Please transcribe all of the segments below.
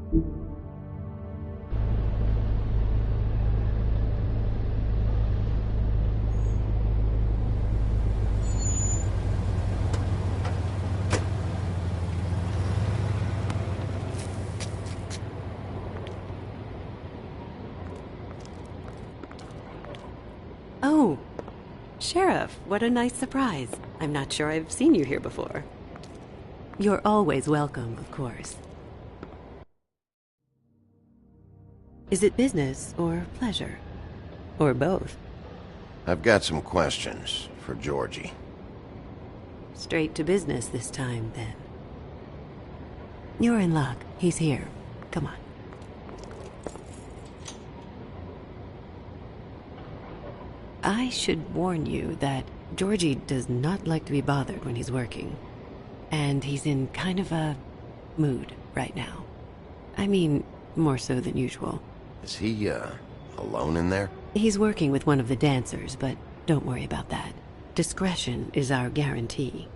Oh, Sheriff, what a nice surprise. I'm not sure I've seen you here before. You're always welcome, of course. Is it business or pleasure? Or both? I've got some questions for Georgie. Straight to business this time, then. You're in luck. He's here. Come on. I should warn you that Georgie does not like to be bothered when he's working. And he's in kind of a mood right now. I mean, more so than usual. Is he, alone in there? He's working with one of the dancers, but don't worry about that. Discretion is our guarantee.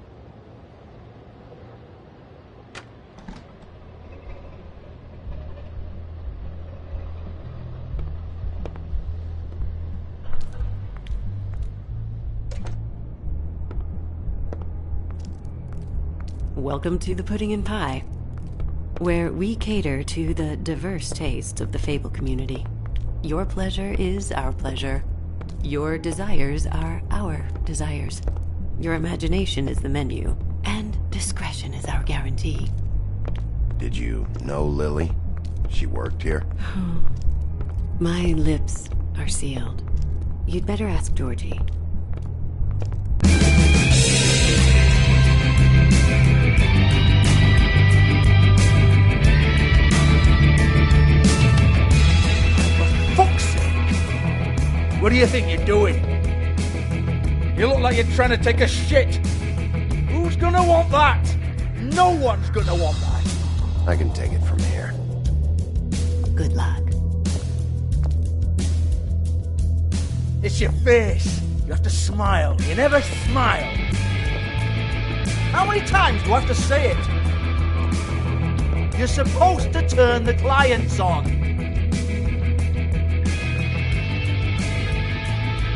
Welcome to the Pudding and Pie, where we cater to the diverse tastes of the Fable community. Your pleasure is our pleasure. Your desires are our desires. Your imagination is the menu, and discretion is our guarantee. Did you know Lily? She worked here? My lips are sealed. You'd better ask Georgie. What do you think you're doing? You look like you're trying to take a shit. Who's gonna want that? No one's gonna want that. I can take it from here. Good luck. It's your face. You have to smile. You never smile. How many times do I have to say it? You're supposed to turn the clients on.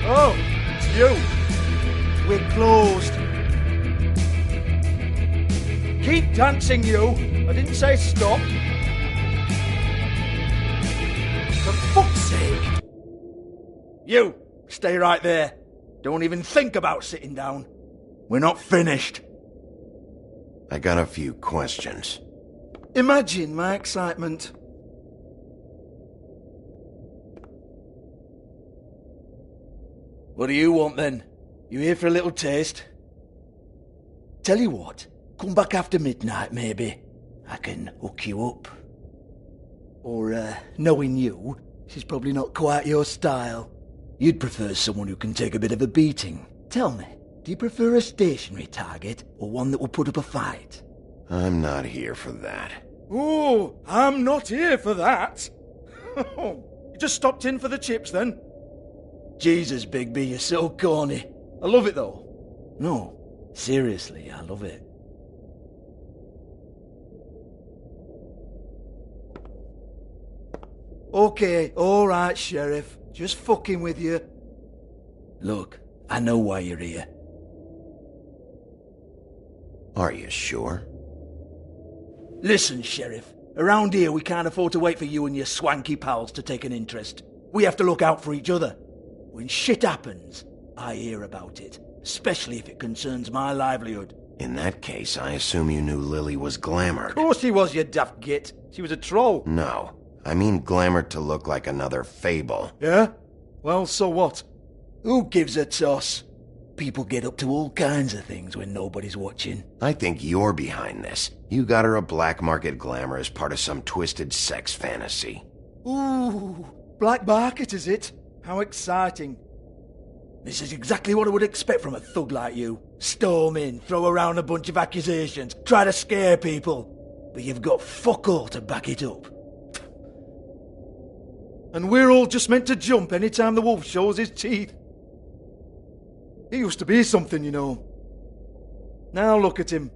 Oh, it's you. We're closed. Keep dancing, you. I didn't say stop. For fuck's sake. You, stay right there. Don't even think about sitting down. We're not finished. I got a few questions. Imagine my excitement. What do you want then? You here for a little taste? Tell you what, come back after midnight maybe. I can hook you up. Or, knowing you, she's probably not quite your style. You'd prefer someone who can take a bit of a beating. Tell me, do you prefer a stationary target or one that will put up a fight? I'm not here for that. Oh, I'm not here for that. You just stopped in for the chips then? Jesus, Bigby, you're so corny. I love it though. No, seriously, I love it. Okay, alright, Sheriff. Just fucking with you. Look, I know why you're here. Are you sure? Listen, Sheriff. Around here we can't afford to wait for you and your swanky pals to take an interest. We have to look out for each other. When shit happens, I hear about it, especially if it concerns my livelihood. In that case, I assume you knew Lily was glamored. Of course she was, you daft git. She was a troll. No, I mean glamored to look like another Fable. Yeah? Well, so what? Who gives a toss? People get up to all kinds of things when nobody's watching. I think you're behind this. You got her a black market glamour as part of some twisted sex fantasy. Ooh, black market is it? How exciting. This is exactly what I would expect from a thug like you. Storm in, throw around a bunch of accusations, try to scare people. But you've got fuck all to back it up. And we're all just meant to jump any time the wolf shows his teeth. He used to be something, you know. Now look at him.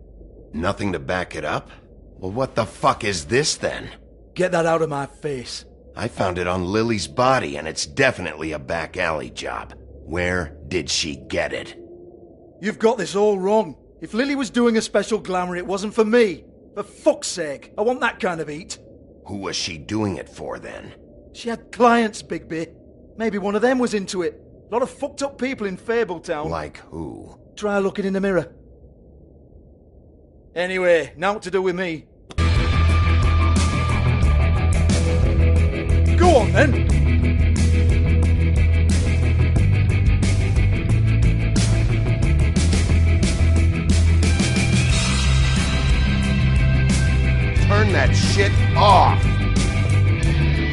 Nothing to back it up? Well, what the fuck is this then? Get that out of my face. I found it on Lily's body, and it's definitely a back alley job. Where did she get it? You've got this all wrong. If Lily was doing a special glamour, it wasn't for me. For fuck's sake, I want that kind of eat. Who was she doing it for, then? She had clients, Bigby. Maybe one of them was into it. A lot of fucked up people in Fabletown. Like who? Try looking in the mirror. Anyway, now what to do with me. Go on, then. Turn that shit off!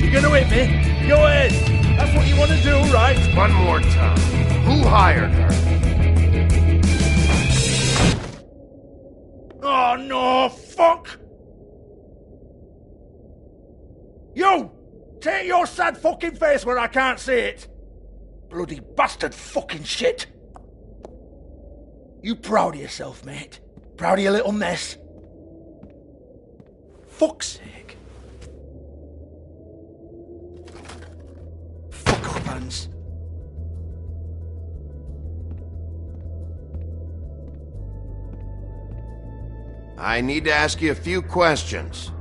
You're gonna hit me? Go ahead. That's what you want to do, right? One more time. Who hired her? Oh, no, fuck! You! Take your sad fucking face where I can't see it! Bloody bastard fucking shit! You proud of yourself, mate? Proud of your little mess? Fuck's sake. Fuck off, Hans. I need to ask you a few questions.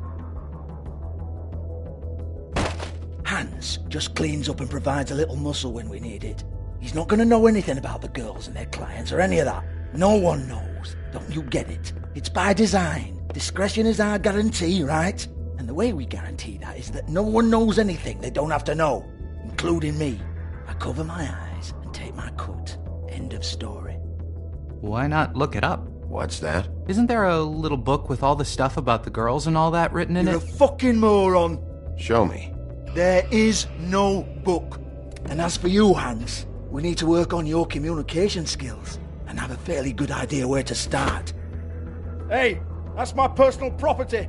Hans just cleans up and provides a little muscle when we need it. He's not going to know anything about the girls and their clients or any of that. No one knows. Don't you get it? It's by design. Discretion is our guarantee, right? And the way we guarantee that is that no one knows anything they don't have to know, including me. I cover my eyes and take my cut. End of story. Why not look it up? What's that? Isn't there a little book with all the stuff about the girls and all that written in You're it? a fucking moron. Show me. There is no book. And as for you, Hans, we need to work on your communication skills and have a fairly good idea where to start. Hey, that's my personal property.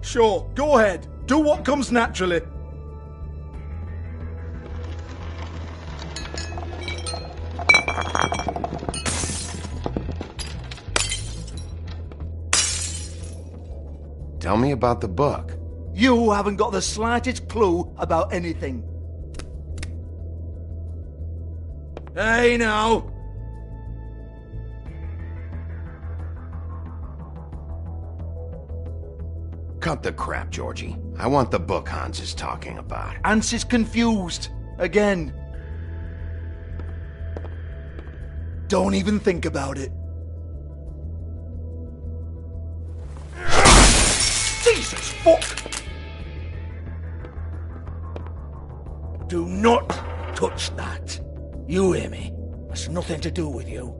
Sure, go ahead. Do what comes naturally. Tell me about the book. You haven't got the slightest clue about anything. Hey, now. Cut the crap, Georgie. I want the book Hans is talking about. Hans is confused. Again. Don't even think about it. Jesus fuck! Do not touch that. You hear me? That's nothing to do with you.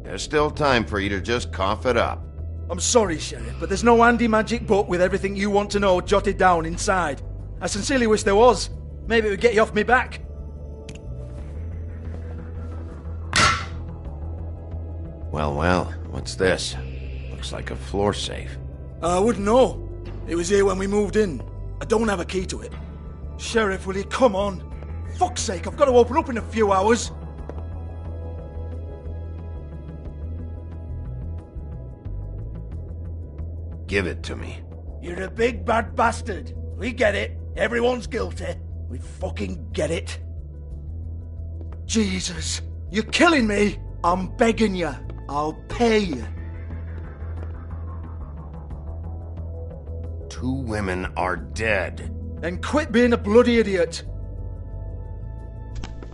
There's still time for you to just cough it up. I'm sorry, Sheriff, but there's no handy magic book with everything you want to know jotted down inside. I sincerely wish there was. Maybe it would get you off me back. Well, what's this? Looks like a floor safe. I wouldn't know. It was here when we moved in. I don't have a key to it. Sheriff, will you come on? Fuck's sake, I've got to open up in a few hours. Give it to me. You're a big bad bastard. We get it. Everyone's guilty. We fucking get it. Jesus, you're killing me. I'm begging you. I'll pay you. 2 women are dead. Then quit being a bloody idiot.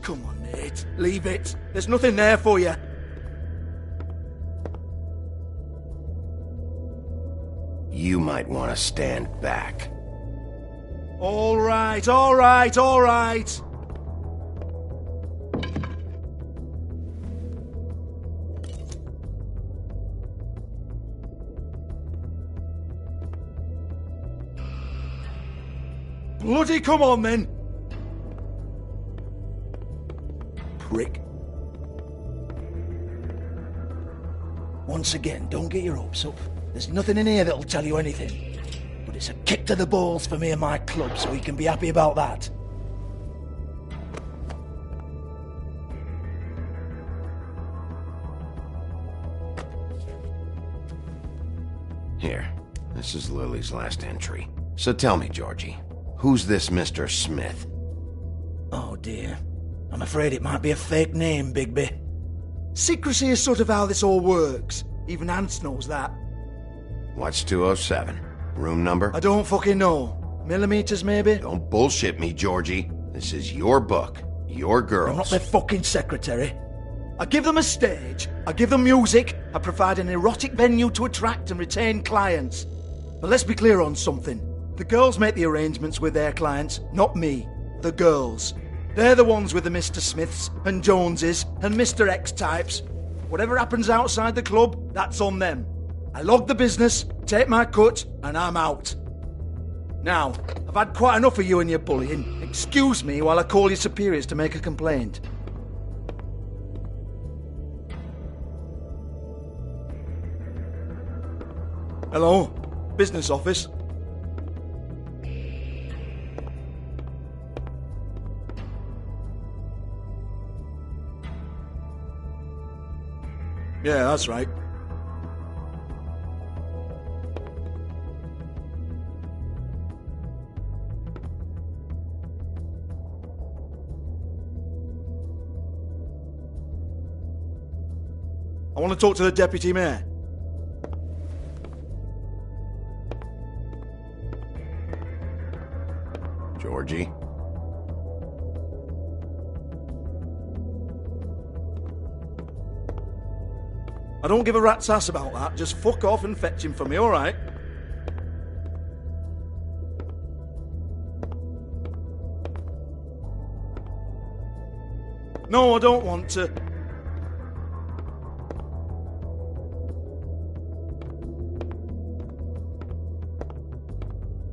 Come on, Nate. Leave it. There's nothing there for you. You might want to stand back. All right, all right, all right. Bloody come on, then. Prick. Once again, don't get your hopes up. There's nothing in here that'll tell you anything. But it's a kick to the balls for me and my club, so we can be happy about that. Here, this is Lily's last entry. So tell me, Georgie, who's this Mr. Smith? Oh dear. I'm afraid it might be a fake name, Bigby. Secrecy is sort of how this all works. Even Ants knows that. What's 207? Room number? I don't fucking know. Millimeters, maybe? Don't bullshit me, Georgie. This is your book. Your girls. I'm not their fucking secretary. I give them a stage, I give them music, I provide an erotic venue to attract and retain clients. But let's be clear on something. The girls make the arrangements with their clients, not me. The girls. They're the ones with the Mr. Smiths and Joneses and Mr. X types. Whatever happens outside the club, that's on them. I log the business, take my cut, and I'm out. Now, I've had quite enough of you and your bullying. Excuse me while I call your superiors to make a complaint. Hello? Business office? Yeah, that's right. I want to talk to the deputy mayor. Georgie? I don't give a rat's ass about that. Just fuck off and fetch him for me, alright? No, I don't want to.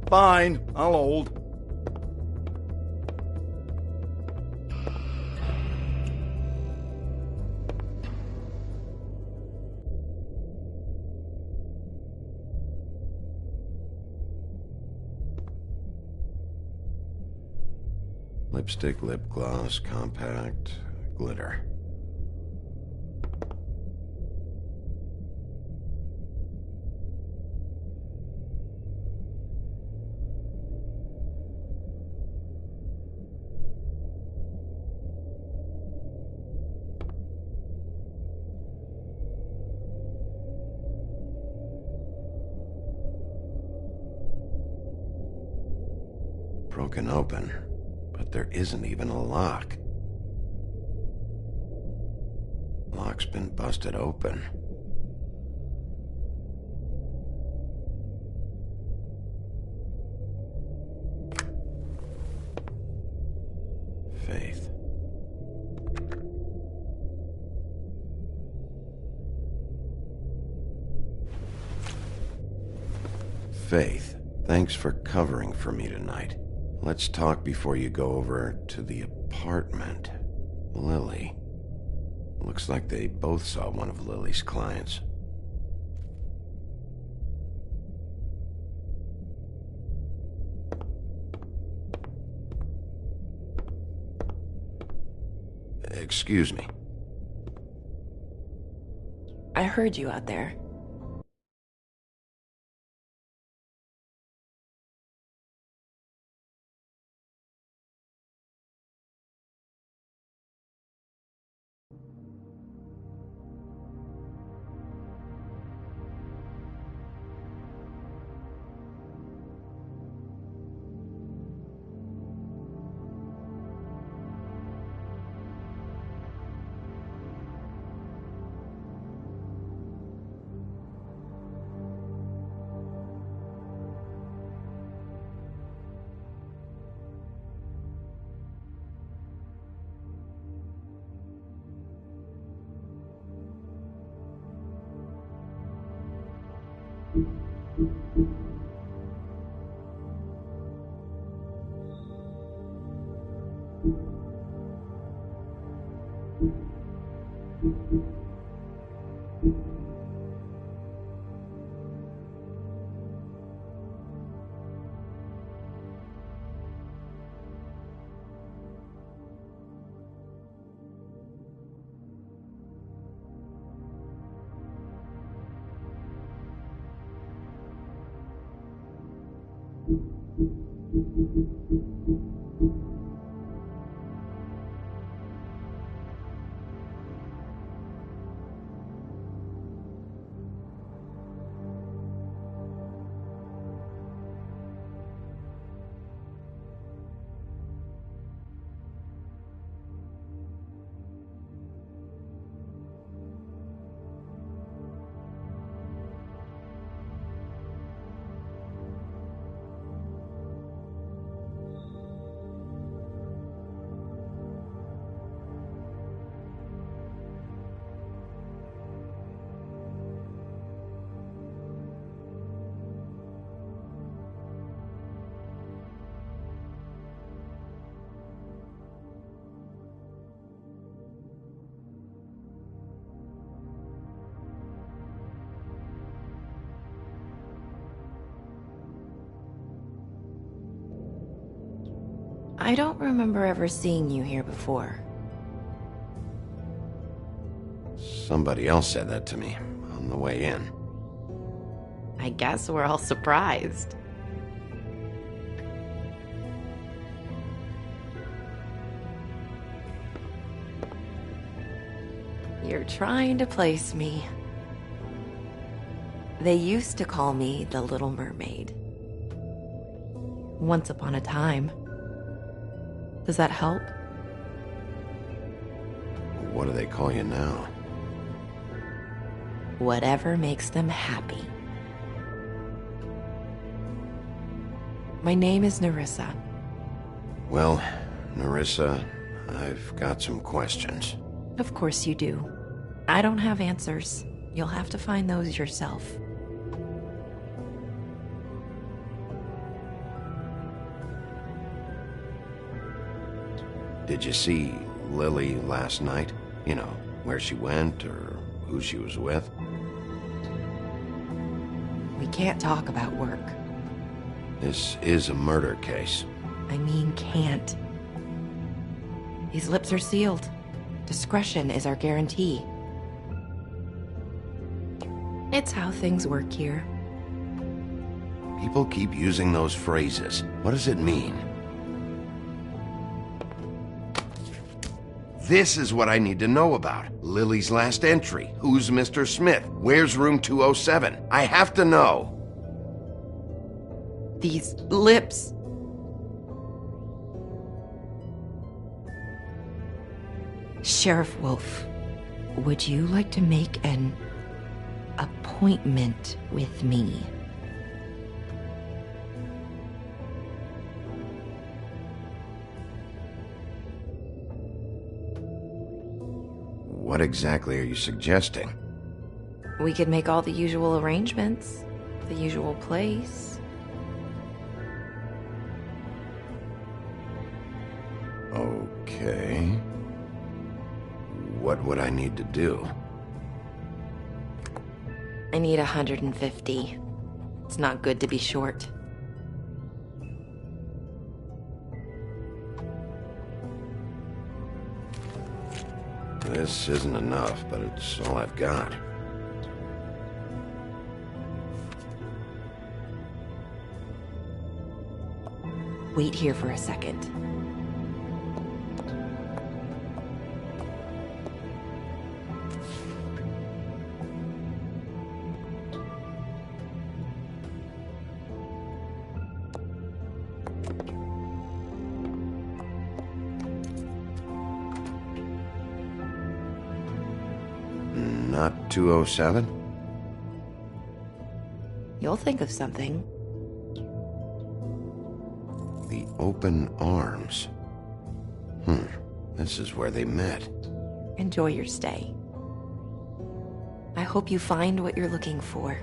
Fine, I'll hold. Lipstick, lip gloss, compact, glitter. Broken open, but there isn't even a lock. Lock's been busted open. Faith. Faith, thanks for covering for me tonight. Let's talk before you go over to the apartment. Lily. Looks like they both saw one of Lily's clients. Excuse me. I heard you out there. I don't remember ever seeing you here before. Somebody else said that to me on the way in. I guess we're all surprised. You're trying to place me. They used to call me the Little Mermaid. Once upon a time. Does that help? What do they call you now? Whatever makes them happy. My name is Nerissa. Well, Nerissa, I've got some questions. Of course you do. I don't have answers. You'll have to find those yourself. Did you see Lily last night? You know, where she went or who she was with? We can't talk about work. This is a murder case. I mean, can't. These lips are sealed. Discretion is our guarantee. It's how things work here. People keep using those phrases. What does it mean? This is what I need to know about. Lily's last entry. Who's Mr. Smith? Where's room 207? I have to know. These lips. Sheriff Wolf, would you like to make an appointment with me? What exactly are you suggesting? We could make all the usual arrangements, the usual place. Okay. What would I need to do? I need 150. It's not good to be short. This isn't enough, but it's all I've got. Wait here for a second. Not 207? You'll think of something. The open arms. This is where they met. Enjoy your stay. I hope you find what you're looking for.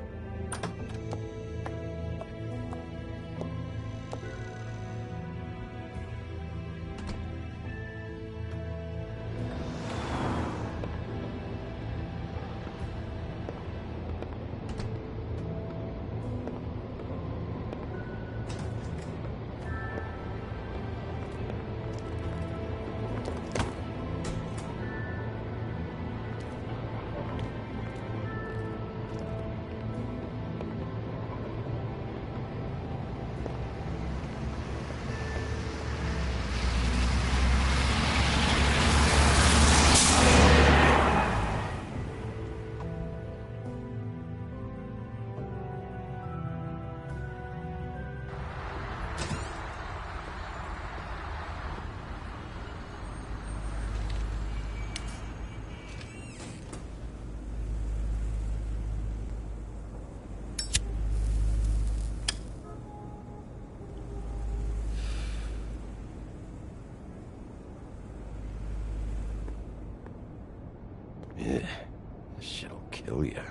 kill you.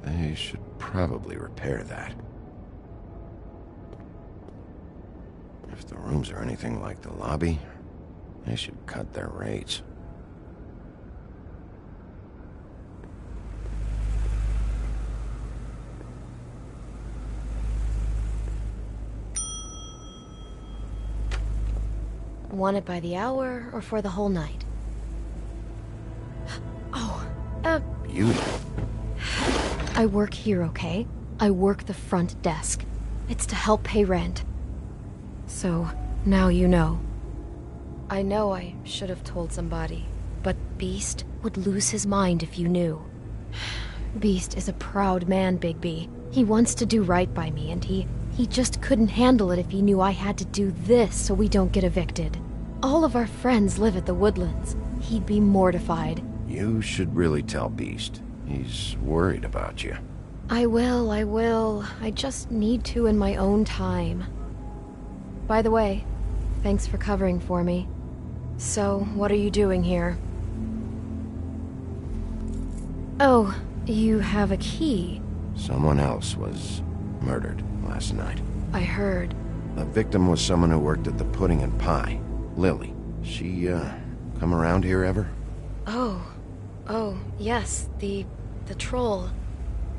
They should probably repair that. If the rooms are anything like the lobby, they should cut their rates. Want it by the hour or for the whole night? Oh, Beauty. I work here, okay? I work the front desk. It's to help pay rent. So, now you know. I know I should have told somebody, but Beast would lose his mind if you knew. Beast is a proud man, Bigby. He wants to do right by me, and he just couldn't handle it if he knew I had to do this so we don't get evicted. All of our friends live at the Woodlands. He'd be mortified. You should really tell Beast. He's worried about you. I will. I just need to in my own time. By the way, thanks for covering for me. So, what are you doing here? Oh, you have a key. Someone else was murdered last night. I heard. The victim was someone who worked at the Pudding and Pie. Lily. She, come around here ever? Oh, yes, the troll.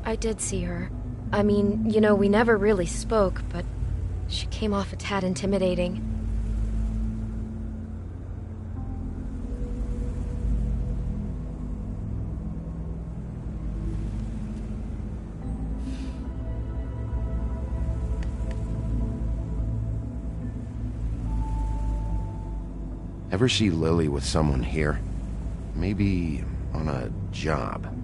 I did see her. I mean, you know, we never really spoke, but she came off a tad intimidating. Ever see Lily with someone here? Maybe on a job.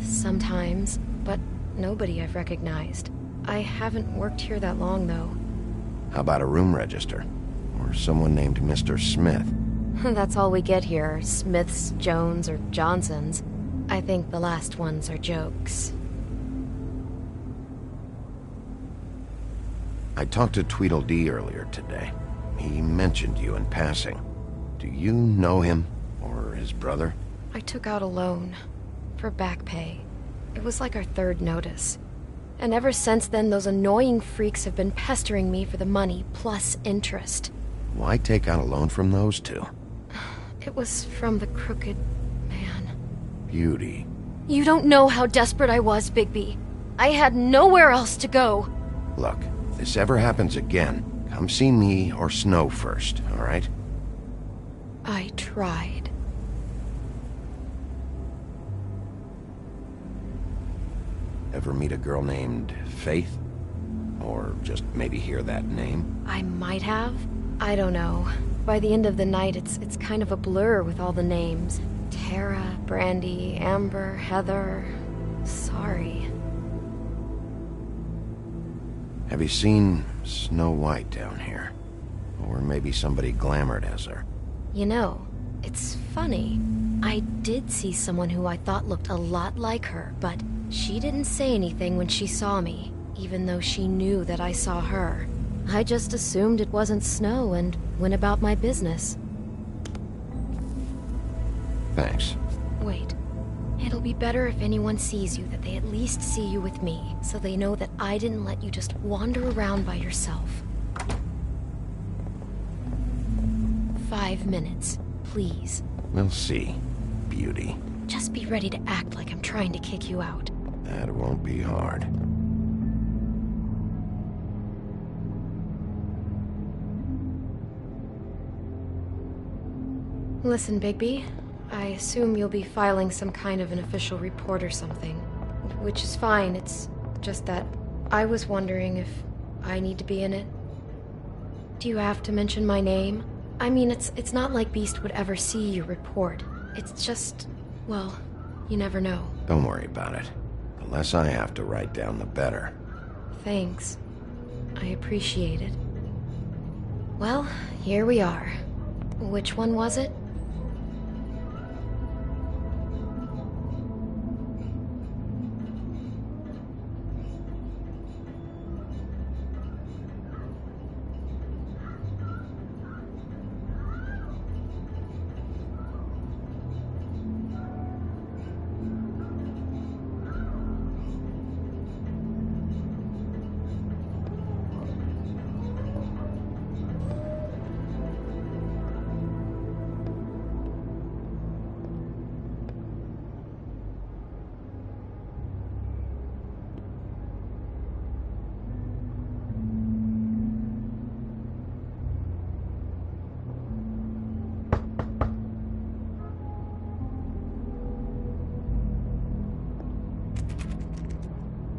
Sometimes, but nobody I've recognized. I haven't worked here that long, though. How about a room register? Or someone named Mr. Smith? That's all we get here, Smiths, Jones, or Johnsons. I think the last ones are jokes. I talked to Tweedledee earlier today. He mentioned you in passing. Do you know him? Or his brother? I took out a loan. For back pay. It was like our third notice. And ever since then, those annoying freaks have been pestering me for the money, plus interest. Why take out a loan from those two? It was from the crooked man. Beauty. You don't know how desperate I was, Bigby. I had nowhere else to go. Look, if this ever happens again, come see me or Snow first, all right? I tried. Ever meet a girl named Faith? Or just maybe hear that name? I might have. I don't know. By the end of the night, it's kind of a blur with all the names. Tara, Brandy, Amber, Heather. Sorry. Have you seen Snow White down here? Or maybe somebody glamored as her? You know, it's funny. I did see someone who I thought looked a lot like her, but she didn't say anything when she saw me, even though she knew that I saw her. I just assumed it wasn't Snow and went about my business. Thanks. Wait. It'll be better if anyone sees you that they at least see you with me, so they know that I didn't let you just wander around by yourself. 5 minutes, please. We'll see, Beauty. Just be ready to act like I'm trying to kick you out. That won't be hard. Listen, Bigby. I assume you'll be filing some kind of an official report or something. Which is fine, it's just that I was wondering if I need to be in it. Do you have to mention my name? I mean, it's not like Beast would ever see your report. It's just, well, you never know. Don't worry about it. The less I have to write down, the better. Thanks. I appreciate it. Well, here we are. Which one was it?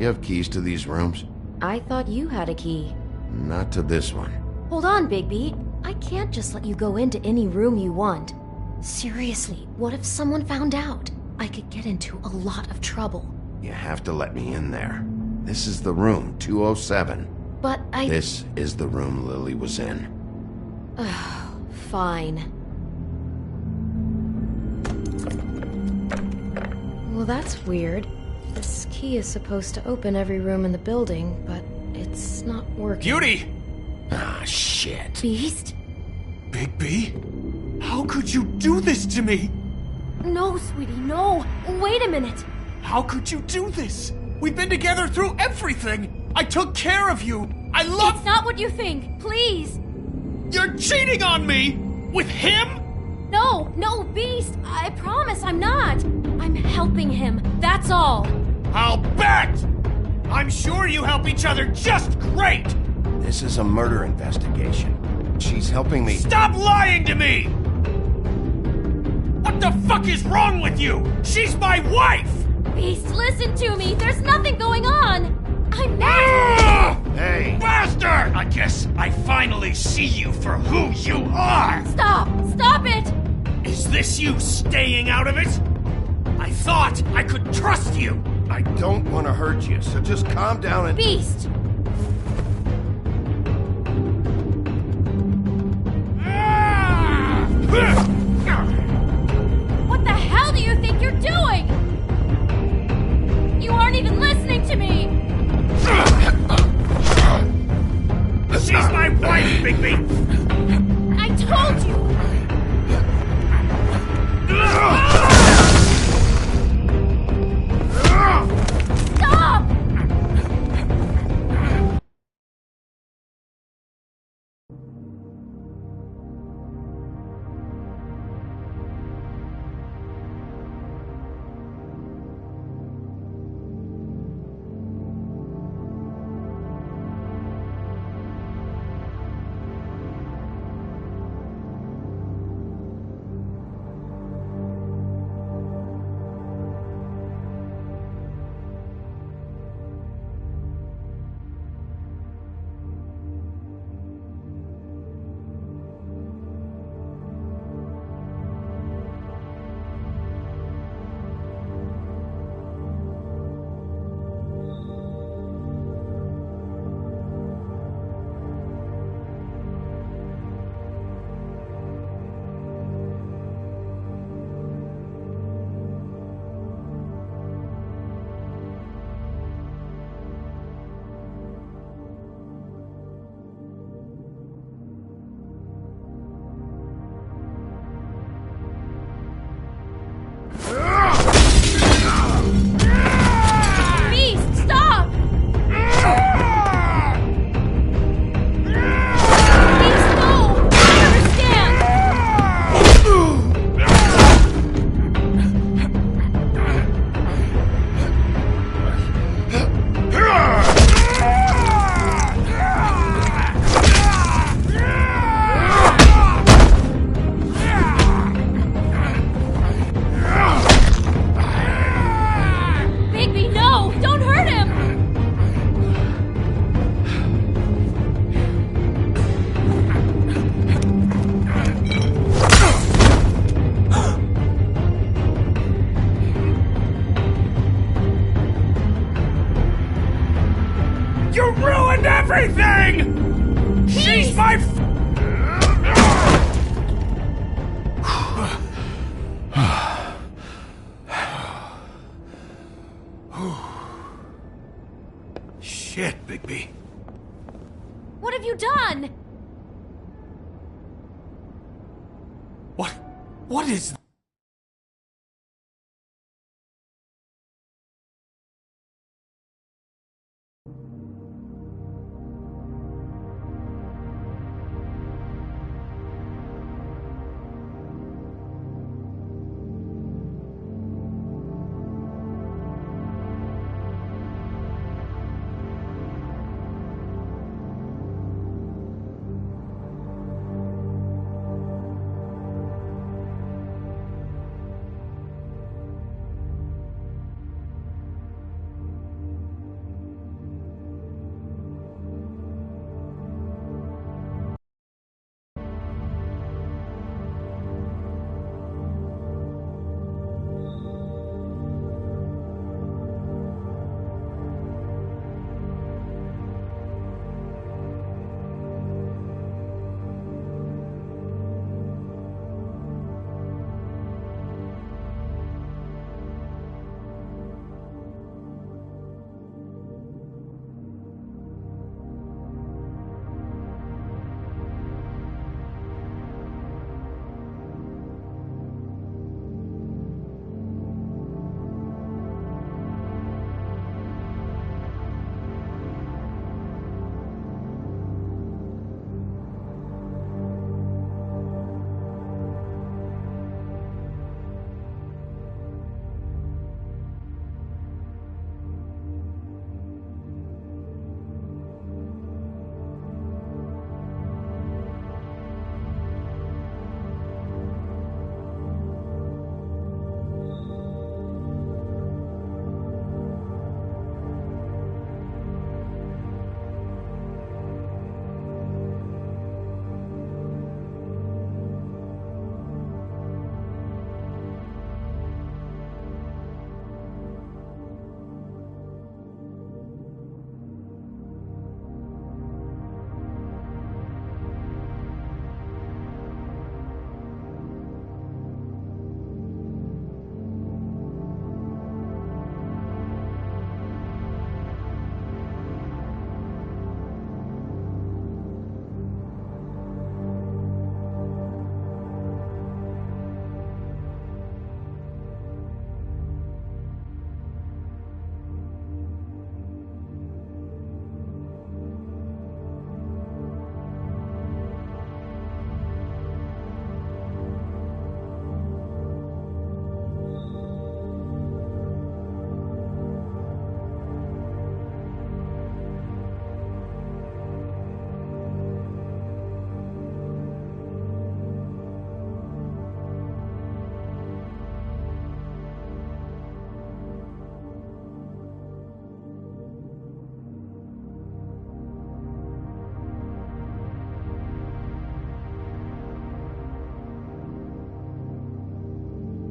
have keys to these rooms? I thought you had a key. Not to this one. Hold on, Bigby. I can't just let you go into any room you want. Seriously, what if someone found out? I could get into a lot of trouble. You have to let me in there. This is the room, 207. But This is the room Lily was in. Fine. Well, that's weird. This key is supposed to open every room in the building, but it's not working. Beauty! Ah, shit. Beast? Bigby? How could you do this to me? No, sweetie, no. Wait a minute. How could you do this? We've been together through everything. I took care of you. I love... It's not what you think. Please. You're cheating on me! With him? No, Beast. I promise I'm not. I'm helping him. That's all. I'll bet! I'm sure you help each other just great! This is a murder investigation. She's helping me... Stop lying to me! What the fuck is wrong with you? She's my wife! Beast, listen to me. There's nothing going on. I'm not... Ah! Hey! Bastard! I guess I finally see you for who you are! Stop it! Is this you staying out of it? I thought I could trust you! I don't want to hurt you, so just calm down and... Beast! What the hell do you think you're doing? You aren't even listening to me! She's my wife, Bigby! I told you! Stop! everything! She's my Shit, Bigby. What have you done? What is...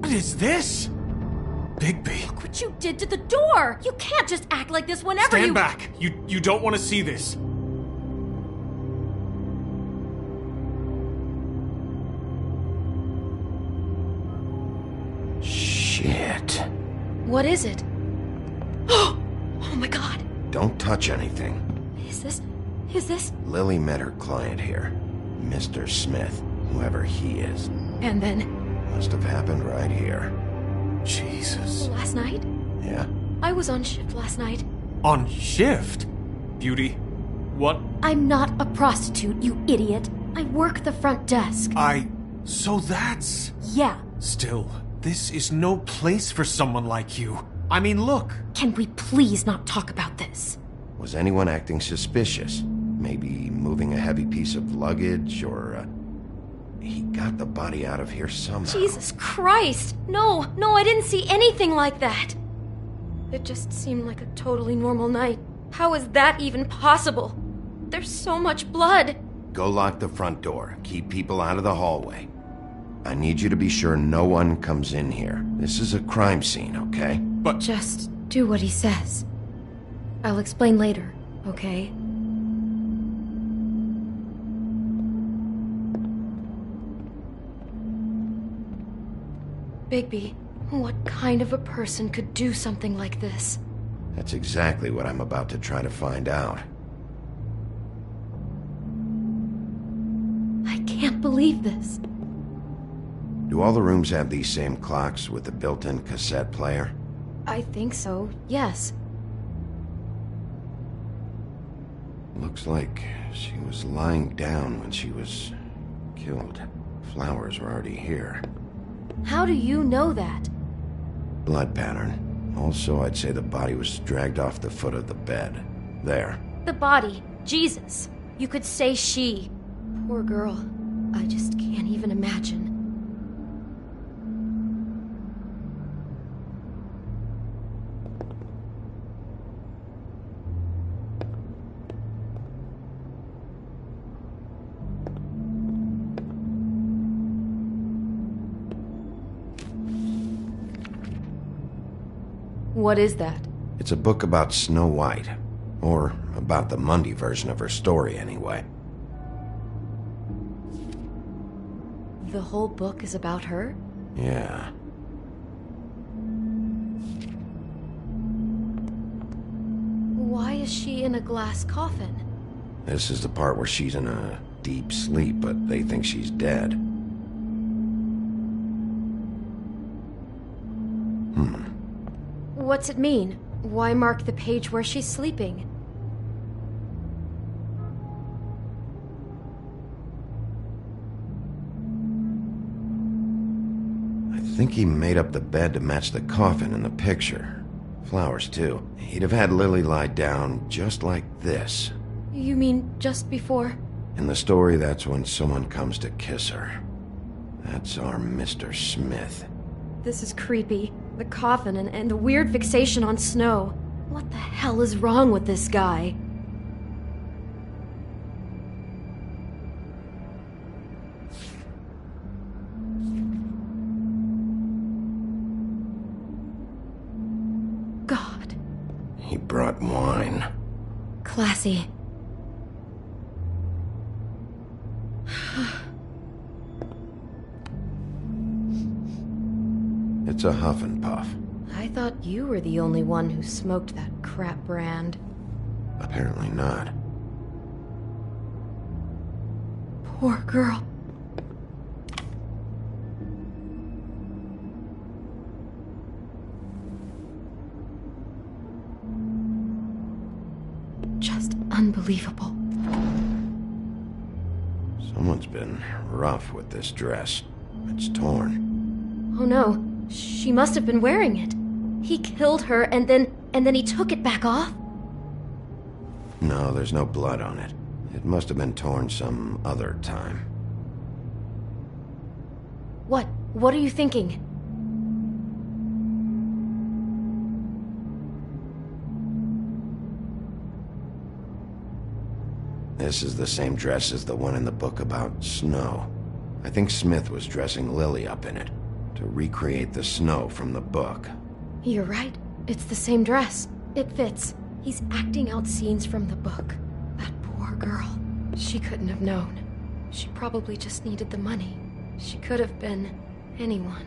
What is this? Bigby. Look what you did to the door! You can't just act like this whenever Stand back! You don't want to see this. Shit. What is it? Oh my god. Don't touch anything. Is this? Lily met her client here, Mr. Smith, whoever he is. And then? Must have happened right here. Jesus. Last night? Yeah? I was on shift last night. On shift? Beauty, what? I'm not a prostitute, you idiot. I work the front desk. So that's... Yeah. Still, this is no place for someone like you. I mean, look. Can we please not talk about this? Was anyone acting suspicious? Maybe moving a heavy piece of luggage, or, he got the body out of here somehow. Jesus Christ! No, I didn't see anything like that! It just seemed like a totally normal night. How is that even possible? There's so much blood! Go lock the front door. Keep people out of the hallway. I need you to be sure no one comes in here. This is a crime scene, okay? But... Just do what he says. I'll explain later, okay? Bigby, what kind of a person could do something like this? That's exactly what I'm about to try to find out. I can't believe this. Do all the rooms have these same clocks with the built-in cassette player? I think so, yes. Looks like she was lying down when she was killed. Flowers were already here. How do you know that? Blood pattern. Also, I'd say the body was dragged off the foot of the bed. There. The body. Jesus. You could say she. Poor girl. I just can't even imagine. What is that? It's a book about Snow White. Or about the Mundy version of her story, anyway. The whole book is about her? Yeah. Why is she in a glass coffin? This is the part where she's in a deep sleep, but they think she's dead. What's it mean? Why mark the page where she's sleeping? I think he made up the bed to match the coffin in the picture. Flowers, too. He'd have had Lily lie down just like this. You mean just before? In the story, that's when someone comes to kiss her. That's our Mr. Smith. This is creepy. The coffin and the weird fixation on Snow. What the hell is wrong with this guy? God. He brought wine. Classy. It's a huff and puff. I thought you were the only one who smoked that crap brand. Apparently not. Poor girl. Just unbelievable. Someone's been rough with this dress. It's torn. Oh no, she must have been wearing it. He killed her and then he took it back off? No, there's no blood on it. It must have been torn some other time. What are you thinking? This is the same dress as the one in the book about Snow. I think Smith was dressing Lily up in it. to recreate the snow from the book. You're right. It's the same dress. It fits. He's acting out scenes from the book. That poor girl. She couldn't have known. She probably just needed the money. She could have been anyone.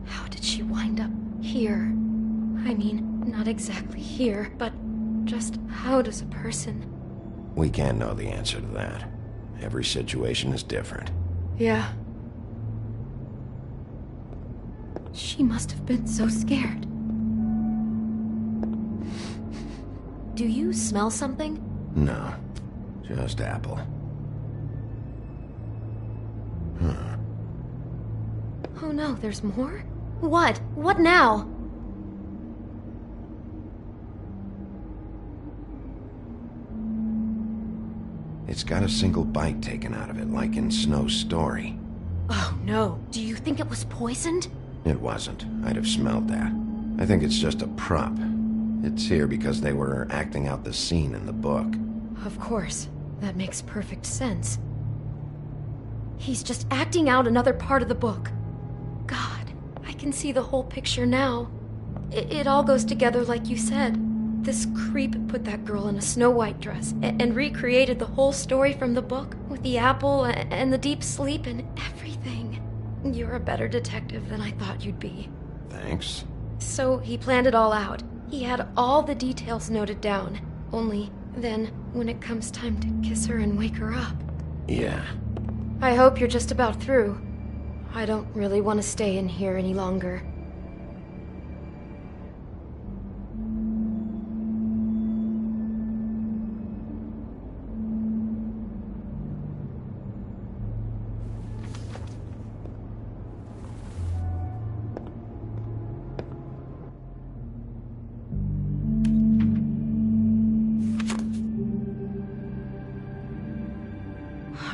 How did she wind up here? I mean, not exactly here, but just how does a person... We can't know the answer to that. Every situation is different. Yeah. She must have been so scared. Do you smell something? No, just apple. Huh. Oh no, there's more? What? What now? It's got a single bite taken out of it, like in Snow's story. Oh no. Do you think it was poisoned? It wasn't. I'd have smelled that. I think it's just a prop. It's here because they were acting out the scene in the book. Of course. That makes perfect sense. He's just acting out another part of the book. God, I can see the whole picture now. It all goes together like you said. This creep put that girl in a Snow White dress and recreated the whole story from the book with the apple and the deep sleep and everything. You're a better detective than I thought you'd be. Thanks. So he planned it all out. He had all the details noted down. Only then, when it comes time to kiss her and wake her up... Yeah. I hope you're just about through. I don't really want to stay in here any longer.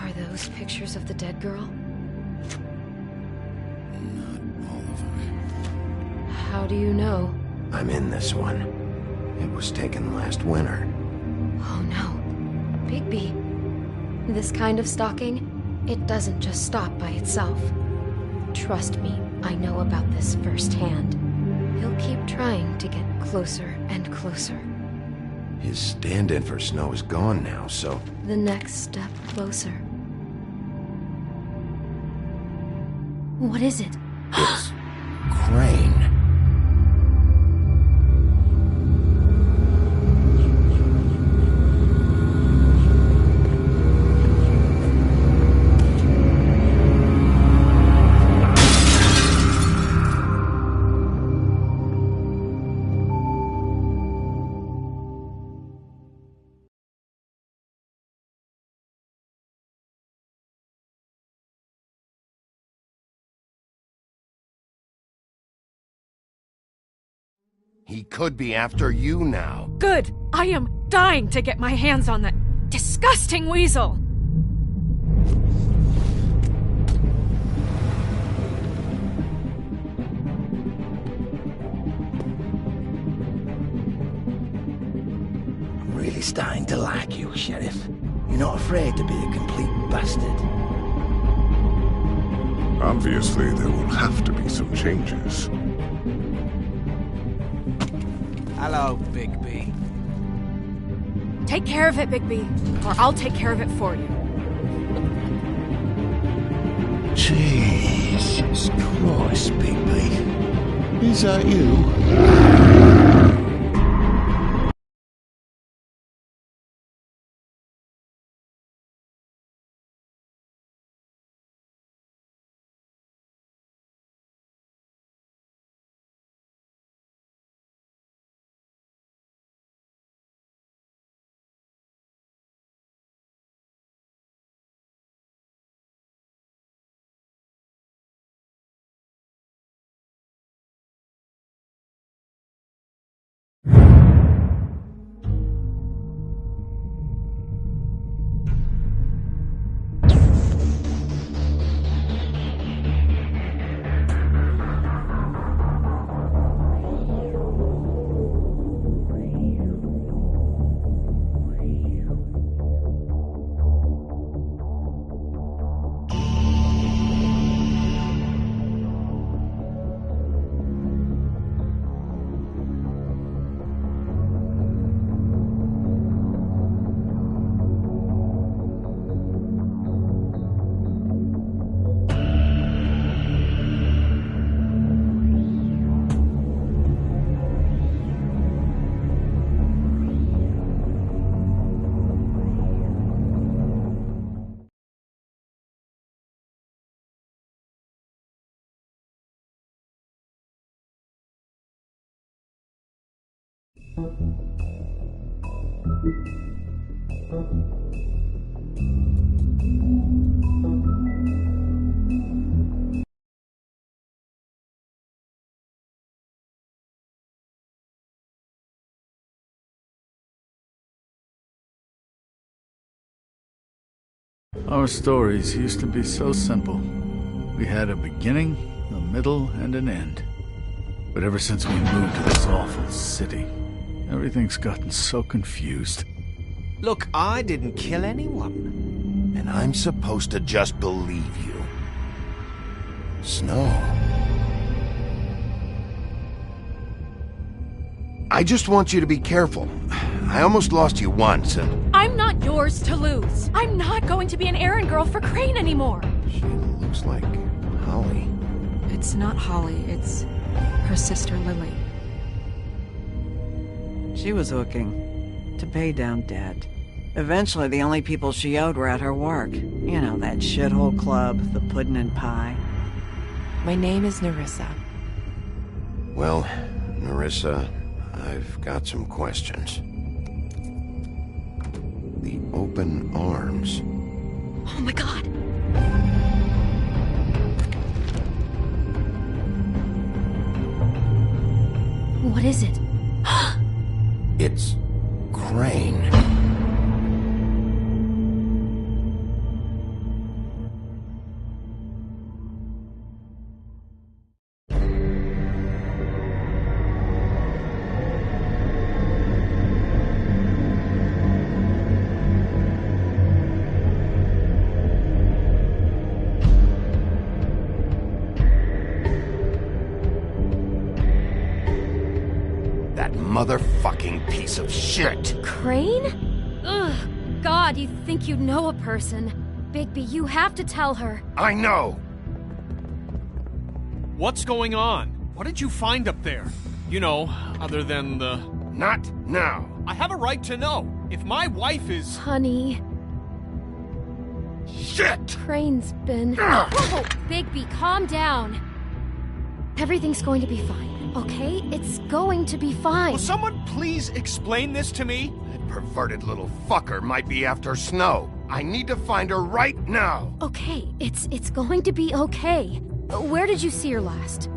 Are those pictures of the dead girl? Not all of them. How do you know? I'm in this one. It was taken last winter. Oh no. Bigby. This kind of stalking, it doesn't just stop by itself. Trust me, I know about this firsthand. He'll keep trying to get closer and closer. His stand-in for Snow is gone now, so... The next step closer. What is it? It's... Crane. He could be after you now. Good! I am dying to get my hands on that disgusting weasel! I'm really starting to like you, Sheriff. You're not afraid to be a complete bastard. Obviously, there will have to be some changes. Hello, Bigby. Take care of it, Bigby, or I'll take care of it for you. Jesus Christ, Bigby. Is that you? Our stories used to be so simple. We had a beginning, a middle, and an end. But ever since we moved to this awful city, everything's gotten so confused. Look, I didn't kill anyone. And I'm supposed to just believe you. Snow. I just want you to be careful. I almost lost you once, and... I'm not yours to lose. I'm not going to be an errand girl for Crane anymore. She looks like Holly. It's not Holly, it's her sister Lily. She was hooking to pay down debt. Eventually, the only people she owed were at her work. You know, that shithole club, the pudding and pie. My name is Nerissa. Well, Nerissa, I've got some questions. The open arms. Oh my god! What is it? It's Crane. Motherfucking piece of shit! Crane? Ugh. God, you think you know a person. Bigby, you have to tell her. I know! What's going on? What did you find up there? You know, other than the... Not now. I have a right to know. If my wife is... Honey... Shit! Crane's been... Whoa! Bigby, calm down. Everything's going to be fine. Okay? It's going to be fine. Will someone please explain this to me? That perverted little fucker might be after Snow. I need to find her right now. Okay, it's going to be okay. Where did you see her last?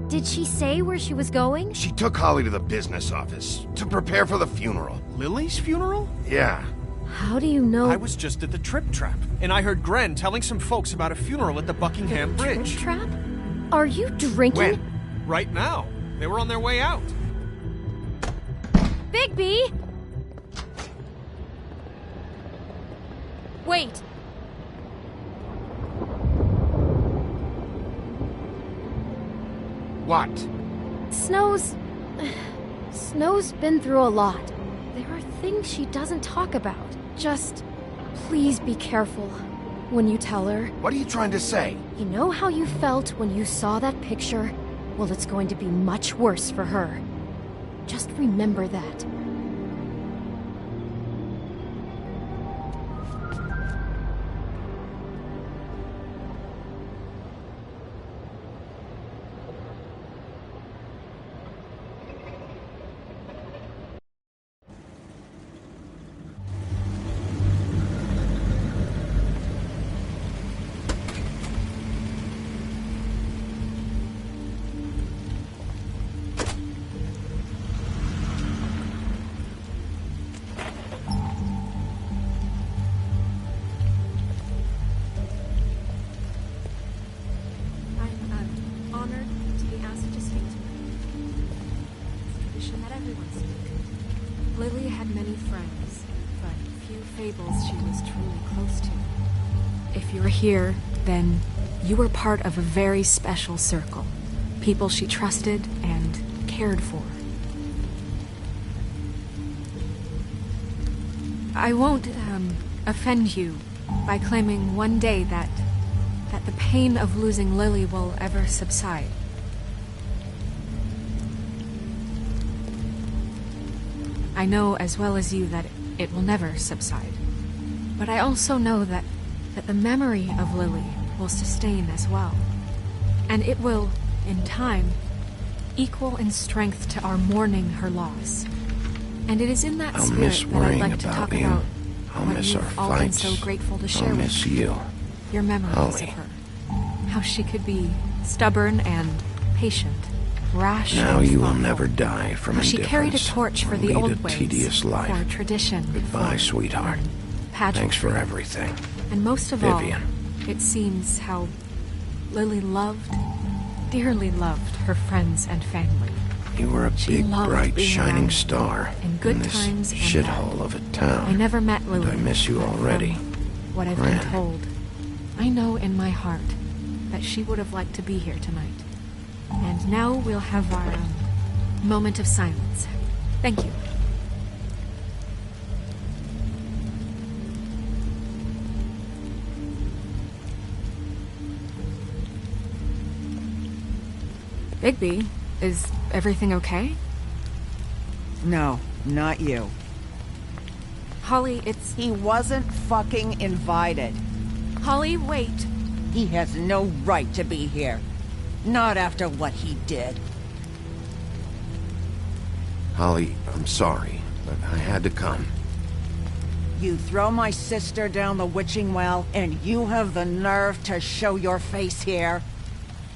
Did she say where she was going? She took Holly to the business office to prepare for the funeral. Lily's funeral? Yeah. How do you know? I was just at the Trip Trap, and I heard Gren telling some folks about a funeral at the Buckingham Bridge. Trip Trap? Are you drinking? When? Right now. They were on their way out. Bigby! Wait. What? Snow's been through a lot. There are things she doesn't talk about. Just please be careful when you tell her. What are you trying to say? You know how you felt when you saw that picture? Well, it's going to be much worse for her. Just remember that. Lily had many friends, but few fables she was truly close to. If you're here, then you were part of a very special circle. People she trusted and cared for. I won't, offend you by claiming one day that the pain of losing Lily will ever subside. I know as well as you that it will never subside. But I also know that the memory of Lily will sustain as well. And it will, in time, equal in strength to our mourning her loss. And it is in that I'll spirit miss that I'd worrying like to about talk you. about I'll what miss our you've all been fights. so grateful to share I'll with miss me. you. Your memories Holly. of her. How she could be stubborn and patient, rash Now and you will thoughtful. never die from How she indifference. carried a torch for or the lead old a ways, tedious life. for tradition, Goodbye, for sweetheart. pageantry. Thanks for everything. And most of Vivian. all, it seems how Lily loved, dearly loved her friends and family. You were a She big, loved bright, being shining around them, star in good this times and shithole bad. of a town. I never met Lily. And I miss you but already. from what I've Ren. been told, I know in my heart that she would have liked to be here tonight. And now we'll have our moment of silence. Thank you. Bigby, is everything okay? No, not you. Holly, it's... He wasn't fucking invited. Holly, wait. He has no right to be here. Not after what he did. Holly, I'm sorry, but I had to come. You throw my sister down the witching well, and you have the nerve to show your face here?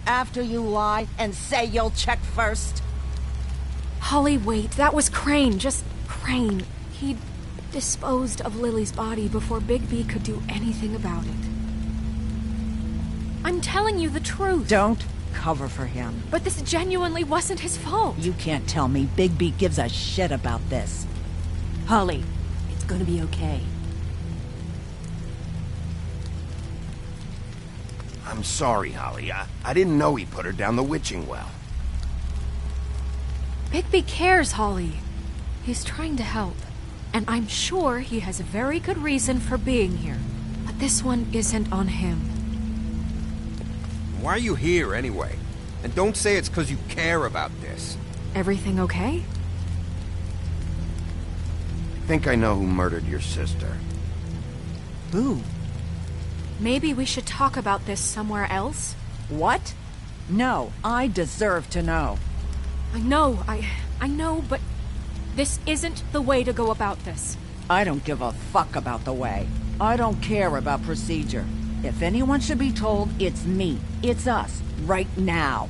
After you lie and say you'll check first? Holly, wait. That was Crane. Just Crane. He disposed of Lily's body before Bigby could do anything about it. I'm telling you the truth. Don't cover for him. But this genuinely wasn't his fault. You can't tell me Bigby gives a shit about this. Holly, it's gonna be okay. I'm sorry, Holly. I didn't know he put her down the witching well. Bigby cares, Holly. He's trying to help. And I'm sure he has a very good reason for being here. But this one isn't on him. Why are you here, anyway? And don't say it's because you care about this. Everything okay? I think I know who murdered your sister. Who? Maybe we should talk about this somewhere else? What? No, I deserve to know. I know, but this isn't the way to go about this. I don't give a fuck about the way. I don't care about procedure. If anyone should be told, it's me. It's us. Right now.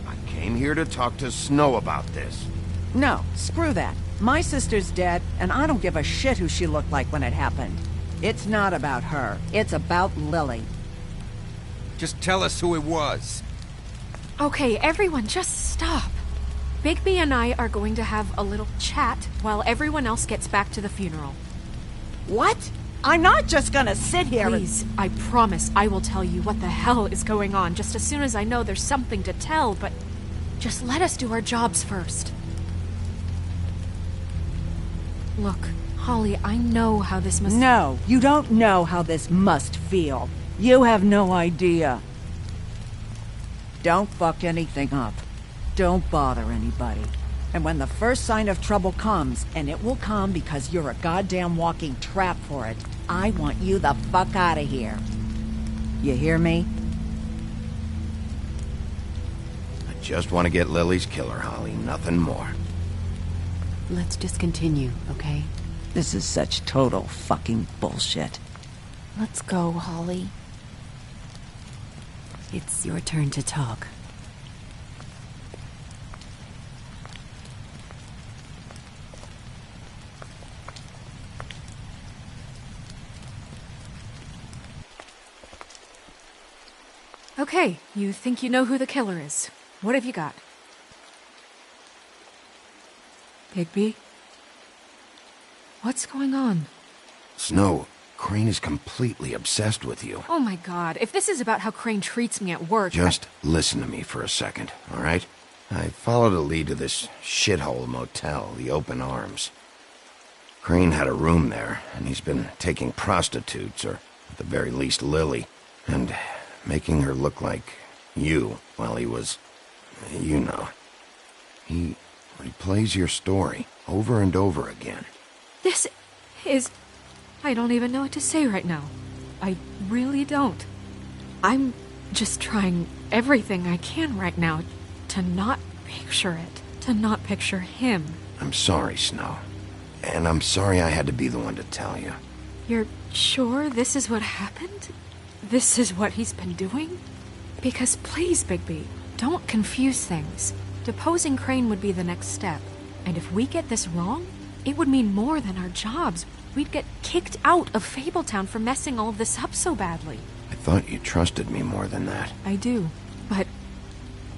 I came here to talk to Snow about this. No, screw that. My sister's dead, and I don't give a shit who she looked like when it happened. It's not about her. It's about Lily. Just tell us who it was. Okay, everyone, just stop. Bigby and I are going to have a little chat while everyone else gets back to the funeral. What? I'm not just gonna sit here Please, I promise I will tell you what the hell is going on just as soon as I know there's something to tell, but just let us do our jobs first. Look, Holly, I know how this must... No, you don't know how this must feel. You have no idea. Don't fuck anything up. Don't bother anybody. And when the first sign of trouble comes, and it will come because you're a goddamn walking trap for it, I want you the fuck out of here. You hear me? I just want to get Lily's killer, Holly. Nothing more. Let's just continue, okay? This is such total fucking bullshit. Let's go, Holly. It's your turn to talk. Okay, you think you know who the killer is. What have you got? Bigby? What's going on? Snow, Crane is completely obsessed with you. Oh my god, if this is about how Crane treats me at work... Just listen to me for a second, all right? I followed a lead to this shithole motel, the Open Arms. Crane had a room there, and he's been taking prostitutes, or at the very least Lily, and making her look like you while he was... you know. He replays your story over and over again. This is... I don't even know what to say right now. I really don't. I'm just trying everything I can right now to not picture it. To not picture him. I'm sorry, Snow. And I'm sorry I had to be the one to tell you. You're sure this is what happened? This is what he's been doing? Because please, Bigby, don't confuse things. Deposing Crane would be the next step. And if we get this wrong, it would mean more than our jobs. We'd get kicked out of Fabletown for messing all of this up so badly. I thought you trusted me more than that. I do, but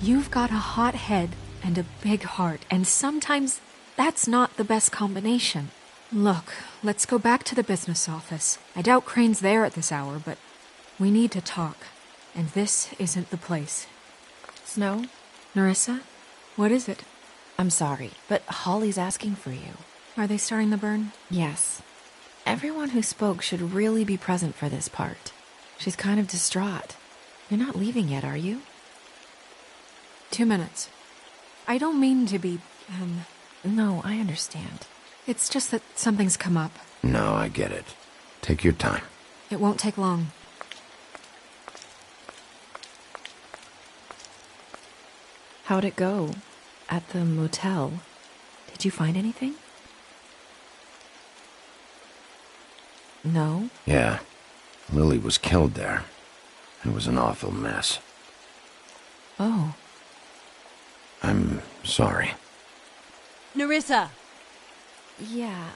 you've got a hot head and a big heart, and sometimes that's not the best combination. Look, let's go back to the business office. I doubt Crane's there at this hour, but we need to talk, and this isn't the place. Snow? Nerissa? What is it? I'm sorry, but Holly's asking for you. Are they starting the burn? Yes. Everyone who spoke should really be present for this part. She's kind of distraught. You're not leaving yet, are you? 2 minutes. I don't mean to be, No, I understand. It's just that something's come up. No, I get it. Take your time. It won't take long. How'd it go? At the motel? Did you find anything? No? Yeah. Lily was killed there. It was an awful mess. Oh. I'm sorry. Nerissa! Yeah,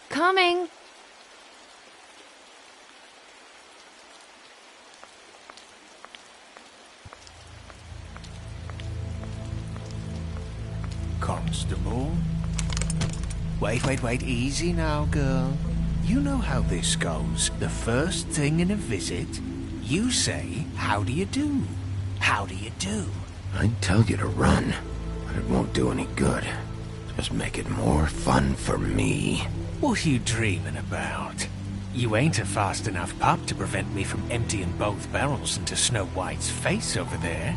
coming! Constable? Wait, easy now, girl. You know how this goes. The first thing in a visit, you say, how do you do? How do you do? I'd tell you to run, but it won't do any good. Just make it more fun for me. What are you dreaming about? You ain't a fast enough pup to prevent me from emptying both barrels into Snow White's face over there.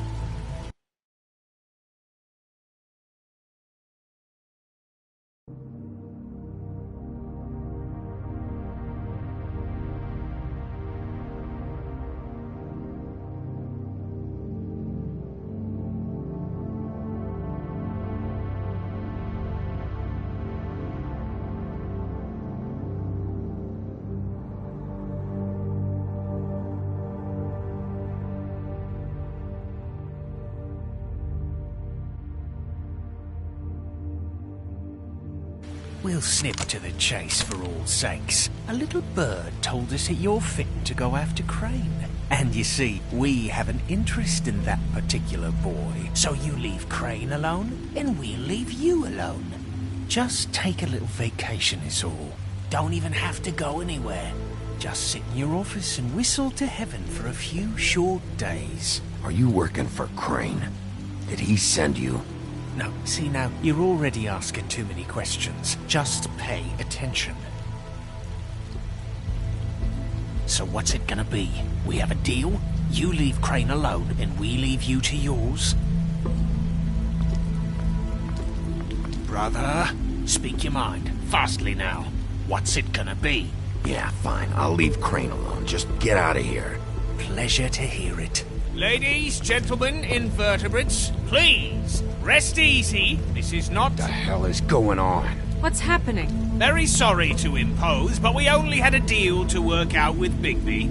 We'll snip to the chase for all sakes. A little bird told us that you're fit to go after Crane. And you see, we have an interest in that particular boy. So you leave Crane alone, and we'll leave you alone. Just take a little vacation is all. Don't even have to go anywhere. Just sit in your office and whistle to heaven for a few short days. Are you working for Crane? Did he send you? No, see now, you're already asking too many questions. Just pay attention. So what's it gonna be? We have a deal? You leave Crane alone, and we leave you to yours? Brother, speak your mind. Fastly now. What's it gonna be? Yeah, fine. I'll leave Crane alone. Just get out of here. Pleasure to hear it. Ladies, gentlemen, invertebrates, please, rest easy. This is not... What the hell is going on? What's happening? Very sorry to impose, but we only had a deal to work out with Bigby.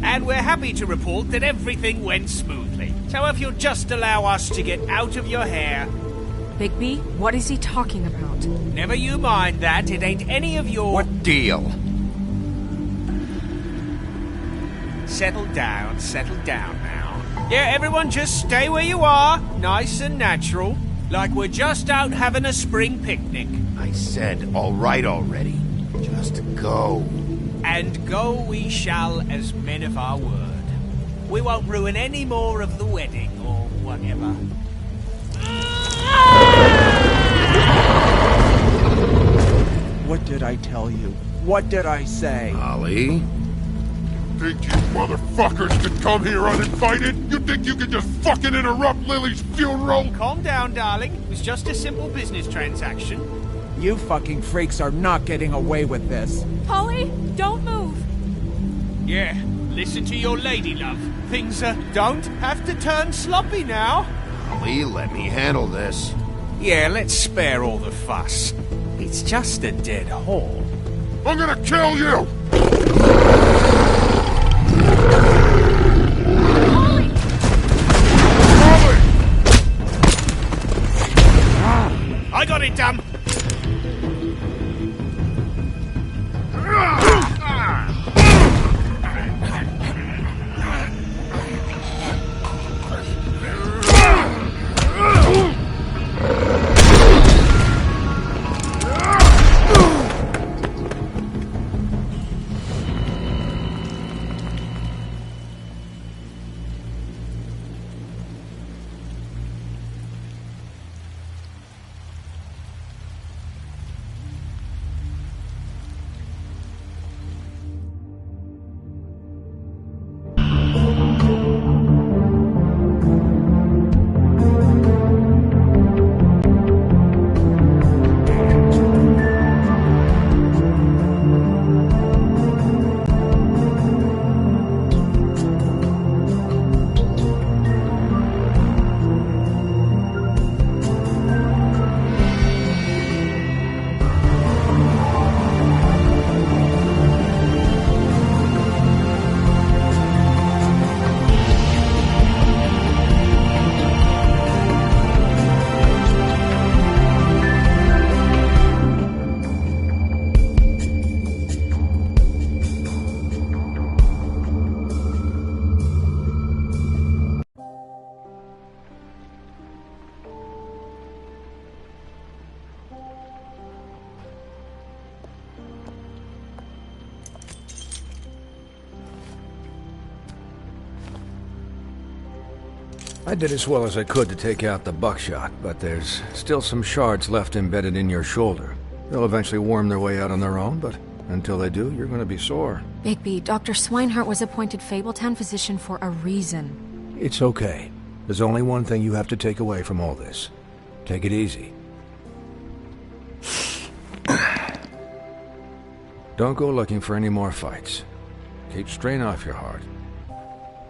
And we're happy to report that everything went smoothly. So if you'll just allow us to get out of your hair... Bigby, what is he talking about? Never you mind that, it ain't any of your... What deal? Settle down now. Yeah, everyone just stay where you are, nice and natural, like we're just out having a spring picnic. I said all right already. Just go. And go we shall as men of our word. We won't ruin any more of the wedding or whatever. What did I tell you? What did I say? Ollie? Think you motherfuckers could come here uninvited? You think you could just fucking interrupt Lily's funeral? Calm down, darling. It was just a simple business transaction. You fucking freaks are not getting away with this. Polly, don't move. Yeah, listen to your lady, love. Things don't have to turn sloppy now. Ollie, let me handle this. Yeah, let's spare all the fuss. It's just a dead hall. I'm gonna kill you! I got it done. I did as well as I could to take out the buckshot, but there's still some shards left embedded in your shoulder. They'll eventually worm their way out on their own, but until they do, you're going to be sore. Bigby, Dr. Swinehart was appointed Fabletown physician for a reason. It's okay. There's only one thing you have to take away from all this. Take it easy. Don't go looking for any more fights. Keep strain off your heart.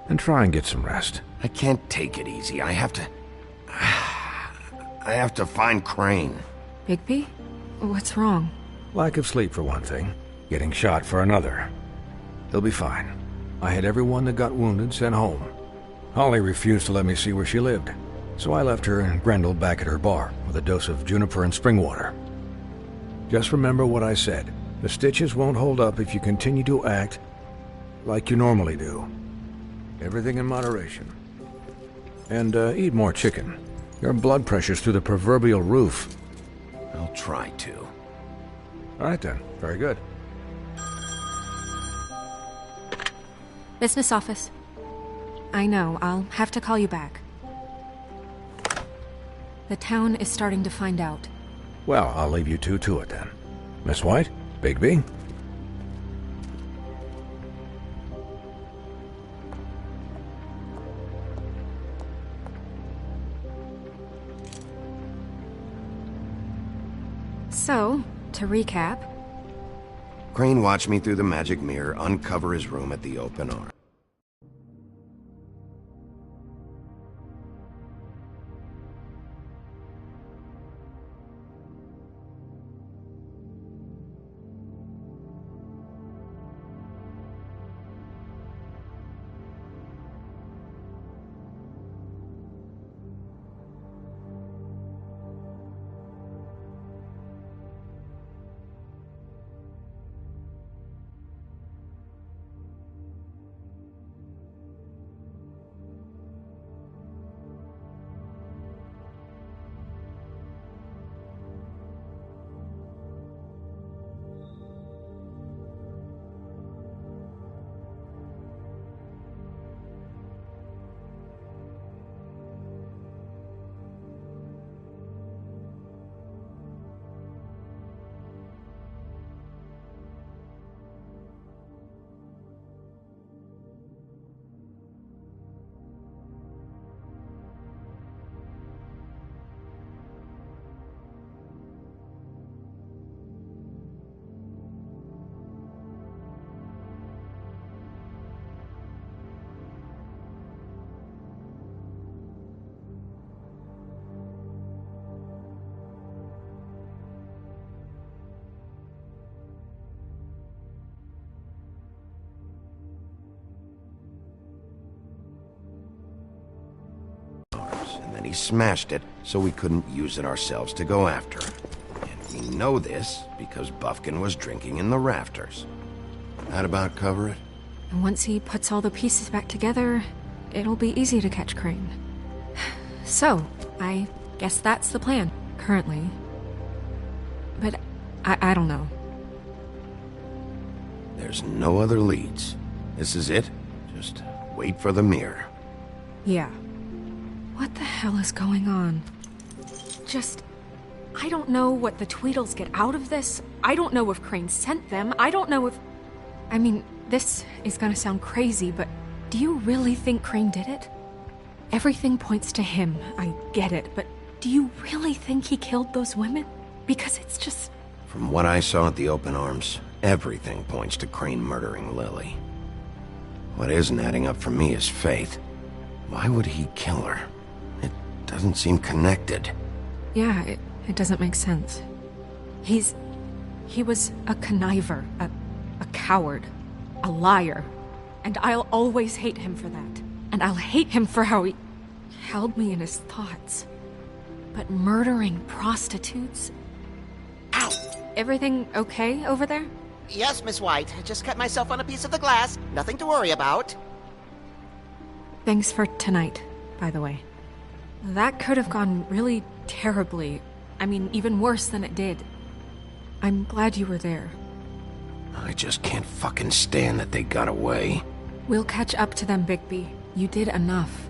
And try and get some rest. I can't take it easy. I have to find Crane. Bigby? What's wrong? Lack of sleep for one thing. Getting shot for another. He'll be fine. I had everyone that got wounded sent home. Holly refused to let me see where she lived, so I left her and Grendel back at her bar with a dose of juniper and spring water. Just remember what I said. The stitches won't hold up if you continue to act like you normally do. Everything in moderation. And eat more chicken. Your blood pressure's through the proverbial roof. I'll try to. All right then. Very good. Business office. I know, I'll have to call you back. The town is starting to find out. Well, I'll leave you two to it then. Miss White? Bigby? So, to recap... Crane watched me through the magic mirror uncover his room at the open arm. and then he smashed it so we couldn't use it ourselves to go after him. And we know this because Buffkin was drinking in the rafters. That about cover it? And once he puts all the pieces back together, it'll be easy to catch Crane. So, I guess that's the plan, currently. But I don't know. There's no other leads. This is it. Just wait for the mirror. Yeah. What the hell is going on? I don't know what the Tweedles get out of this. I don't know if Crane sent them. I don't know if... I mean, this is gonna sound crazy, but do you really think Crane did it? Everything points to him, I get it, but do you really think he killed those women? Because it's just... From what I saw at the open arms, everything points to Crane murdering Lily. What isn't adding up for me is Faith. Why would he kill her? It doesn't seem connected. Yeah, it doesn't make sense. He was a conniver, a coward, a liar. And I'll always hate him for that. And I'll hate him for how he held me in his thoughts. But murdering prostitutes? Ow! Everything okay over there? Yes, Miss White. Just cut myself on a piece of the glass. Nothing to worry about. Thanks for tonight, by the way. That could have gone really terribly. I mean, even worse than it did. I'm glad you were there. I just can't fucking stand that they got away. We'll catch up to them, Bigby. You did enough.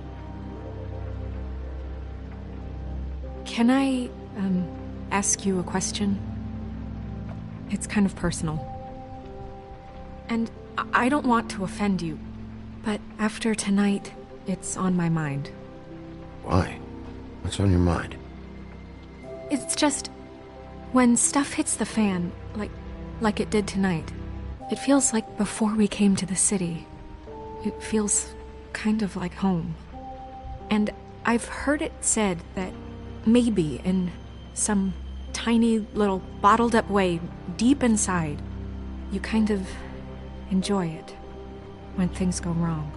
Can I, ask you a question? It's kind of personal. And I don't want to offend you, but after tonight, it's on my mind. Why? What's on your mind? It's just... when stuff hits the fan, like it did tonight, it feels like before we came to the city. It feels kind of like home. And I've heard it said that maybe in some tiny little bottled up way deep inside, you kind of enjoy it when things go wrong.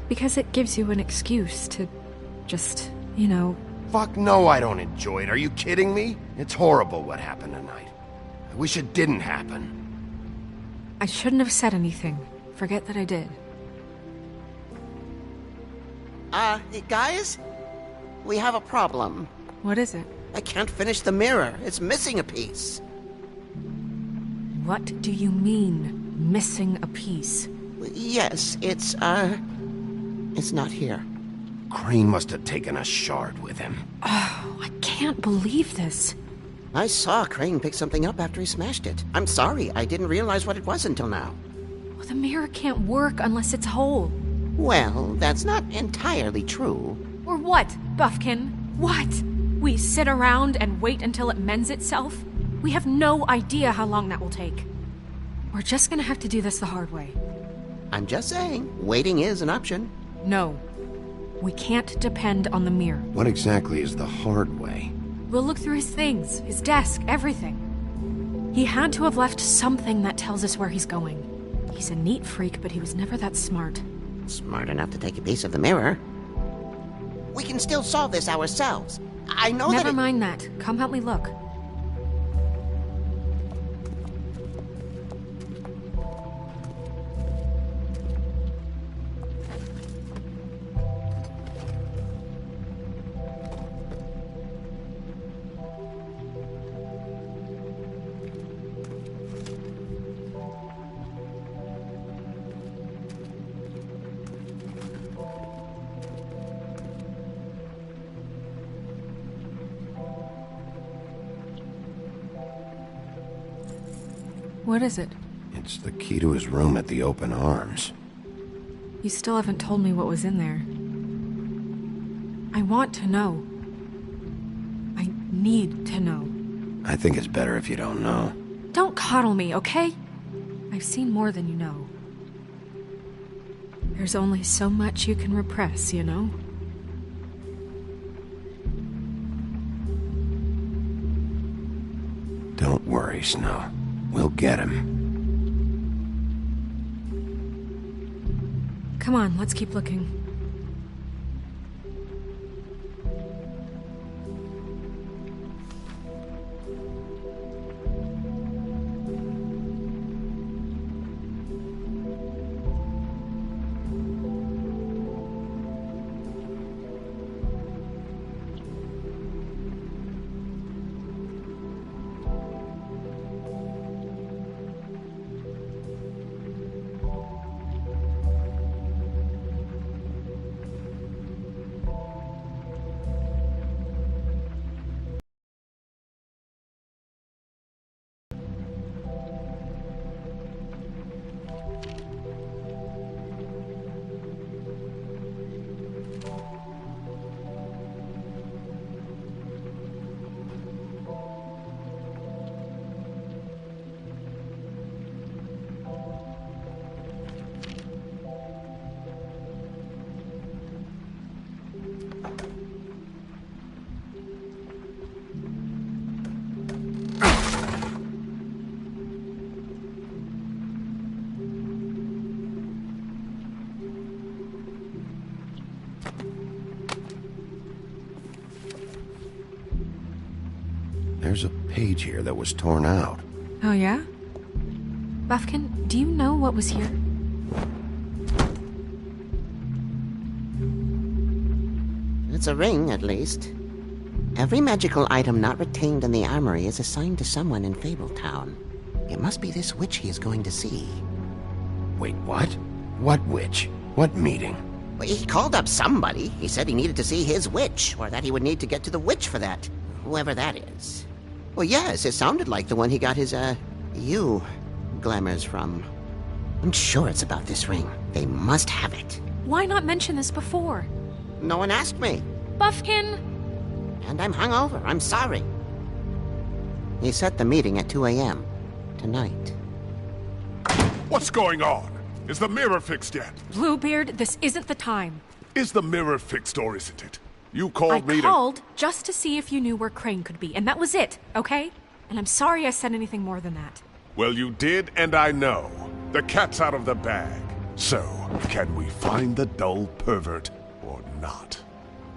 Because it gives you an excuse to just, you know... Fuck no, I don't enjoy it. Are you kidding me? It's horrible what happened tonight. I wish it didn't happen. I shouldn't have said anything. Forget that I did. Guys? We have a problem. What is it? I can't finish the mirror. It's missing a piece. What do you mean, missing a piece? Yes, it's not here. Crane must have taken a shard with him. Oh, I can't believe this. I saw Crane pick something up after he smashed it. I'm sorry, I didn't realize what it was until now. Well, the mirror can't work unless it's whole. Well, that's not entirely true. Or what, Buffkin? What? We sit around and wait until it mends itself? We have no idea how long that will take. We're just gonna have to do this the hard way. I'm just saying, waiting is an option. No. We can't depend on the mirror. What exactly is the hard way? We'll look through his things, his desk, everything. He had to have left something that tells us where he's going. He's a neat freak, but he was never that smart. Smart enough to take a piece of the mirror. We can still solve this ourselves. I know Never mind that. Come help me look. What is it? It's the key to his room at the open arms. You still haven't told me what was in there. I want to know. I need to know. I think it's better if you don't know. Don't coddle me, okay? I've seen more than you know. There's only so much you can repress, you know? Don't worry, Snow. We'll get him. Come on, let's keep looking. There's a page here that was torn out. Oh, yeah? Buffkin, do you know what was here? It's a ring, at least. Every magical item not retained in the armory is assigned to someone in Fabletown. It must be this witch he is going to see. Wait, what? What witch? What meeting? Well, he called up somebody. He said he needed to see his witch, or that he would need to get to the witch for that. Whoever that is. Well, yes, it sounded like the one he got his, glamours from. I'm sure it's about this ring. They must have it. Why not mention this before? No one asked me. Buffkin! And I'm hungover. I'm sorry. He set the meeting at 2 a.m. tonight. What's going on? Is the mirror fixed yet? Bluebeard, this isn't the time. Is the mirror fixed or isn't it? You called me I called just to see if you knew where Crane could be, and that was it, okay? And I'm sorry I said anything more than that. Well, you did, and I know. The cat's out of the bag. So, can we find the dull pervert or not?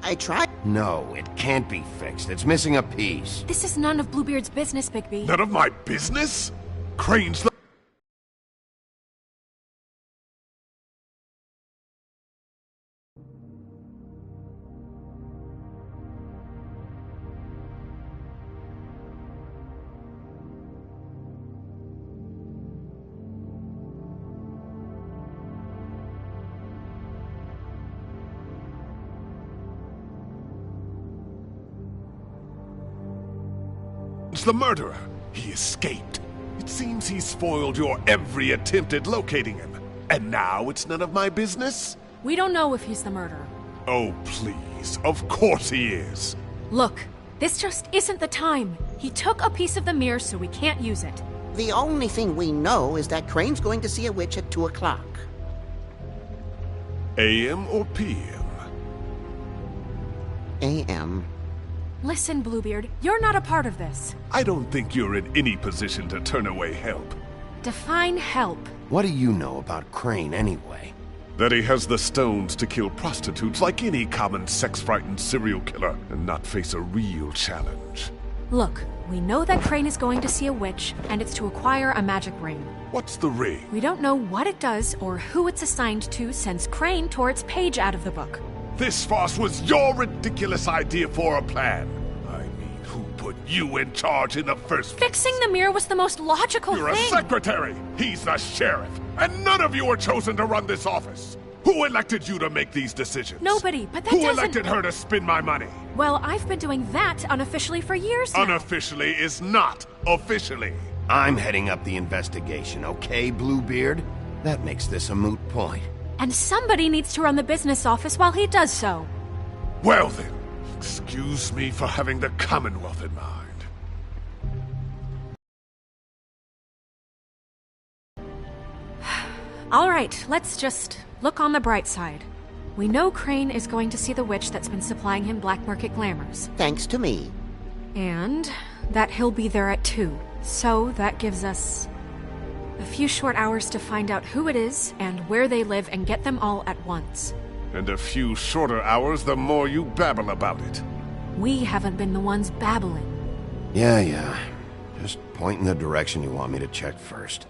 I tried. No, it can't be fixed. It's missing a piece. This is none of Bluebeard's business, Bigby. None of my business? Crane's the... the murderer. He escaped. It seems he spoiled your every attempt at locating him. And now it's none of my business? We don't know if he's the murderer. Oh, please. Of course he is. Look, this just isn't the time. He took a piece of the mirror, so we can't use it. The only thing we know is that Crane's going to see a witch at 2 o'clock. AM or PM? AM. Listen, Bluebeard, you're not a part of this. I don't think you're in any position to turn away help. Define help. What do you know about Crane, anyway? That he has the stones to kill prostitutes like any common sex-frightened serial killer and not face a real challenge. Look, we know that Crane is going to see a witch, and it's to acquire a magic ring. What's the ring? We don't know what it does or who it's assigned to since Crane tore its page out of the book. This farce was your ridiculous idea for a plan. I mean, who put you in charge in the first place? Fixing the mirror was the most logical You're thing. a secretary. He's the sheriff. And none of you were chosen to run this office. Who elected you to make these decisions? Nobody, but that Who doesn't... elected her to spend my money? Well, I've been doing that unofficially for years now. Unofficially is not officially. I'm heading up the investigation, okay, Bluebeard? That makes this a moot point. And somebody needs to run the business office while he does so. Well then, excuse me for having the Commonwealth in mind. All right, let's just look on the bright side. We know Crane is going to see the witch that's been supplying him black market glamours. Thanks to me. And that he'll be there at 2. So that gives us a few short hours to find out who it is and where they live and get them all at once. And a few shorter hours the more you babble about it. We haven't been the ones babbling. Yeah. Just point in the direction you want me to check first.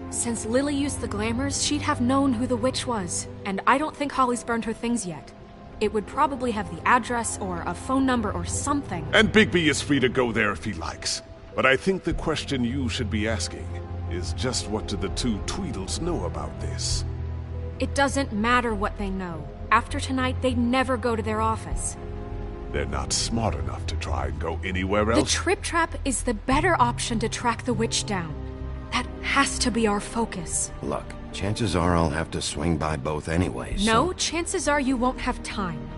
Since Lily used the glamours, she'd have known who the witch was. And I don't think Holly's burned her things yet. It would probably have the address or a phone number or something. And Bigby is free to go there if he likes. But I think the question you should be asking is just what do the two Tweedles know about this? It doesn't matter what they know. After tonight, they'd never go to their office. They're not smart enough to try and go anywhere else. The Trip Trap is the better option to track the witch down. That has to be our focus. Look, chances are I'll have to swing by both anyways. No, chances are you won't have time.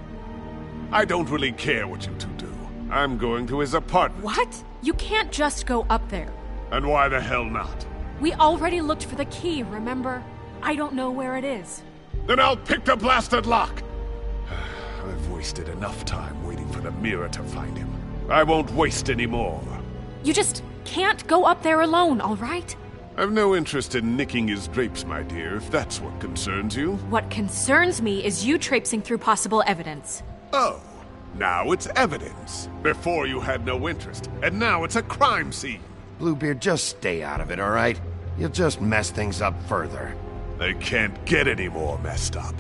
I don't really care what you two do. I'm going to his apartment. What? You can't just go up there. And why the hell not? We already looked for the key, remember? I don't know where it is. Then I'll pick the blasted lock! I've wasted enough time waiting for the mirror to find him. I won't waste any more. You just can't go up there alone, all right? I've no interest in nicking his drapes, my dear, if that's what concerns you. What concerns me is you traipsing through possible evidence. Oh, Now it's evidence. Before you had no interest, and now it's a crime scene. Bluebeard, just stay out of it, all right? You'll just mess things up further. They can't get any more messed up.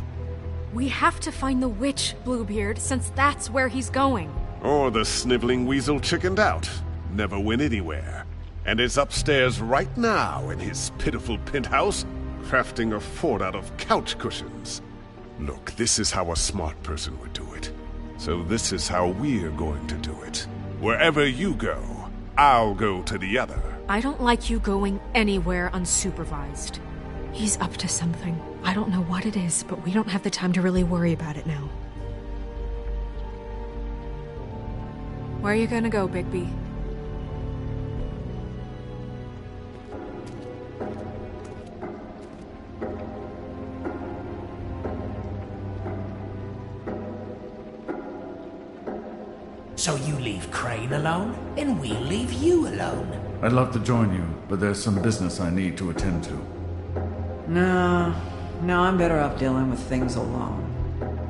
We have to find the witch, Bluebeard, since that's where he's going. Or the sniveling weasel chickened out. Never went anywhere. And is upstairs right now in his pitiful penthouse, crafting a fort out of couch cushions. Look, this is how a smart person would do it. So this is how we're going to do it. Wherever you go, I'll go to the other. I don't like you going anywhere unsupervised. He's up to something. I don't know what it is, but we don't have the time to really worry about it now. Where are you gonna go, Bigby? So you leave Crane alone, and we'll leave you alone. I'd love to join you, but there's some business I need to attend to. No, I'm better off dealing with things alone.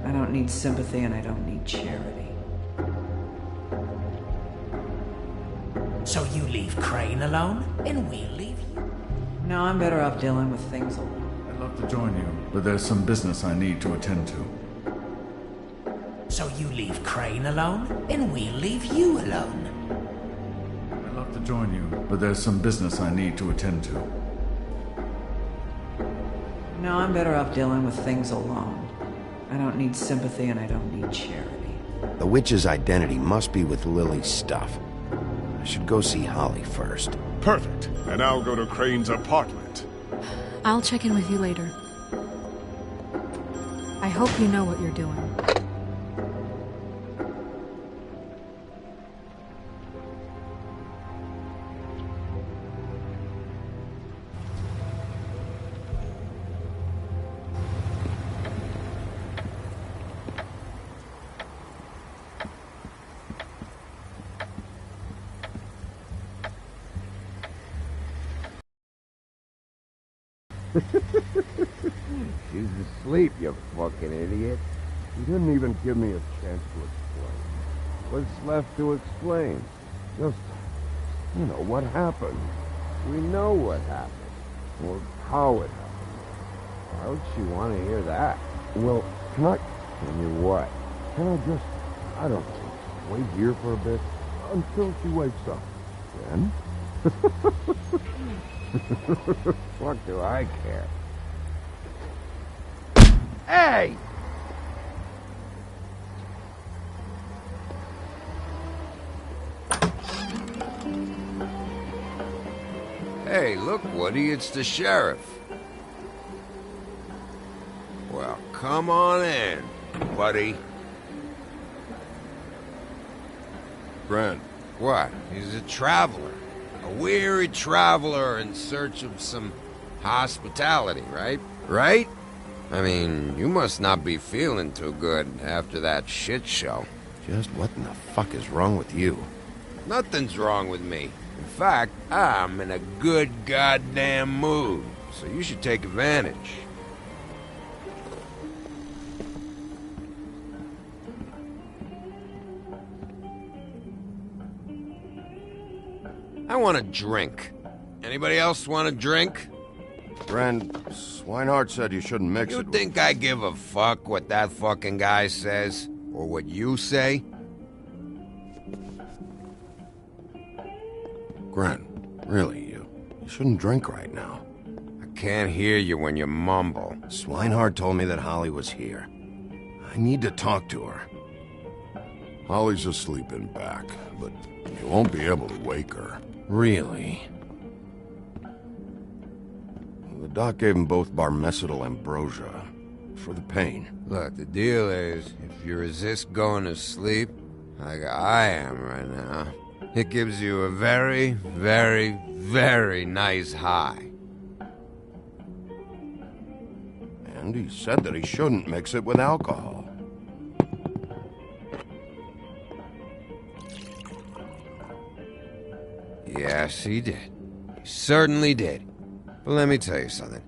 I don't need sympathy and I don't need charity. So you leave Crane alone, and we'll leave you. No, I'm better off dealing with things alone. I'd love to join you, but there's some business I need to attend to. So you leave Crane alone, and we'll leave you alone. I'd love to join you, but there's some business I need to attend to. No, I'm better off dealing with things alone. I don't need sympathy and I don't need charity. The witch's identity must be with Lily's stuff. I should go see Holly first. Perfect. And I'll go to Crane's apartment. I'll check in with you later. I hope you know what you're doing. She's asleep, you fucking idiot. You didn't even give me a chance to explain. What's left to explain? Just, what happened. We know what happened. Or how it happened. Why would she want to hear that? Well, can you what? Can I just, I don't know, wait here for a bit until she wakes up? Then? What do I care? Hey! Hey, look, Woody, it's the sheriff. Well, come on in, buddy. Brent. What? He's a traveler. A weary traveler in search of some hospitality, right? Right? I mean, you must not be feeling too good after that shit show. Just what in the fuck is wrong with you? Nothing's wrong with me. In fact, I'm in a good goddamn mood, so you should take advantage. I want a drink. Anybody else want a drink? Brent, Swinehart said you shouldn't mix it You think I give a fuck what that fucking guy says? Or what you say? Grant, really, you shouldn't drink right now. I can't hear you when you mumble. Swinehart told me that Holly was here. I need to talk to her. Holly's asleep in back, but you won't be able to wake her. Really? The doc gave them both Barmecidal ambrosia for the pain. Look, the deal is, if you resist going to sleep, like I am right now, it gives you a very, very, very nice high. And he said that he shouldn't mix it with alcohol. Yes, he did. He certainly did. But let me tell you something.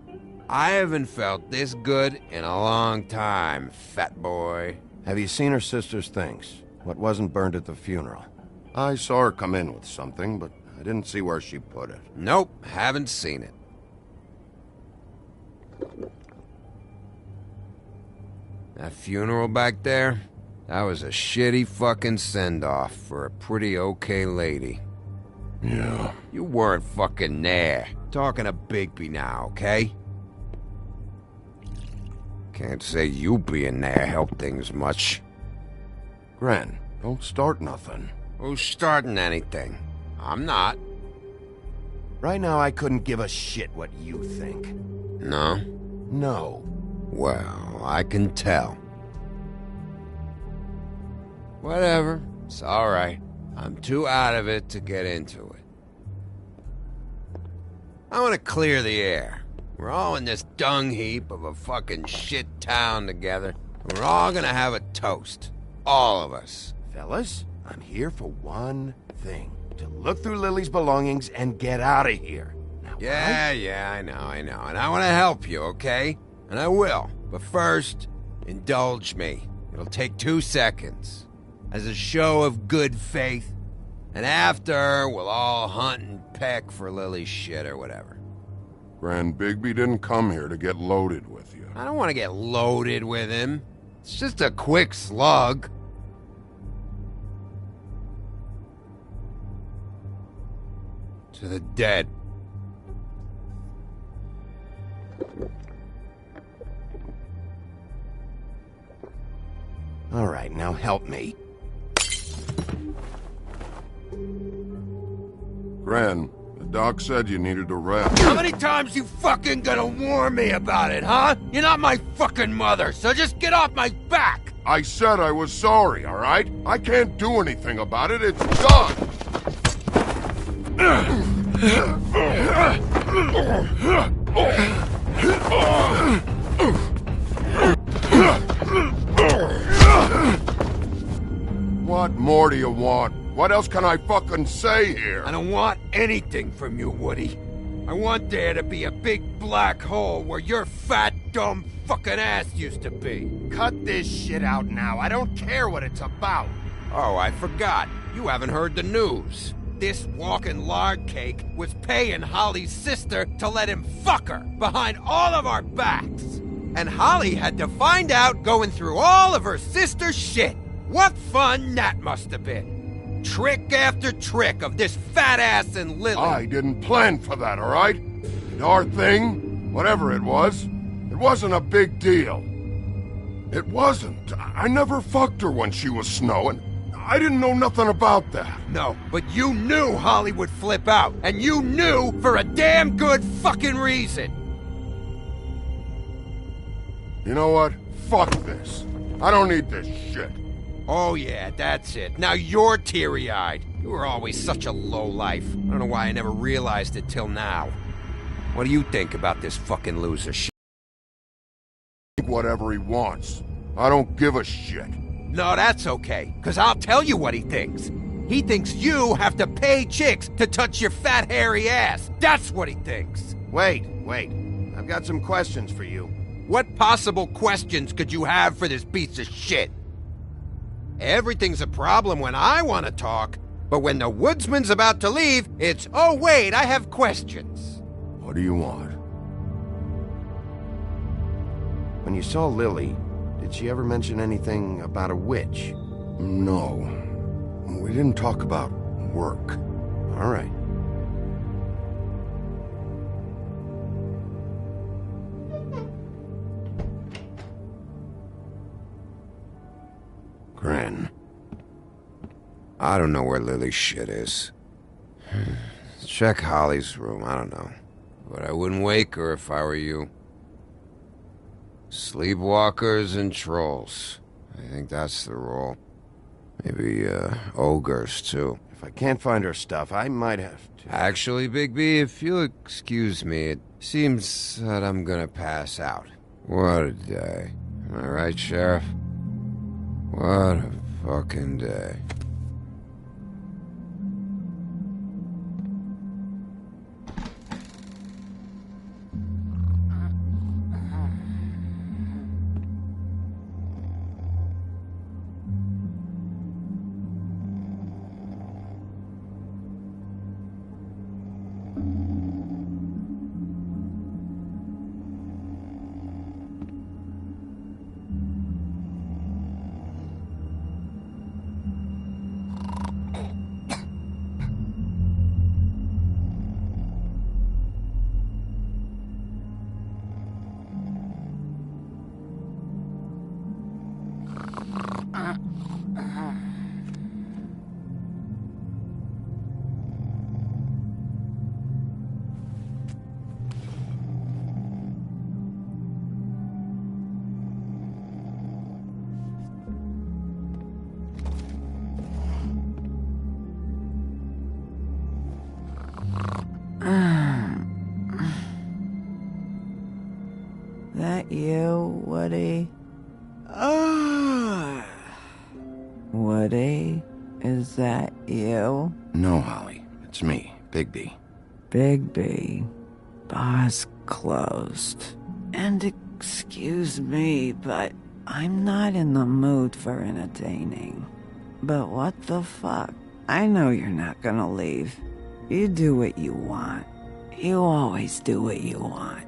I haven't felt this good in a long time, fat boy. Have you seen her sister's things? What wasn't burned at the funeral? I saw her come in with something, but I didn't see where she put it. Nope, haven't seen it. That funeral back there? That was a shitty fucking send-off for a pretty okay lady. Yeah. You weren't fucking there. Talking to Bigby now, okay? Can't say you being there helped things much. Gren, don't start nothing. Who's starting anything? I'm not. Right now, I couldn't give a shit what you think. No? No. Well, I can tell. Whatever. It's alright. I'm too out of it to get into it. I want to clear the air. We're all in this dung heap of a fucking shit town together. We're all gonna have a toast. All of us. Fellas, I'm here for one thing. To look through Lily's belongings and get out of here. Now, Yeah, I know. And I want to help you, okay? And I will. But first, indulge me. It'll take 2 seconds. As a show of good faith. And after, we'll all hunt and peck for Lily's shit or whatever. Grand Bigby didn't come here to get loaded with you. I don't want to get loaded with him. It's just a quick slug. To the dead. All right, now help me. Gran, the doc said you needed a rest. How many times you fucking gonna warn me about it, huh? You're not my fucking mother, so just get off my back! I said I was sorry, all right? I can't do anything about it. It's done! What more do you want? What else can I fucking say here? I don't want anything from you, Woody. I want there to be a big black hole where your fat, dumb fucking ass used to be. Cut this shit out now. I don't care what it's about. Oh, I forgot. You haven't heard the news. This walking lard cake was paying Holly's sister to let him fuck her behind all of our backs. And Holly had to find out going through all of her sister's shit. What fun that must have been. Trick after trick of this fat ass and Lily. I didn't plan for that, all right? And our thing, whatever it wasn't a big deal. It wasn't. I never fucked her when she was snowing. I didn't know nothing about that. No, but you knew Holly would flip out, and you knew for a damn good fucking reason. You know what? Fuck this. I don't need this shit. Oh yeah, that's it. Now you're teary-eyed. You were always such a lowlife. I don't know why I never realized it till now. What do you think about this fucking loser shit? Think whatever he wants. I don't give a shit. No, that's okay, because I'll tell you what he thinks. He thinks you have to pay chicks to touch your fat, hairy ass. That's what he thinks. Wait. I've got some questions for you. What possible questions could you have for this piece of shit? Everything's a problem when I want to talk, but when the woodsman's about to leave, it's, oh wait, I have questions. What do you want? When you saw Lily, did she ever mention anything about a witch? No. We didn't talk about work. All right. Gran. I don't know where Lily's shit is. Check Holly's room, I don't know. But I wouldn't wake her if I were you. Sleepwalkers and trolls. I think that's the rule. Maybe, ogres, too. If I can't find her stuff, I might have to... Actually, Bigby, if you'll excuse me, it seems that I'm gonna pass out. What a day. Am I right, Sheriff? What a fucking day. That you, Woody? Woody? Is that you? No, Holly. It's me, Bigby. Bigby. Bar's closed. And excuse me, but I'm not in the mood for entertaining. But what the fuck? I know you're not gonna leave. You do what you want. You always do what you want.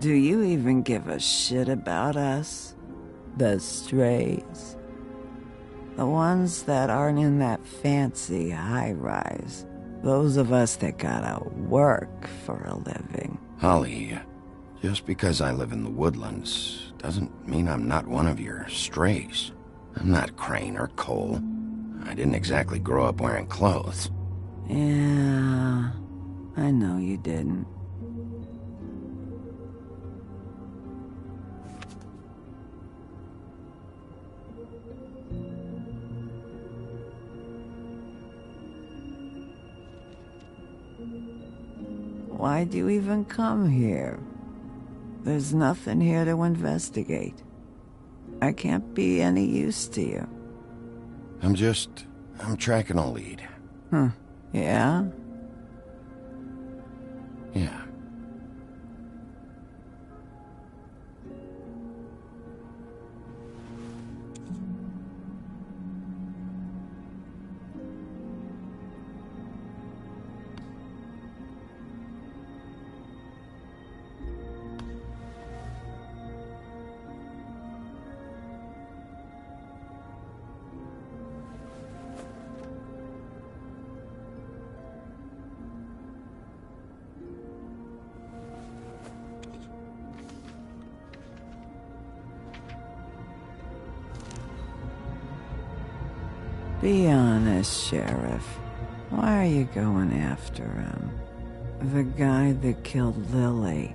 Do you even give a shit about us? The strays? The ones that aren't in that fancy high-rise. Those of us that gotta work for a living. Holly, just because I live in the woodlands doesn't mean I'm not one of your strays. I'm not Crane or Cole. I didn't exactly grow up wearing clothes. Yeah, I know you didn't. Why'd you even come here? There's nothing here to investigate. I can't be any use to you. I'm tracking a lead. Yeah? Yeah. Be honest, Sheriff. Why are you going after him? The guy that killed Lily.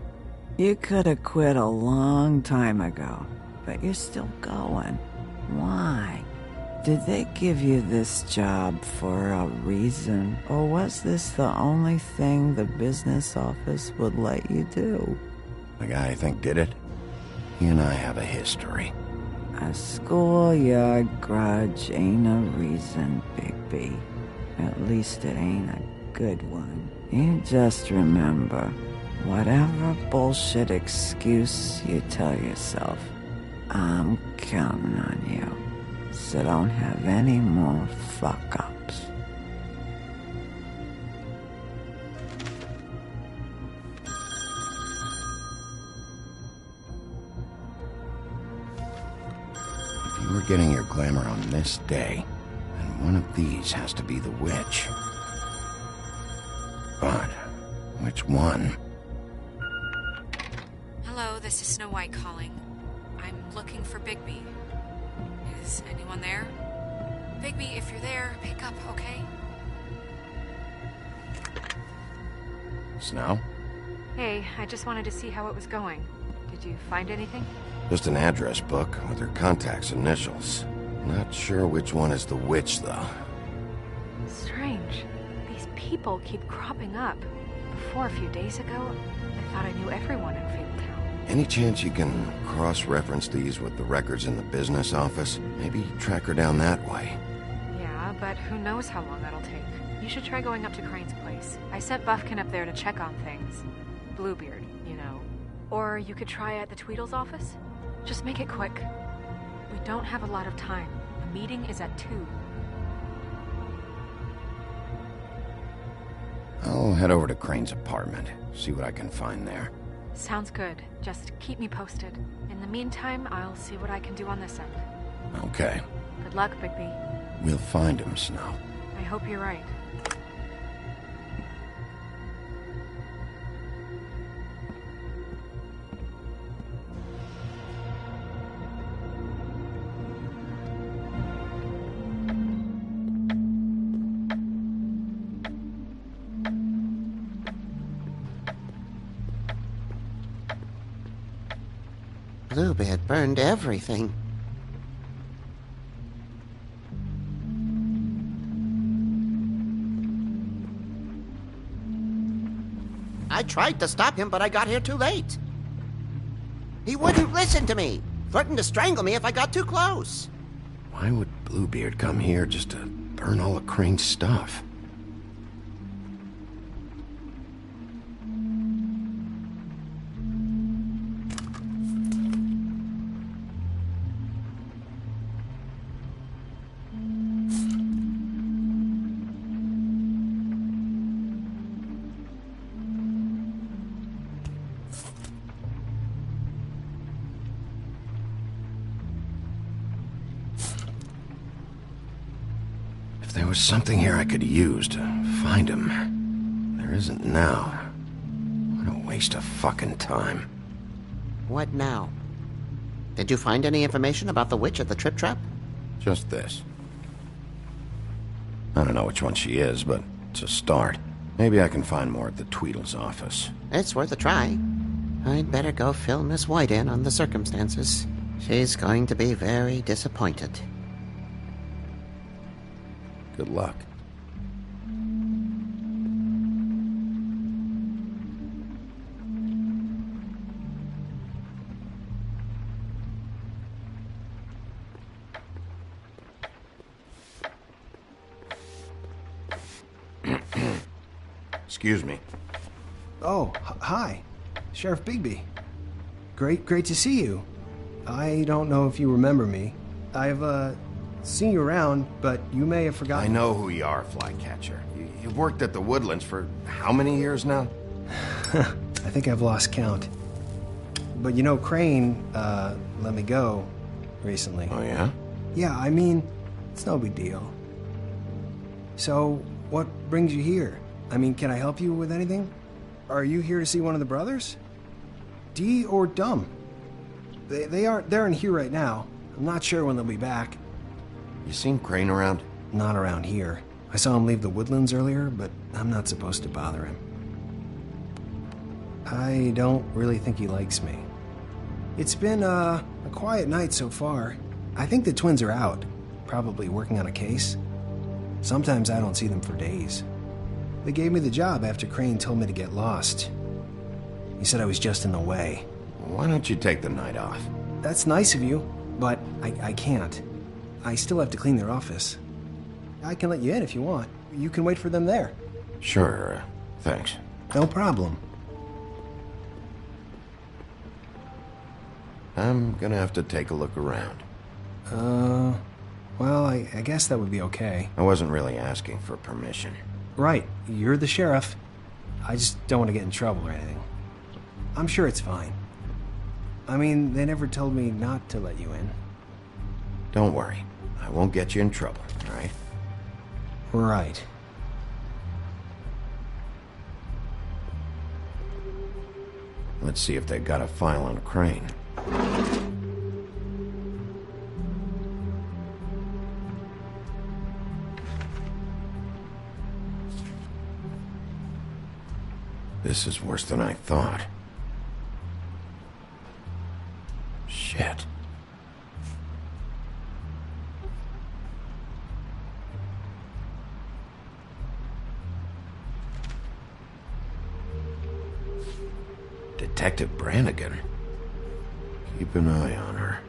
You could have quit a long time ago, but you're still going. Why? Did they give you this job for a reason? Or was this the only thing the business office would let you do? The guy I think did it? He and I have a history. A schoolyard grudge ain't a reason, Bigby. At least it ain't a good one. You just remember, whatever bullshit excuse you tell yourself, I'm counting on you. So don't have any more fuck-ups. You were getting your glamour on this day, and one of these has to be the witch. But which one? Hello, this is Snow White calling. I'm looking for Bigby. Is anyone there? Bigby, if you're there, pick up, okay? Snow? Hey, I just wanted to see how it was going. Did you find anything? Just an address book with her contact's initials. Not sure which one is the witch, though. Strange. These people keep cropping up. Before, a few days ago, I thought I knew everyone in Fabletown. Any chance you can cross-reference these with the records in the business office? Maybe track her down that way. Yeah, but who knows how long that'll take. You should try going up to Crane's place. I sent Buffkin up there to check on things. Bluebeard, you know. Or you could try at the Tweedle's office. Just make it quick. We don't have a lot of time. The meeting is at 2. I'll head over to Crane's apartment, see what I can find there. Sounds good. Just keep me posted. In the meantime, I'll see what I can do on this end. Okay. Good luck, Bigby. We'll find him, Snow. I hope you're right. Bluebeard burned everything. I tried to stop him, but I got here too late. He wouldn't listen to me. Threatened to strangle me if I got too close. Why would Bluebeard come here just to burn all of Crane's stuff? There was something here I could use to find him. There isn't now. What a waste of fucking time. What now? Did you find any information about the witch at the Trip Trap? Just this. I don't know which one she is, but it's a start. Maybe I can find more at the Tweedle's office. It's worth a try. I'd better go fill Miss White in on the circumstances. She's going to be very disappointed. Good luck. Excuse me. Oh, hi. Sheriff Bigby. Great to see you. I don't know if you remember me. I've, seen you around, but you may have forgotten. I know who you are, Flycatcher. You've worked at the Woodlands for how many years now? I think I've lost count. But you know, Crane, let me go recently. Oh, yeah? Yeah, I mean, it's no big deal. So, what brings you here? I mean, can I help you with anything? Are you here to see one of the brothers? Dee or Dumb? They're in here right now. I'm not sure when they'll be back. You seen Crane around? Not around here. I saw him leave the Woodlands earlier, but I'm not supposed to bother him. I don't really think he likes me. It's been, a quiet night so far. I think the twins are out, probably working on a case. Sometimes I don't see them for days. They gave me the job after Crane told me to get lost. He said I was just in the way. Why don't you take the night off? That's nice of you, but I can't. I still have to clean their office. I can let you in if you want. You can wait for them there. Sure, thanks. No problem. I'm gonna have to take a look around. Well, I guess that would be okay. I wasn't really asking for permission. Right, you're the sheriff. I just don't want to get in trouble or anything. I'm sure it's fine. I mean, they never told me not to let you in. Don't worry. I won't get you in trouble, all right? Right. Let's see if they've got a file on Crane. This is worse than I thought. Shit. Detective Brannigan. Keep an eye on her.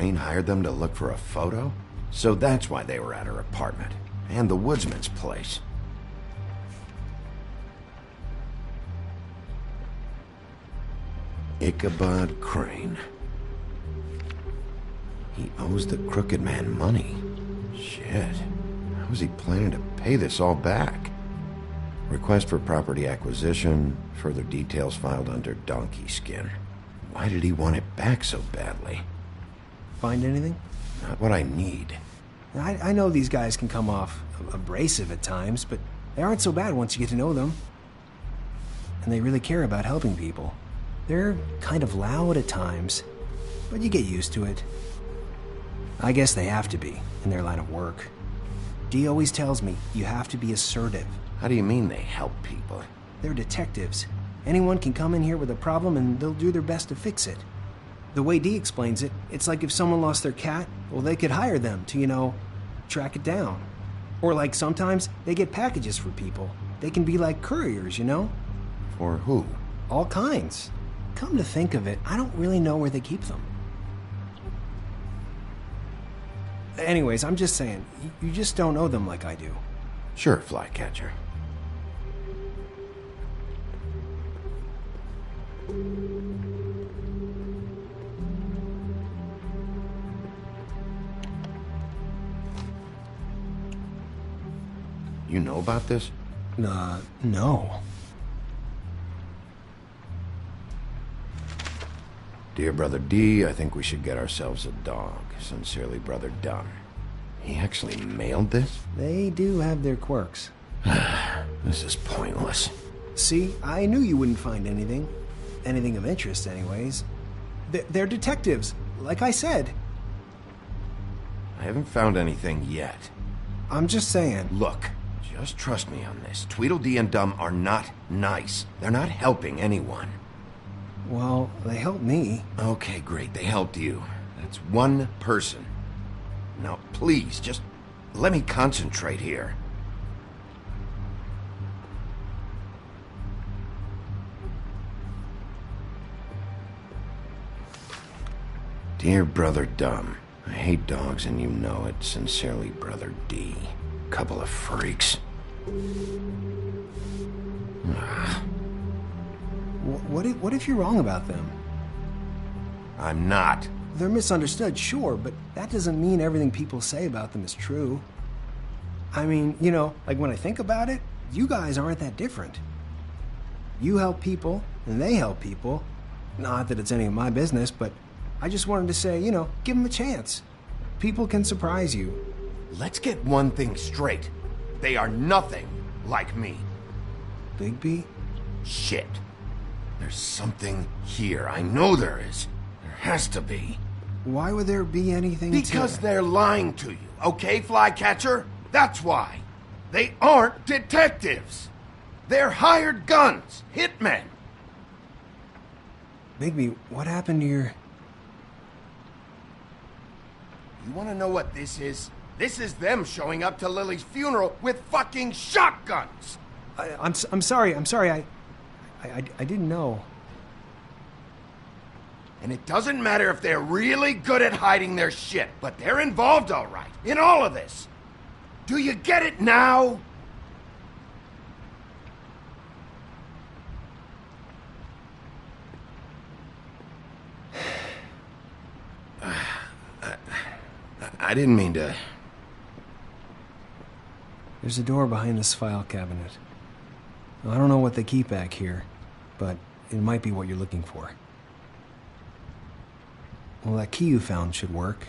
Crane hired them to look for a photo? So that's why they were at her apartment. And the woodsman's place. Ichabod Crane. He owes the crooked man money. Shit. How was he planning to pay this all back? Request for property acquisition. Further details filed under donkey skin. Why did he want it back so badly? Find anything? Not what I need. I know these guys can come off abrasive at times, but they aren't so bad once you get to know them. And they really care about helping people. They're kind of loud at times, but you get used to it. I guess they have to be, in their line of work. Dee always tells me you have to be assertive. How do you mean they help people? They're detectives. Anyone can come in here with a problem and they'll do their best to fix it. The way Dee explains it, it's like if someone lost their cat, well, they could hire them to, track it down. Or like sometimes they get packages for people. They can be like couriers, For who? All kinds. Come to think of it, I don't really know where they keep them. Anyways, I'm just saying, you just don't know them like I do. Sure, Flycatcher. You know about this? No. Dear Brother D, I think we should get ourselves a dog. Sincerely, Brother Dunn. He actually mailed this? They do have their quirks. This is pointless. See, I knew you wouldn't find anything. Anything of interest, anyways. They're detectives, like I said. I haven't found anything yet. I'm just saying. Look, just trust me on this. Tweedledee and Dum are not nice. They're not helping anyone. Well, they helped me. Okay, great. They helped you. That's one person. Now, please, just let me concentrate here. Dear Brother Dum, I hate dogs and you know it. Sincerely, Brother D. Couple of freaks. What if you're wrong about them? I'm not. They're misunderstood, sure, but that doesn't mean everything people say about them is true. I mean, like when I think about it, you guys aren't that different. You help people, and they help people. Not that it's any of my business, but I just wanted to say, give them a chance. People can surprise you. Let's get one thing straight. They are nothing like me. Bigby? Shit. There's something here. I know there is. There has to be. Why would there be anything Because they're lying to you, okay, Flycatcher? That's why. They aren't detectives. They're hired guns, hitmen. Bigby, what happened to your... You want to know what this is? This is them showing up to Lily's funeral with fucking shotguns. I'm sorry. I didn't know. And it doesn't matter if they're really good at hiding their shit, but they're involved all right in all of this. Do you get it now? I didn't mean to... There's a door behind this file cabinet. I don't know what they keep back here, but it might be what you're looking for. Well, that key you found should work.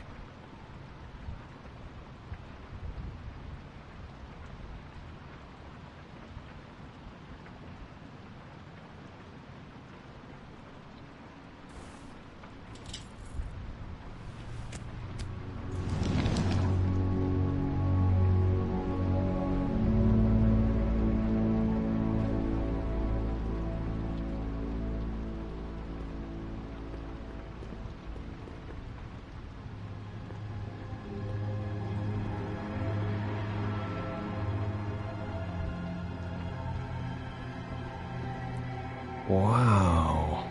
Wow.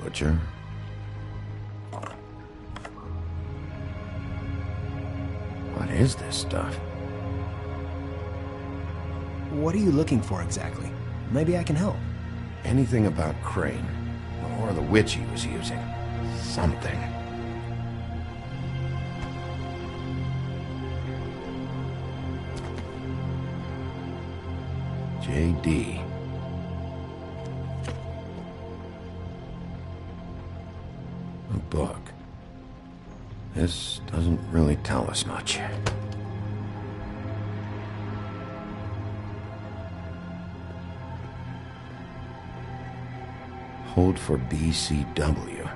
Butcher. What is this stuff? What are you looking for exactly? Maybe I can help. Anything about Crane, or the witch he was using. Something. J.D. A book. This doesn't really tell us much. Hold for BCW.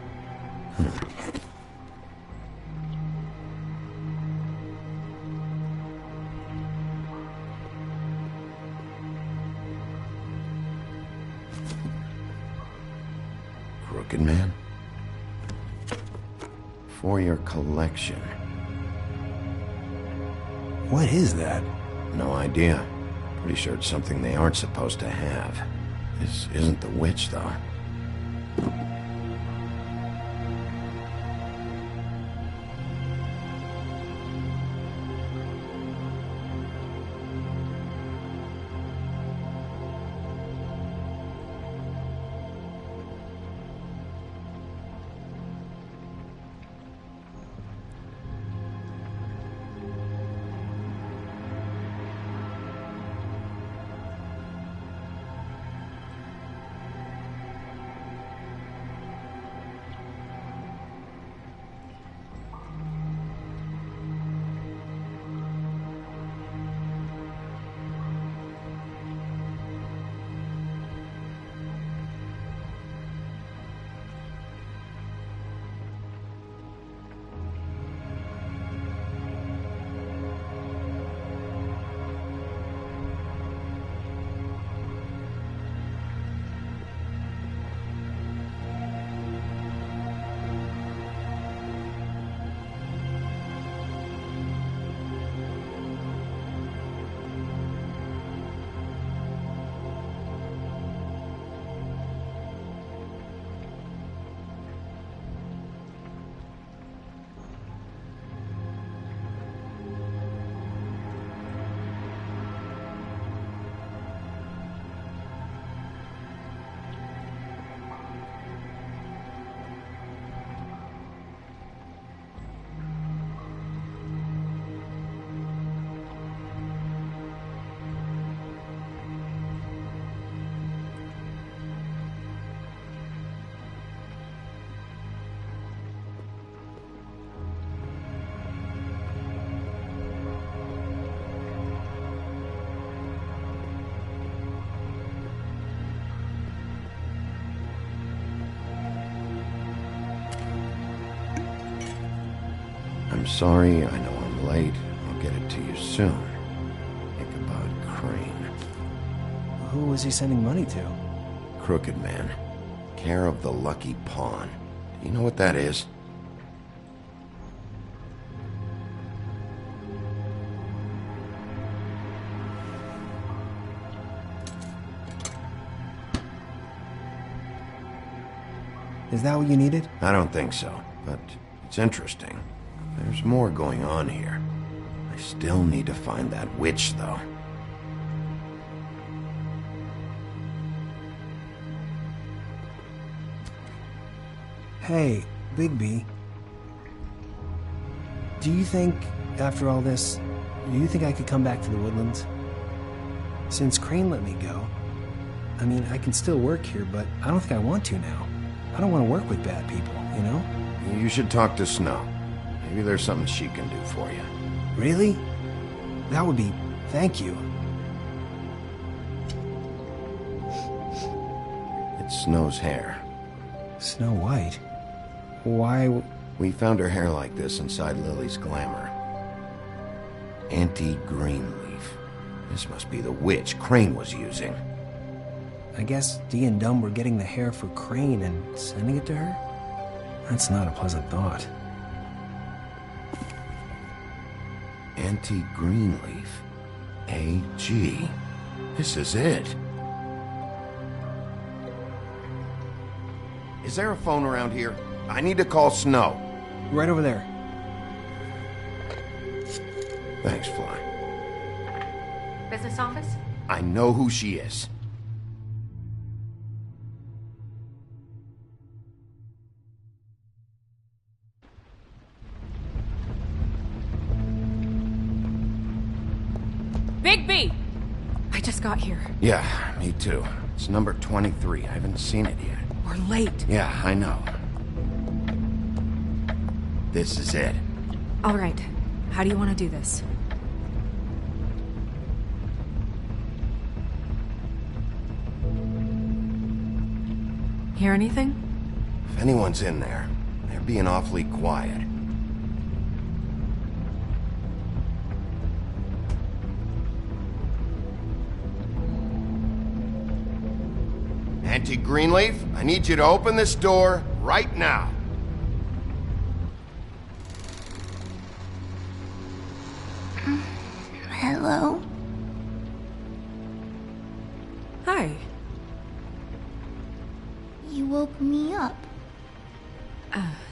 Crooked Man? For your collection. What is that? No idea. Pretty sure it's something they aren't supposed to have. This isn't the witch, though. I'm sorry, I know I'm late. I'll get it to you soon. Ichabod Crane. Who was he sending money to? Crooked Man. Care of the Lucky Pawn. Do you know what that is? Is that what you needed? I don't think so, but it's interesting. There's more going on here. I still need to find that witch, though. Hey, Bigby. Do you think, after all this, do you think I could come back to the Woodlands? Since Crane let me go, I mean, I can still work here, but I don't think I want to now. I don't want to work with bad people, you know? You should talk to Snow. Maybe there's something she can do for you. Really? That would be... thank you. It's Snow's hair. Snow White? Why... We found her hair like this inside Lily's glamour. Anti-Greenleaf. This must be the witch Crane was using. I guess Dee and Dumb were getting the hair for Crane and sending it to her? That's not a pleasant thought. Anti-Greenleaf. AG. This is it. Is there a phone around here? I need to call Snow. Right over there. Thanks, Fly. Business office? I know who she is. Bigby! I just got here. Yeah, me too. It's number 23. I haven't seen it yet. We're late. Yeah, I know. This is it. All right. How do you want to do this? Hear anything? If anyone's in there, they're being awfully quiet. Auntie Greenleaf, I need you to open this door right now. Hello? Hi. You woke me up.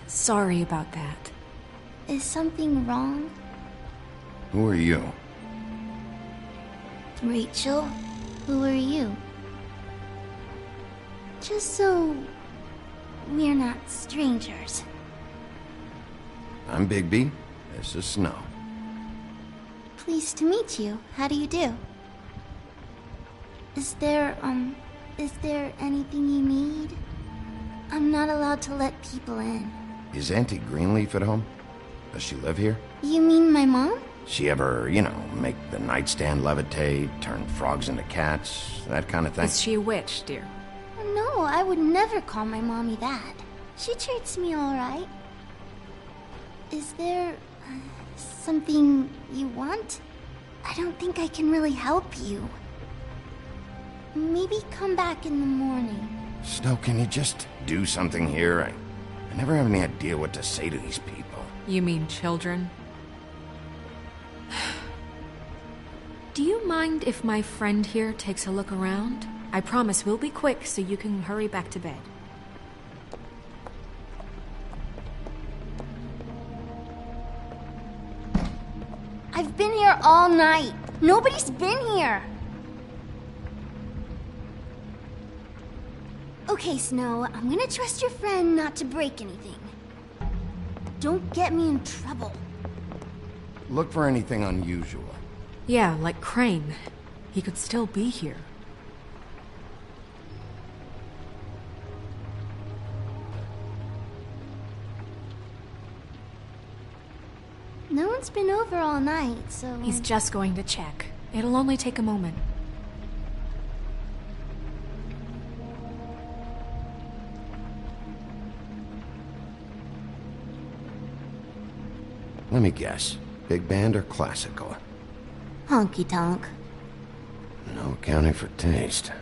Sorry about that. Is something wrong? Who are you? Rachel? Who are you? Just so we're not strangers. I'm Bigby. This is Snow. Pleased to meet you. How do you do? Is there anything you need? I'm not allowed to let people in. Is Auntie Greenleaf at home? Does she live here? You mean my mom? She ever, make the nightstand levitate, turn frogs into cats, that kind of thing? Is she a witch, dear? No, I would never call my mommy that. She treats me all right. Is there something you want? I don't think I can really help you. Maybe come back in the morning. Snow, can you just do something here? I never have any idea what to say to these people. You mean children? Do you mind if my friend here takes a look around? I promise we'll be quick so you can hurry back to bed. I've been here all night. Nobody's been here. Okay, Snow, I'm gonna trust your friend not to break anything. Don't get me in trouble. Look for anything unusual. Yeah, like Crane. He could still be here. No one's been over all night, so... He's just going to check. It'll only take a moment. Let me guess. Big band or classical? Honky tonk. No accounting for taste.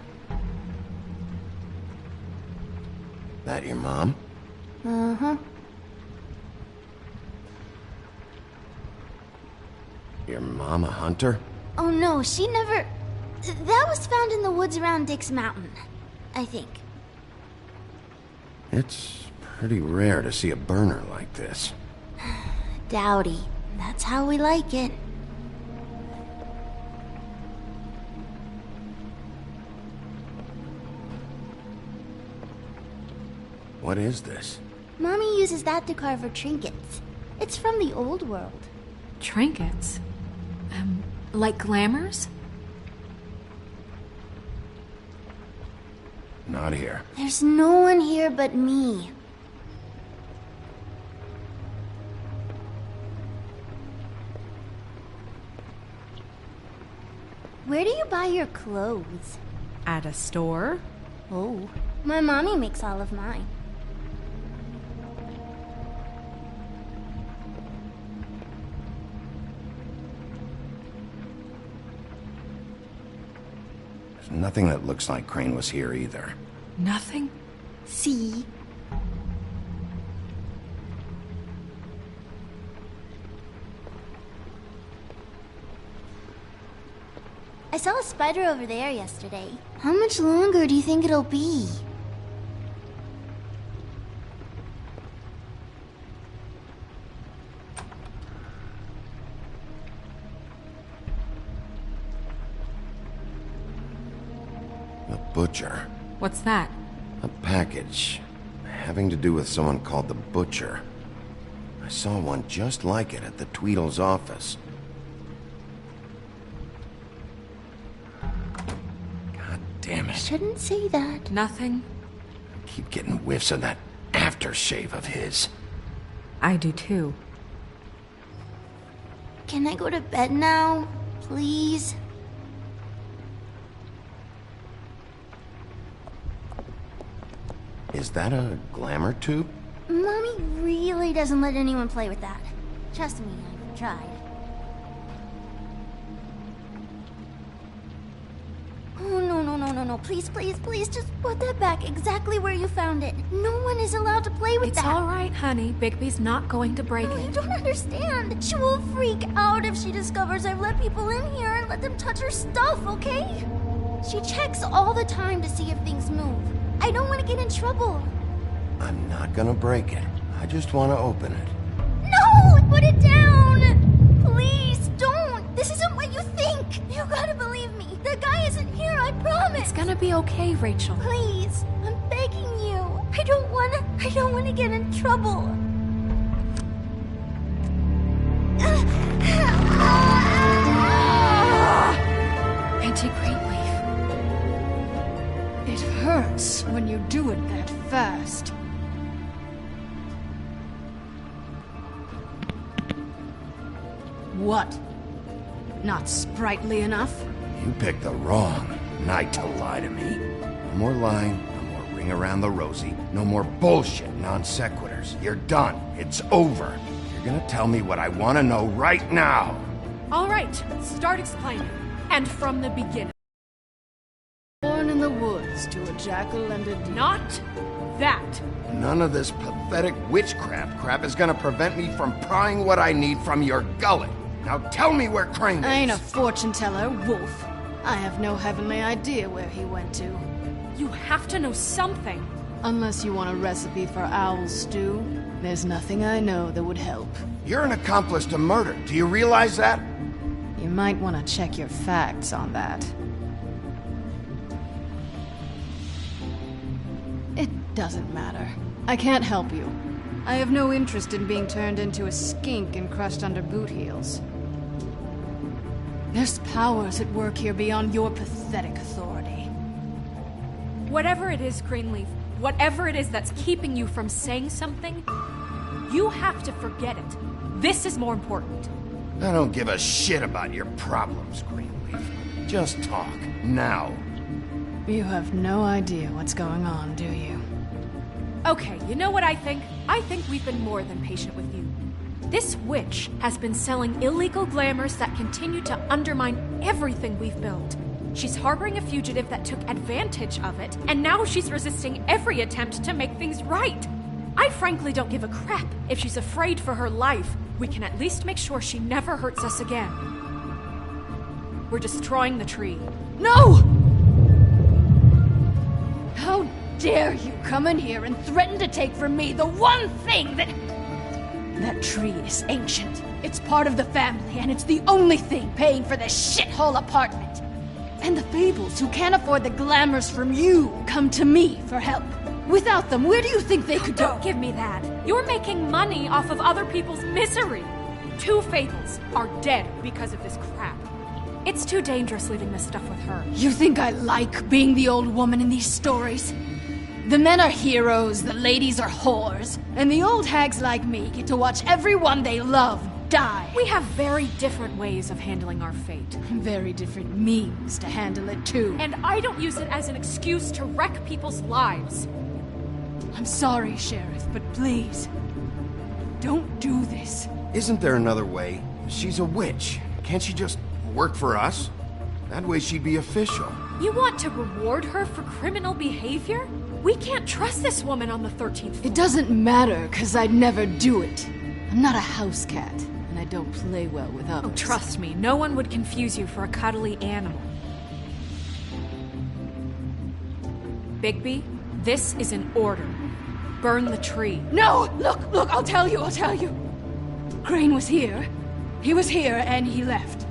That your mom? Uh-huh. Your mom a hunter? Oh no, she never... That was found in the woods around Dick's Mountain, I think. It's pretty rare to see a burner like this. Dowdy. That's how we like it. What is this? Mommy uses that to carve her trinkets. It's from the old world. Trinkets? Like glamours? Not here. There's no one here but me. Where do you buy your clothes? At a store? Oh, my mommy makes all of mine. There's nothing that looks like Crane was here either. Nothing? See? I saw a spider over there yesterday. How much longer do you think it'll be? Butcher. What's that? A package having to do with someone called the Butcher. I saw one just like it at the Tweedle's office. God damn it. Shouldn't say that. Nothing. Keep getting whiffs of that aftershave of his. I do too. Can I go to bed now? Please? Is that a glamour tube? Mommy really doesn't let anyone play with that. Trust me, I've tried. Oh, no. Please, just put that back exactly where you found it. No one is allowed to play with that. It's all right, honey. Bigby's not going to break it. You don't understand. She will freak out if she discovers I've let people in here and let them touch her stuff, okay? She checks all the time to see if things move. I don't want to get in trouble. I'm not gonna break it. I just want to open it. No! Put it down! Please, don't! This isn't what you think! You gotta believe me. The guy isn't here, I promise! It's gonna be okay, Rachel. Please, I'm begging you. I don't wanna get in trouble. Auntie Greenleaf. It hurts when you do it that fast. What? Not sprightly enough? You picked the wrong night to lie to me. No more lying, no more ring around the rosy, no more bullshit non sequiturs. You're done. It's over. You're gonna tell me what I want to know right now. All right, start explaining. And from the beginning. Born in the woods to a jackal and a deer. Not that. None of this pathetic witchcraft crap is gonna prevent me from prying what I need from your gullet. Now tell me where Crane is. I ain't a fortune teller, Wolf. I have no heavenly idea where he went to. You have to know something. Unless you want a recipe for owl stew, there's nothing I know that would help. You're an accomplice to murder. Do you realize that? You might want to check your facts on that. It doesn't matter. I can't help you. I have no interest in being turned into a skink and crushed under boot heels. There's powers at work here beyond your pathetic authority. Whatever it is, Greenleaf, whatever it is that's keeping you from saying something, you have to forget it. This is more important. I don't give a shit about your problems, Greenleaf. Just talk, now. You have no idea what's going on, do you? Okay, you know what I think? I think we've been more than patient with you. This witch has been selling illegal glamours that continue to undermine everything we've built. She's harboring a fugitive that took advantage of it, and now she's resisting every attempt to make things right. I frankly don't give a crap if she's afraid for her life. We can at least make sure she never hurts us again. We're destroying the tree. No! How dare you come in here and threaten to take from me the one thing that... That tree is ancient. It's part of the family, and it's the only thing paying for this shithole apartment. And the Fables, who can't afford the glamours from you, come to me for help. Without them, where do you think they could go? Don't give me that. You're making money off of other people's misery. 2 Fables are dead because of this crap. It's too dangerous leaving this stuff with her. You think I like being the old woman in these stories? The men are heroes, the ladies are whores, and the old hags like me get to watch everyone they love die. We have very different ways of handling our fate. Very different means to handle it, too. And I don't use it as an excuse to wreck people's lives. I'm sorry, Sheriff, but please, don't do this. Isn't there another way? She's a witch. Can't she just work for us? That way she'd be official. You want to reward her for criminal behavior? We can't trust this woman on the 13th floor. It doesn't matter, because I'd never do it. I'm not a house cat, and I don't play well with others. Oh, trust me, no one would confuse you for a cuddly animal. Bigby, this is an order. Burn the tree. No! Look, I'll tell you. Crane was here. He was here, and he left.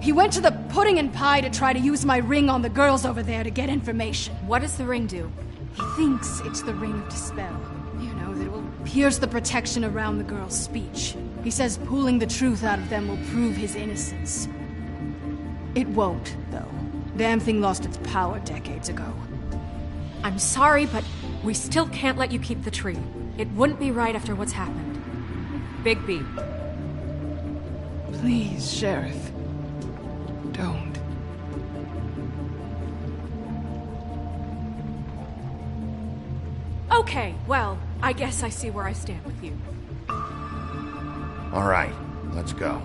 He went to the pudding and pie to try to use my ring on the girls over there to get information. What does the ring do? He thinks it's the ring of dispel. You know, that it will pierce the protection around the girls' speech. He says pulling the truth out of them will prove his innocence. It won't, though. Damn thing lost its power decades ago. I'm sorry, but we still can't let you keep the tree. It wouldn't be right after what's happened. Bigby. Please, Sheriff. Don't. Okay, well, I guess I see where I stand with you. All right, let's go.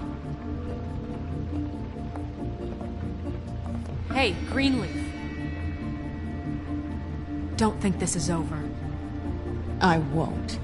Hey, Greenleaf. Don't think this is over. I won't.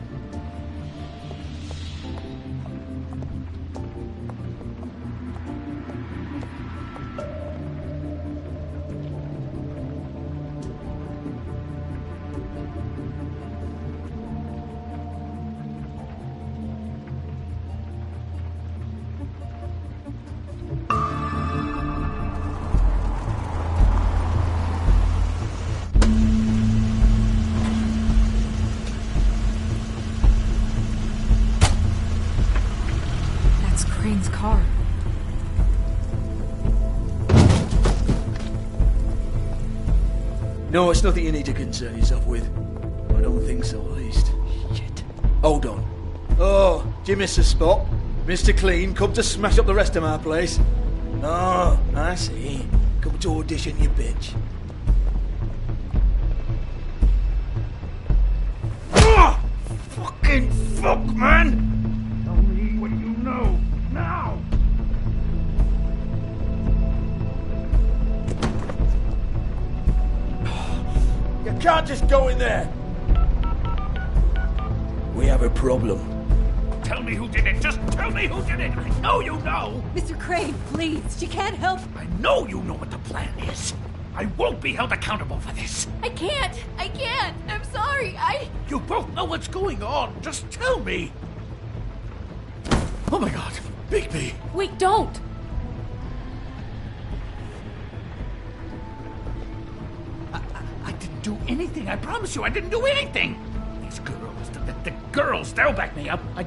Crane's car. No, it's nothing you need to concern yourself with. I don't think so, at least. Shit. Hold on. Oh, do you miss a spot? Mr. Clean, come to smash up the rest of my place. Oh, I see. Come to audition, you bitch. Oh, fucking fuck, man! Tell me what you know, now! You can't just go in there! We have a problem. Tell me who did it! Just tell me who did it! I know you know! Mr. Crane, please. She can't help. I know you know what the plan is. I won't be held accountable for this. I can't. I'm sorry. You both know what's going on. Just tell me. Oh my god, Bigby! Wait, don't! I didn't do anything. I promise you, I didn't do anything. These girls, the girls, they'll back me up. I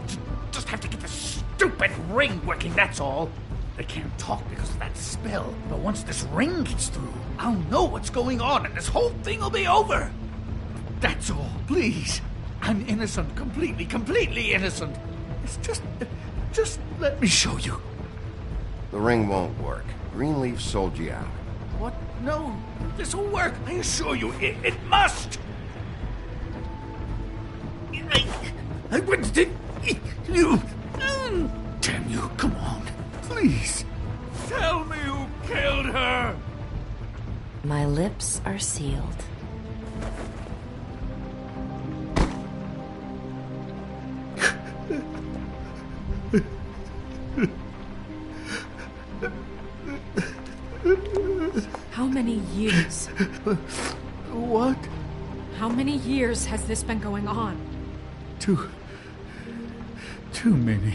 just have to get the stupid ring working, that's all. They can't talk because of that spell. But once this ring gets through, I'll know what's going on and this whole thing will be over. That's all, please. I'm innocent, completely innocent. It's just let me show you. The ring won't work. Greenleaf sold you out. What? No, this will work. I assure you, it must. I wouldn't. You. Damn you! Come on, please. Tell me who killed her. My lips are sealed. How many years? What? How many years has this been going on? Too many.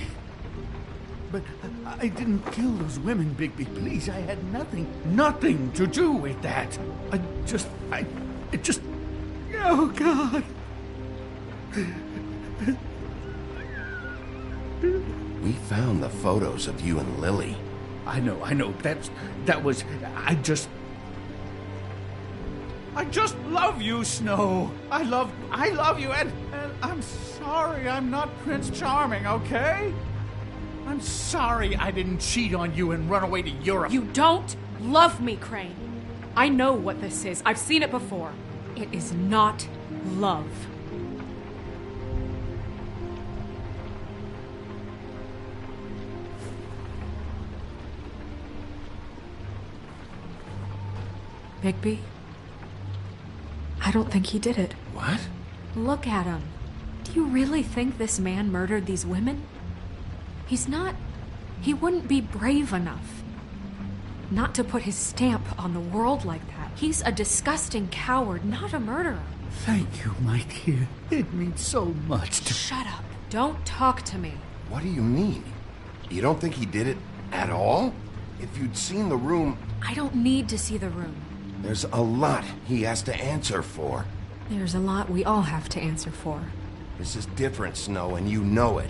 But I didn't kill those women, Bigby. Please, I had nothing to do with that. It just... Oh, God. We found the photos of you and Lily. I know. That was... I just love you, Snow. I love you, and I'm sorry I'm not Prince Charming, okay? I'm sorry I didn't cheat on you and run away to Europe. You don't love me, Crane. I know what this is. I've seen it before. It is not love. Bigby? I don't think he did it. What? Look at him. Do you really think this man murdered these women? He wouldn't be brave enough. Not to put his stamp on the world like that. He's a disgusting coward, not a murderer. Thank you, my dear. It means so much to... Shut up. Don't talk to me. What do you mean? You don't think he did it at all? If you'd seen the room... I don't need to see the room. There's a lot he has to answer for. There's a lot we all have to answer for. This is different, Snow, and you know it.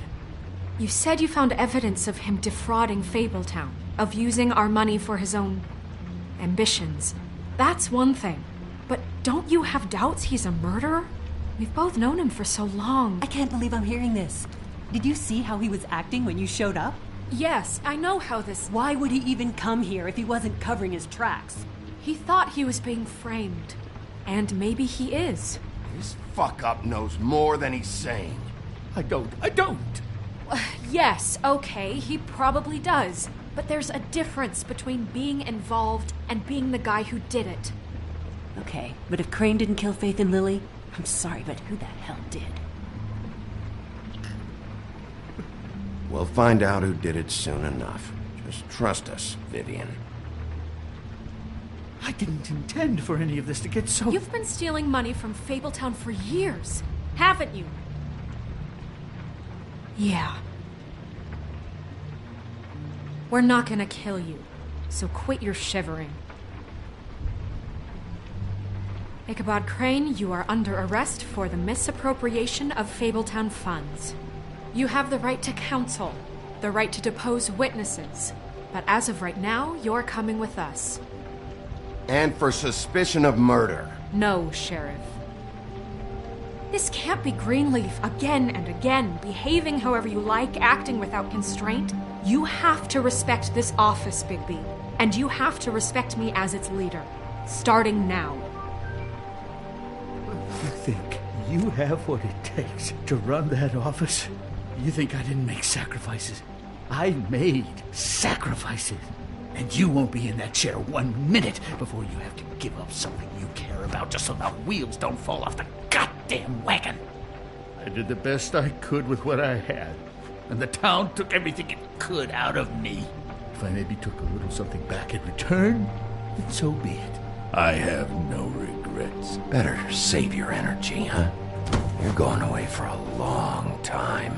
You said you found evidence of him defrauding Fabletown, of using our money for his own ambitions. That's one thing. But don't you have doubts he's a murderer? We've both known him for so long. I can't believe I'm hearing this. Did you see how he was acting when you showed up? Yes, I know how this... Why would he even come here if he wasn't covering his tracks? He thought he was being framed. And maybe he is. This fuck-up knows more than he's saying. I don't. Yes, okay, he probably does. But there's a difference between being involved and being the guy who did it. Okay, but if Crane didn't kill Faith and Lily, I'm sorry, but who the hell did? We'll find out who did it soon enough. Just trust us, Vivian. I didn't intend for any of this to get so... You've been stealing money from Fabletown for years, haven't you? Yeah. We're not gonna kill you, so quit your shivering. Ichabod Crane, you are under arrest for the misappropriation of Fabletown funds. You have the right to counsel, the right to depose witnesses, but as of right now, you're coming with us. And for suspicion of murder. No, Sheriff. This can't be Greenleaf again and again, behaving however you like, acting without constraint. You have to respect this office, Bigby, and you have to respect me as its leader, starting now. You think you have what it takes to run that office? You think I didn't make sacrifices? I made sacrifices. And you won't be in that chair 1 minute before you have to give up something you care about just so the wheels don't fall off the goddamn wagon. I did the best I could with what I had, and the town took everything it could out of me. If I maybe took a little something back in return, then so be it. I have no regrets. Better save your energy, huh? You're going away for a long time.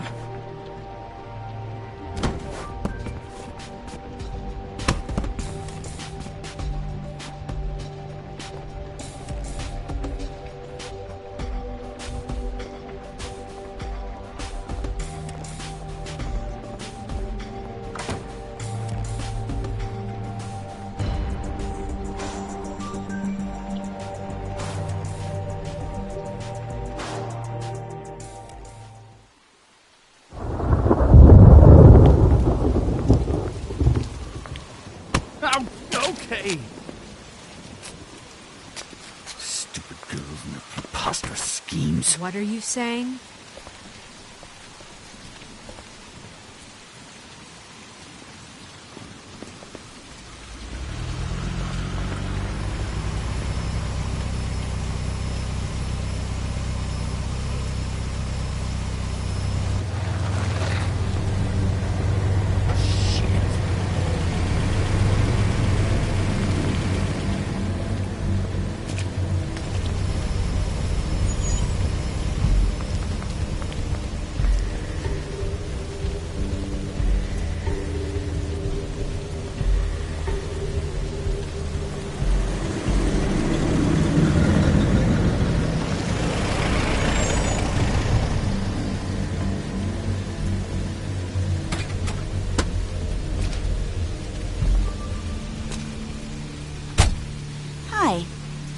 Okay. Stupid girls and their preposterous schemes. What are you saying?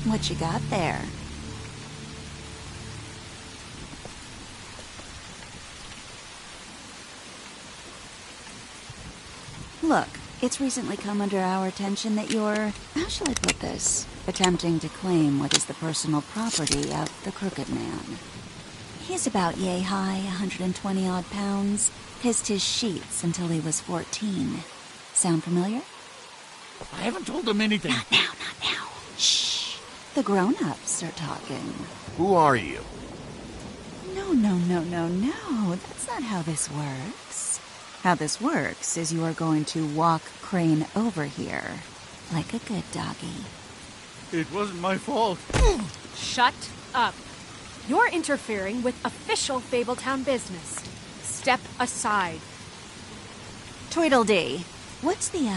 What you got there? Look, it's recently come under our attention that you're, how shall I put this, attempting to claim what is the personal property of the Crooked Man. He's about yay high, 120 odd pounds, pissed his sheets until he was 14. Sound familiar? I haven't told him anything. Not now, not now. Shh. The grown-ups are talking. Who are you? No. That's not how this works. How this works is you are going to walk Crane over here. Like a good doggy. It wasn't my fault. Shut up. You're interfering with official Fabletown business. Step aside. Tweedledee. What's the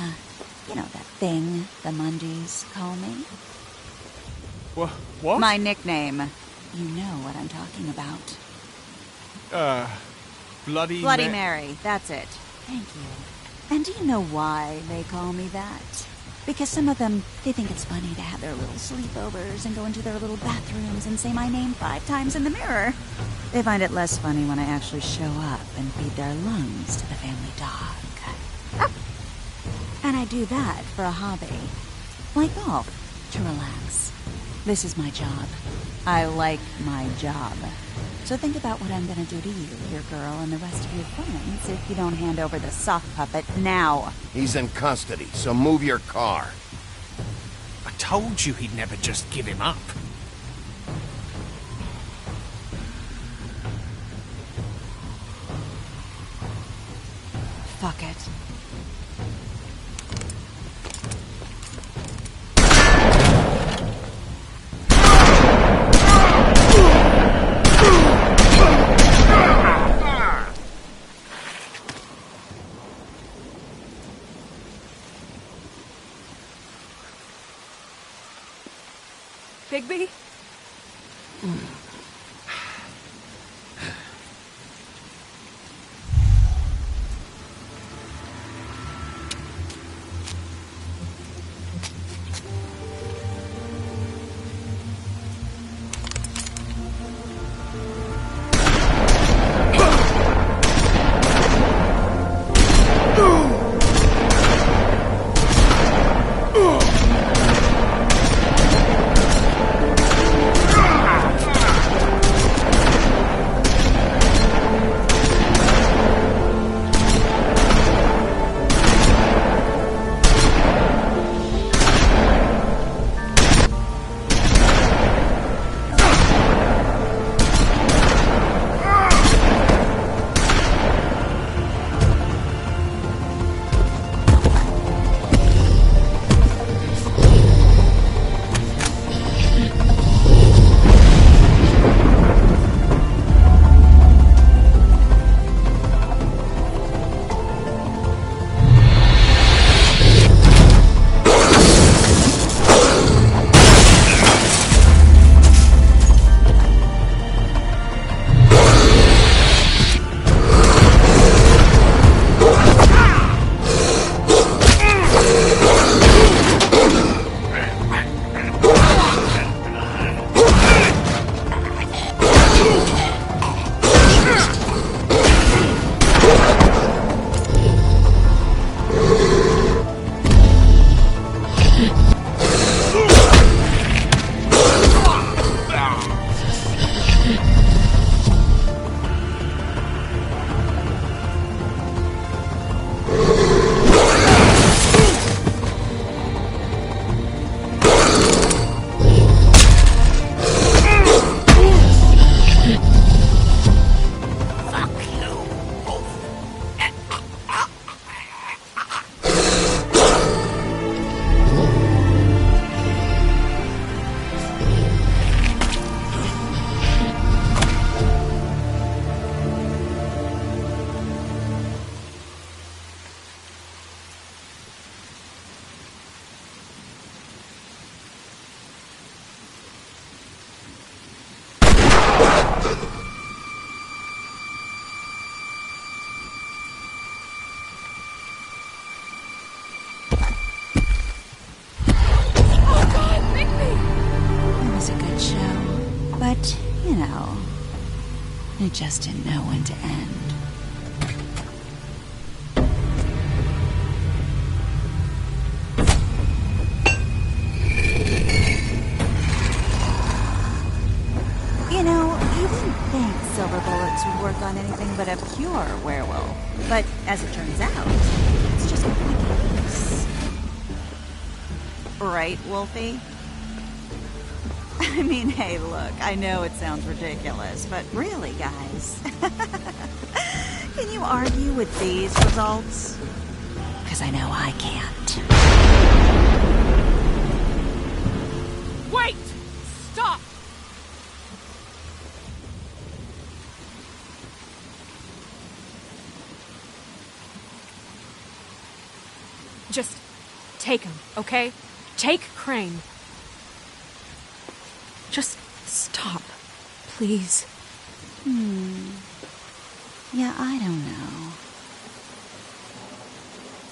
You know that thing the Mundies call me? What? My nickname. You know what I'm talking about. Bloody Mary, that's it. Thank you. And do you know why they call me that? Because some of them, they think it's funny to have their little sleepovers and go into their little bathrooms and say my name 5 times in the mirror. They find it less funny when I actually show up and feed their lungs to the family dog. And I do that for a hobby. Like golf, to relax. This is my job. I like my job. So think about what I'm gonna do to you, your girl, and the rest of your friends if you don't hand over the sock puppet now. He's in custody, so move your car. I told you he'd never just give him up. Fuck it. Bigby? But, you know, it just didn't know when to end. You know, you wouldn't think silver bullets would work on anything but a pure werewolf. But as it turns out, it's just completely loose. Right, Wolfie? I mean, hey, look, I know it sounds ridiculous, but really, guys, can you argue with these results? Because I know I can't. Wait! Stop! Just Take him, okay? Take Crane. Just stop, please. Yeah, I don't know.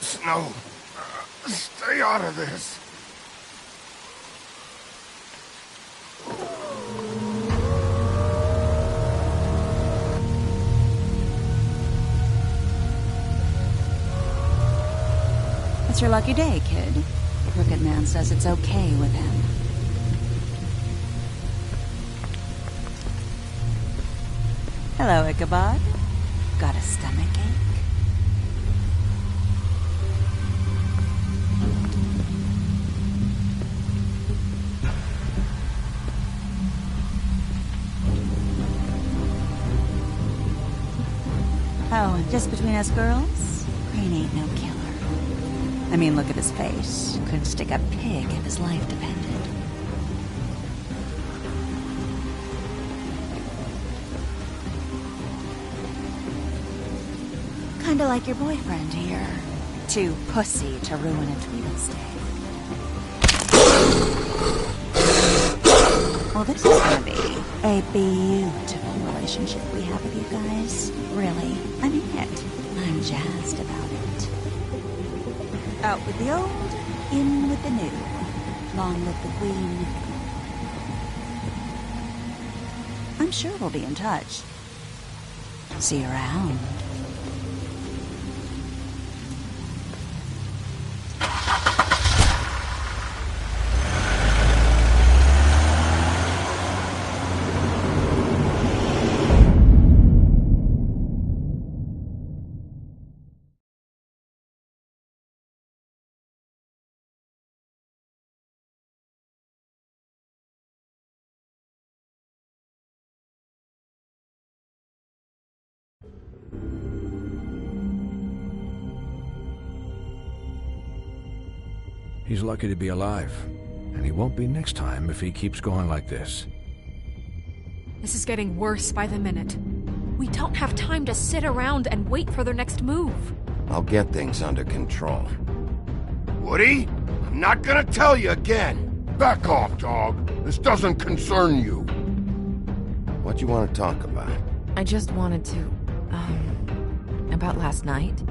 Snow, stay out of this. It's your lucky day, kid. The Crooked Man says it's okay with him. Hello, Ichabod. Got a stomachache? Oh, and just between us girls, Crane ain't no killer. I mean, look at his face. Couldn't stick a pig if his life depended. Kinda like your boyfriend here. Too pussy to ruin a Tweedle's day. Well, this is gonna be a beautiful relationship we have with you guys. Really, I mean it. I'm jazzed about it. Out with the old, in with the new. Long live the Queen. I'm sure we'll be in touch. See you around. He's lucky to be alive, and he won't be next time if he keeps going like this. This is getting worse by the minute. We don't have time to sit around and wait for their next move. I'll get things under control. Woody, I'm not gonna tell you again. Back off, dog. This doesn't concern you. What you want to talk about? I just wanted to, about last night.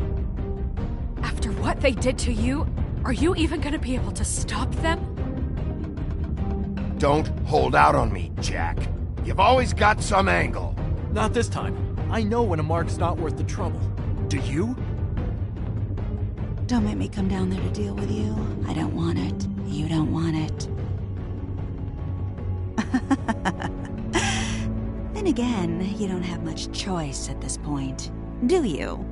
After what they did to you, are you even gonna be able to stop them? Don't hold out on me, Jack. You've always got some angle. Not this time. I know when a mark's not worth the trouble. Do you? Don't make me come down there to deal with you. I don't want it. You don't want it. Then again, you don't have much choice at this point, do you?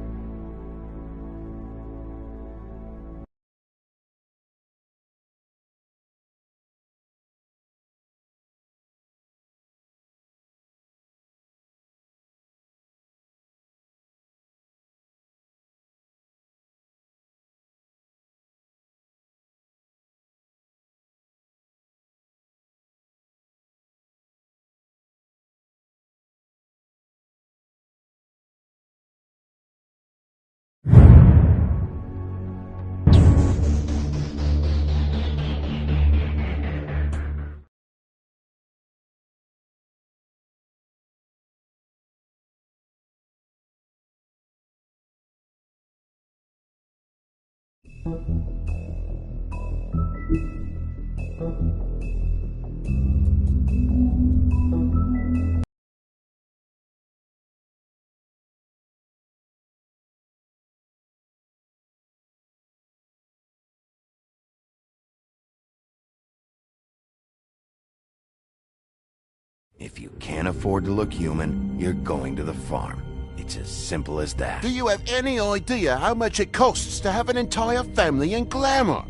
If you can't afford to look human, you're going to the farm. It's as simple as that. Do you have any idea how much it costs to have an entire family in Glamour?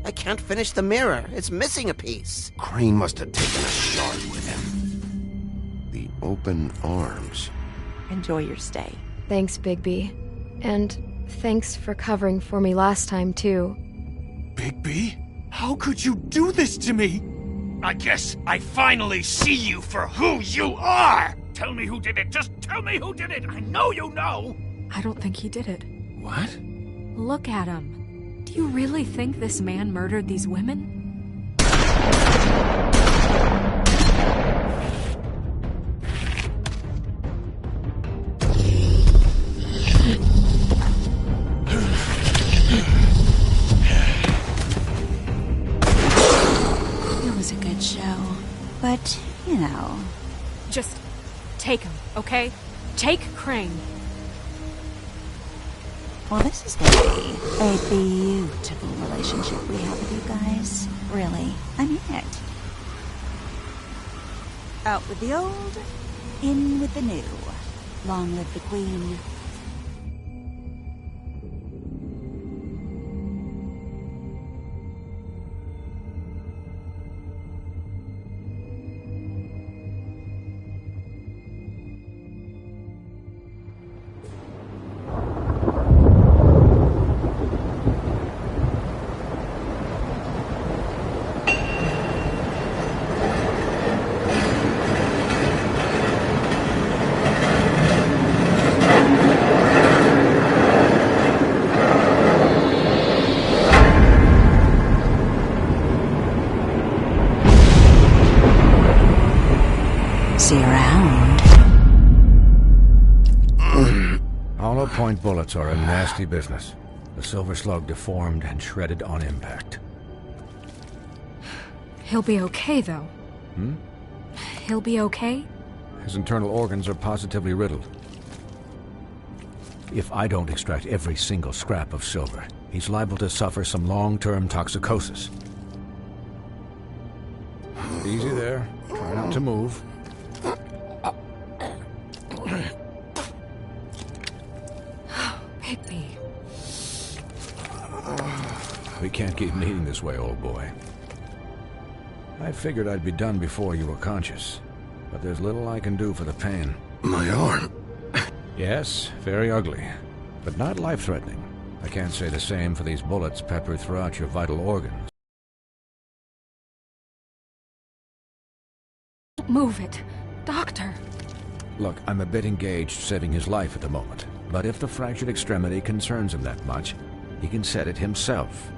I can't finish the mirror. It's missing a piece. Crane must have taken a shard with him. The open arms. Enjoy your stay. Thanks, Bigby. And thanks for covering for me last time, too. Bigby? How could you do this to me? I guess I finally see you for who you are! Tell me who did it! Just tell me who did it! I know you know! I don't think he did it. What? Look at him. Do you really think this man murdered these women? It was a good show, but, you know... Just take him, okay? Take Crane. Well, this is gonna be a beautiful relationship we have with you guys. Really, I mean it. Out with the old, in with the new. Long live the Queen. See you around. Hollow point bullets are a nasty business. The Silver Slug deformed and shredded on impact. He'll be okay, though. He'll be okay? His internal organs are positively riddled. If I don't extract every single scrap of silver, he's liable to suffer some long-term toxicosis. Easy there. Try not to move. Higby. We can't keep meeting this way, old boy. I figured I'd be done before you were conscious, but there's little I can do for the pain. My arm. Yes, very ugly, but not life-threatening. I can't say the same for these bullets peppered throughout your vital organs. Move it. Doctor. Look, I'm a bit engaged saving his life at the moment, but if the fractured extremity concerns him that much, he can set it himself.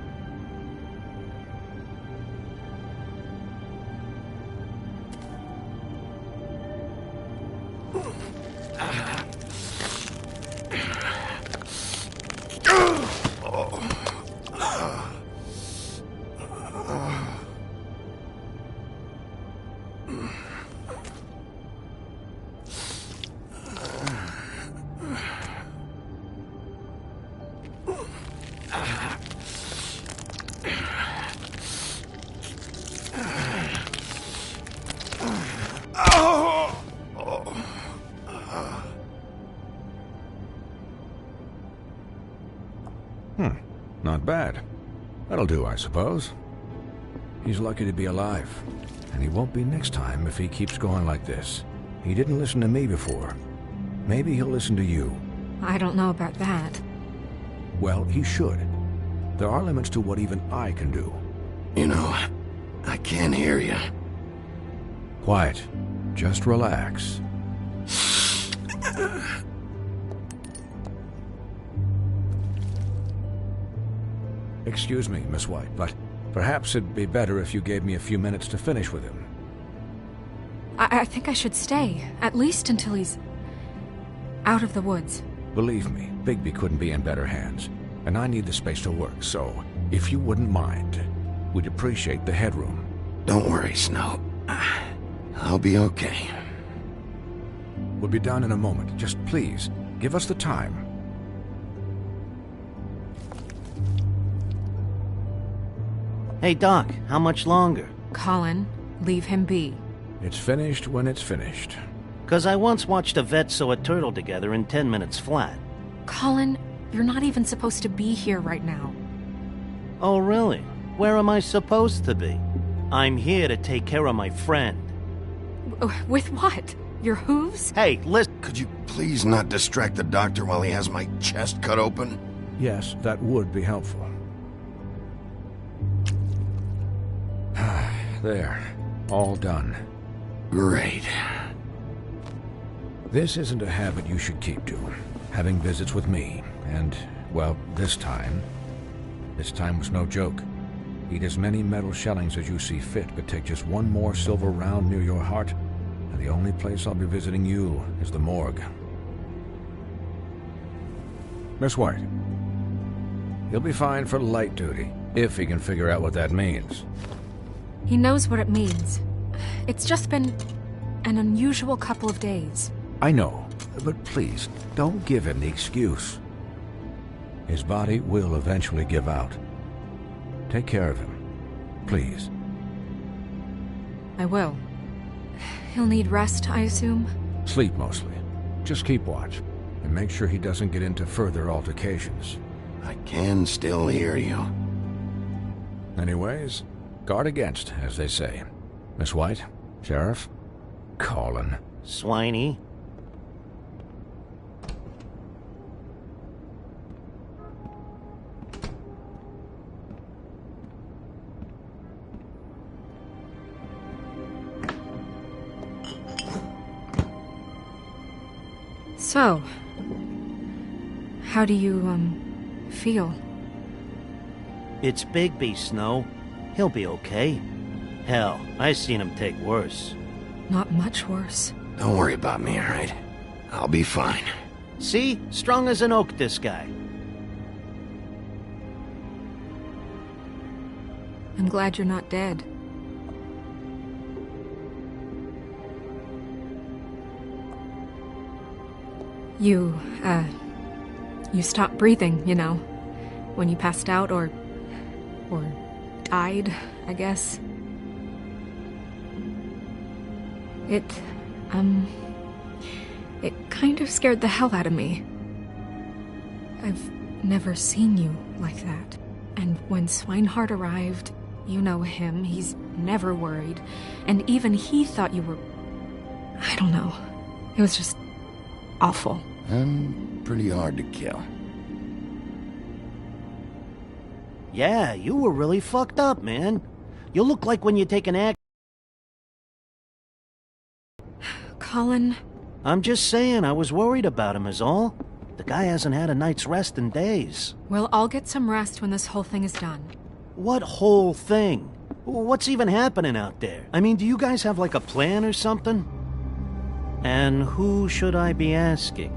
Not bad. That'll do, I suppose. He's lucky to be alive, and he won't be next time if he keeps going like this. He didn't listen to me before. Maybe he'll listen to you. I don't know about that. Well, he should. There are limits to what even I can do. You know, I can't hear you. Quiet. Just relax. Excuse me, Miss White, but perhaps it'd be better if you gave me a few minutes to finish with him. I think I should stay, at least until he's out of the woods. Believe me, Bigby couldn't be in better hands, and I need the space to work, so if you wouldn't mind, we'd appreciate the headroom. Don't worry, Snow. I'll be okay. We'll be done in a moment. Just please, give us the time. Hey, Doc, how much longer? Colin, leave him be. It's finished when it's finished. 'Cause I once watched a vet sew a turtle together in 10 minutes flat. Colin, you're not even supposed to be here right now. Oh, really? Where am I supposed to be? I'm here to take care of my friend. With what? Your hooves? Hey, listen. Could you please not distract the doctor while he has my chest cut open? Yes, that would be helpful. There. All done. Great. This isn't a habit you should keep to. Having visits with me, and, well, this time, This time was no joke. Eat as many metal shellings as you see fit, but take just one more silver round near your heart, and the only place I'll be visiting you is the morgue. Miss White, he'll be fine for light duty, if he can figure out what that means. He knows what it means. It's just been an unusual couple of days. I know, but please, don't give him the excuse. His body will eventually give out. Take care of him, please. I will. He'll need rest, I assume? Sleep mostly. Just keep watch, and make sure he doesn't get into further altercations. I can still hear you. Anyways, guard against, as they say. Miss White, Sheriff, Colin. Swiney. So, how do you, feel? It's Bigby, Snow. He'll be okay. Hell, I seen him take worse. Not much worse. Don't worry about me, alright? I'll be fine. See? Strong as an oak, this guy. I'm glad you're not dead. You stopped breathing, you know, when you passed out or died, I guess. It kind of scared the hell out of me. I've never seen you like that. And when Swinehart arrived, you know him, he's never worried. And even he thought you were... I don't know. It was just awful. I'm pretty hard to kill. Yeah, you were really fucked up, man. You look like when you take an act. Colin? I'm just saying, I was worried about him is all. The guy hasn't had a night's rest in days. We'll all get some rest when this whole thing is done. What whole thing? What's even happening out there? I mean, do you guys have like a plan or something? And who should I be asking?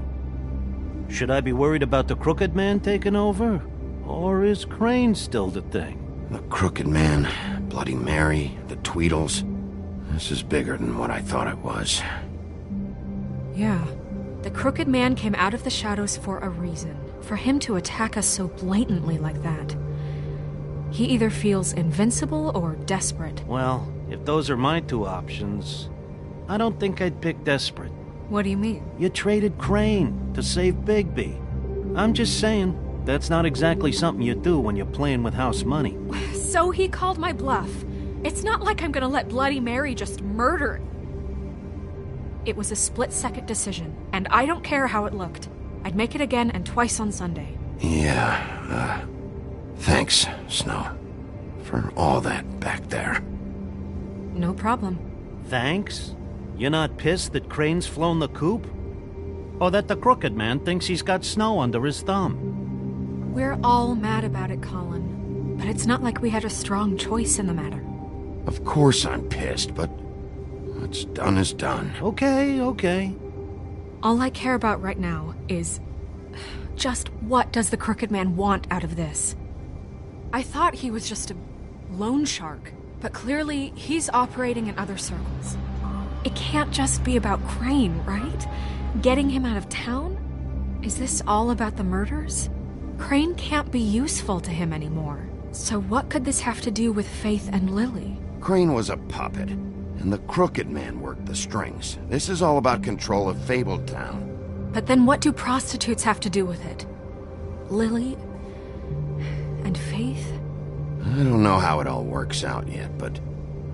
Should I be worried about the Crooked Man taking over? Or is Crane still the thing? The Crooked Man, Bloody Mary, the Tweedles. This is bigger than what I thought it was. Yeah. The Crooked Man came out of the shadows for a reason. For him to attack us so blatantly like that. He either feels invincible or desperate. Well, if those are my two options, I don't think I'd pick desperate. What do you mean? You traded Crane to save Bigby. I'm just saying, that's not exactly something you do when you're playing with house money. So he called my bluff. It's not like I'm gonna let Bloody Mary just murder. It was a split-second decision, and I don't care how it looked. I'd make it again and twice on Sunday. Yeah, thanks, Snow, for all that back there. No problem. Thanks? You're not pissed that Crane's flown the coop? Or that the Crooked Man thinks he's got Snow under his thumb? We're all mad about it, Colin. But it's not like we had a strong choice in the matter. Of course I'm pissed, but what's done is done. Okay. All I care about right now is... just what does the Crooked Man want out of this? I thought he was just a loan shark, but clearly he's operating in other circles. It can't just be about Crane, right? Getting him out of town? Is this all about the murders? Crane can't be useful to him anymore. So what could this have to do with Faith and Lily? Crane was a puppet, and the Crooked Man worked the strings. This is all about control of Fabletown. But then what do prostitutes have to do with it? Lily? And Faith? I don't know how it all works out yet, but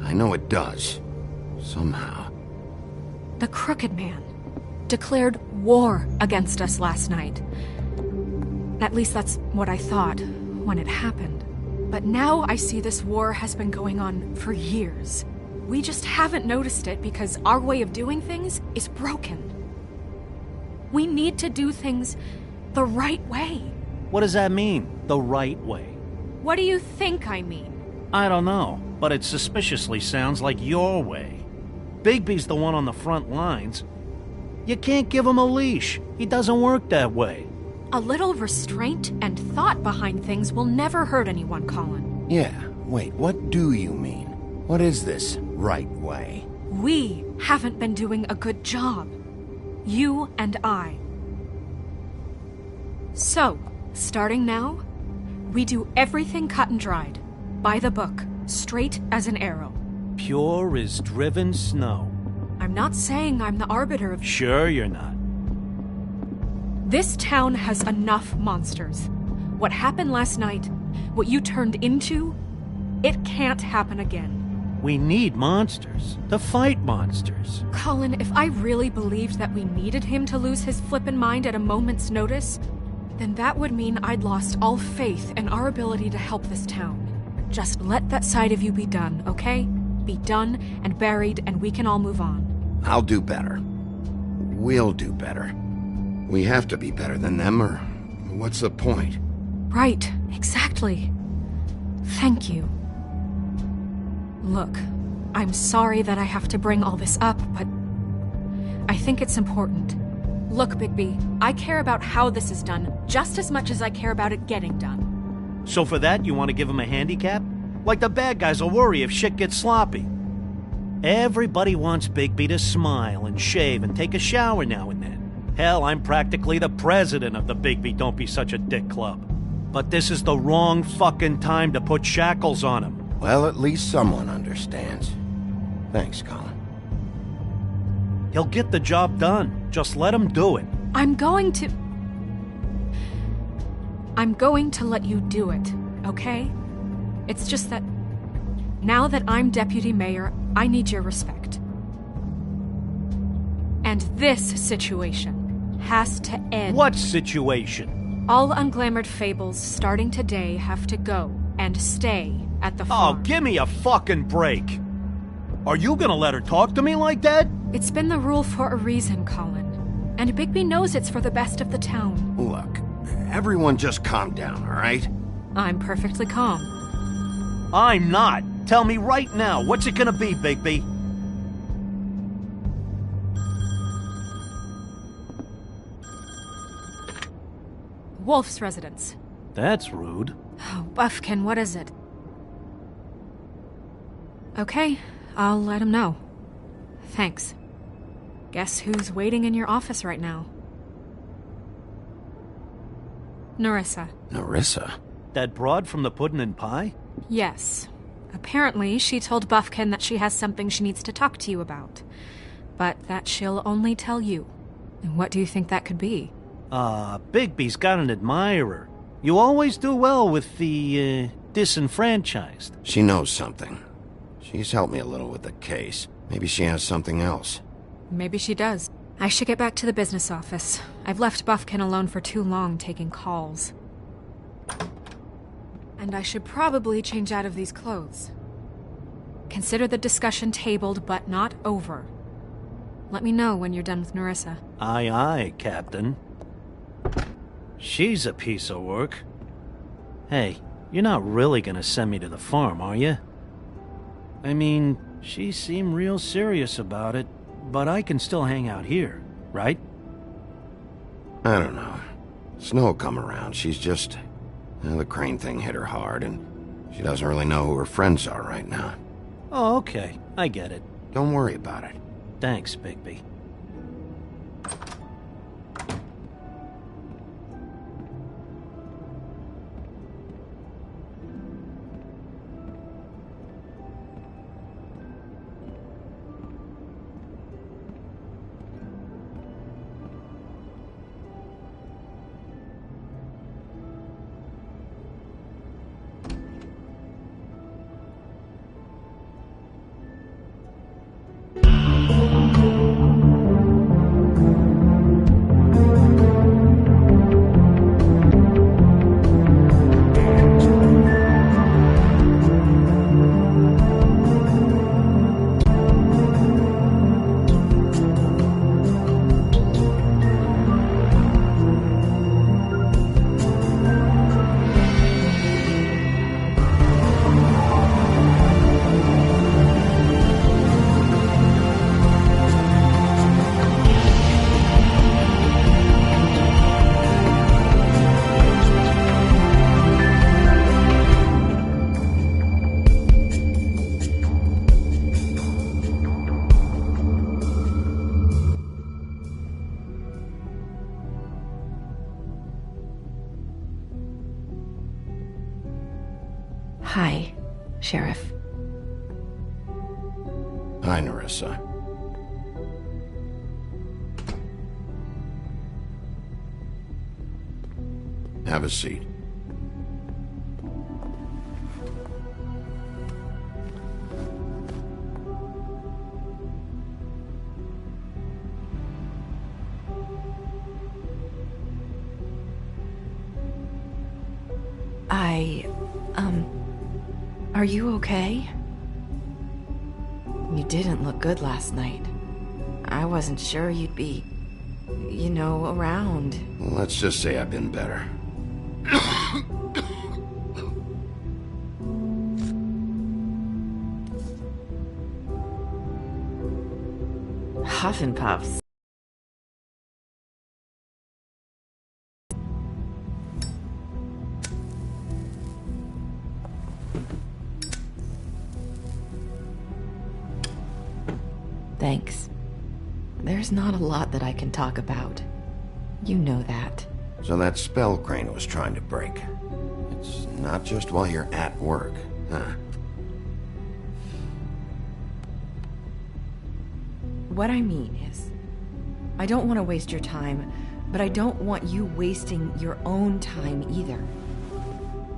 I know it does. Somehow. The Crooked Man declared war against us last night. At least that's what I thought when it happened. But now I see this war has been going on for years. We just haven't noticed it because our way of doing things is broken. We need to do things the right way. What does that mean, the right way? What do you think I mean? I don't know, but it suspiciously sounds like your way. Bigby's the one on the front lines. You can't give him a leash. He doesn't work that way. A little restraint and thought behind things will never hurt anyone, Colin. Yeah, wait, what do you mean? What is this right way? We haven't been doing a good job. You and I. So, starting now, we do everything cut and dried. By the book, straight as an arrow. Pure as driven snow. I'm not saying I'm the arbiter of... Sure you're not. This town has enough monsters. What happened last night, what you turned into, it can't happen again. We need monsters. To fight monsters. Colin, if I really believed that we needed him to lose his flippin' mind at a moment's notice, then that would mean I'd lost all faith in our ability to help this town. Just let that side of you be done, okay? Be done and buried, and we can all move on. I'll do better. We'll do better. We have to be better than them, or what's the point? Right, exactly. Thank you. Look, I'm sorry that I have to bring all this up, but I think it's important. Look, Bigby, I care about how this is done just as much as I care about it getting done. So for that, you want to give him a handicap? Like the bad guys will worry if shit gets sloppy. Everybody wants Bigby to smile and shave and take a shower now and then. Hell, I'm practically the president of the Bigby Don't Be Such a Dick Club. But this is the wrong fucking time to put shackles on him. Well, at least someone understands. Thanks, Colin. He'll get the job done. Just let him do it. I'm going to let you do it, okay? It's just that now that I'm deputy mayor, I need your respect. And this situation has to end. What situation? All unglamored fables starting today have to go and stay at the farm. Oh, give me a fucking break. Are you gonna let her talk to me like that? It's been the rule for a reason, Colin. And Bigby knows it's for the best of the town. Look, everyone just calm down, all right? I'm perfectly calm. I'm not. Tell me right now, what's it gonna be, Bigby? Wolf's residence. That's rude. Oh, Buffkin, what is it? Okay, I'll let him know. Thanks. Guess who's waiting in your office right now? Nerissa. Nerissa? That broad from the Puddin' and Pie? Yes. Apparently, she told Buffkin that she has something she needs to talk to you about. But that she'll only tell you. And what do you think that could be? Bigby's got an admirer. You always do well with the, disenfranchised. She knows something. She's helped me a little with the case. Maybe she has something else. Maybe she does. I should get back to the business office. I've left Buffkin alone for too long taking calls. And I should probably change out of these clothes. Consider the discussion tabled, but not over. Let me know when you're done with Nerissa. Aye, aye, Captain. She's a piece of work. Hey, you're not really gonna send me to the farm, are you? I mean, she seemed real serious about it, but I can still hang out here, right? I don't know. Snow come around, she's just... the crane thing hit her hard, and she doesn't really know who her friends are right now. Oh, okay. I get it. Don't worry about it. Thanks, Bigby. Hi, Sheriff. Hi, Nerissa. Have a seat. Are you okay? You didn't look good last night. I wasn't sure you'd be, around. Let's just say I've been better. Huff and puffs. Thanks. There's not a lot that I can talk about. You know that. So that spell Crane was trying to break. It's not just while you're at work, huh? What I mean is, I don't want to waste your time, but I don't want you wasting your own time either.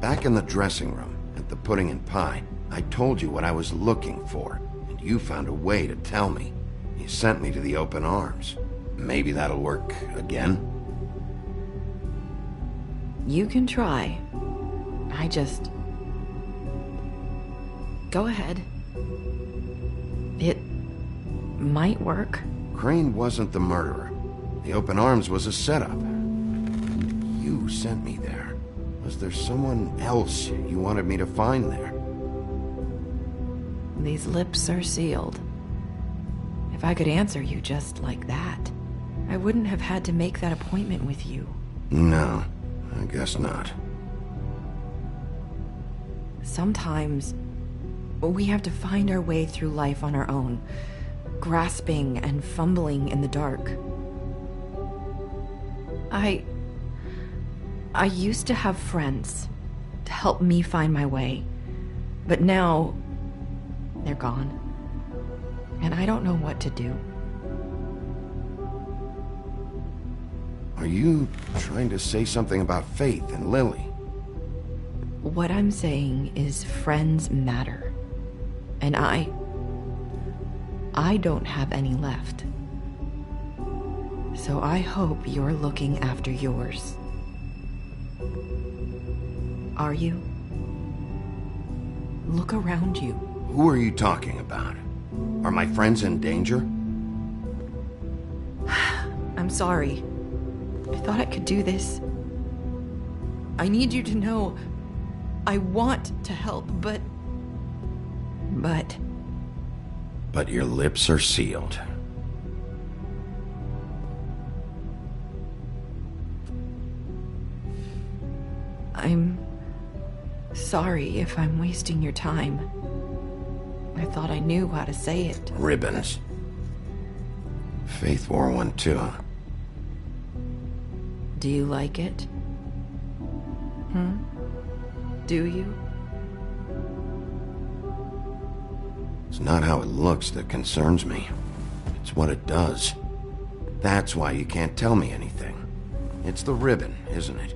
Back in the dressing room, at the pudding and pie, I told you what I was looking for, and you found a way to tell me. You sent me to the open arms. Maybe that'll work again? You can try. Go ahead. It might work. Crane wasn't the murderer. The open arms was a setup. You sent me there. Was there someone else you wanted me to find there? These lips are sealed. If I could answer you just like that, I wouldn't have had to make that appointment with you. No, I guess not. Sometimes we have to find our way through life on our own, grasping and fumbling in the dark. I used to have friends to help me find my way, but now they're gone, and I don't know what to do. Are you trying to say something about Faith and Lily? What I'm saying is friends matter, and I don't have any left. So I hope you're looking after yours. Are you? Look around you. Who are you talking about? Are my friends in danger? I'm sorry. I thought I could do this. I need you to know I want to help, but... But your lips are sealed. I'm sorry if I'm wasting your time. I thought I knew how to say it. Ribbons. Faith wore one too. Do you like it? Do you? It's not how it looks that concerns me. It's what it does. That's why you can't tell me anything. It's the ribbon, isn't it?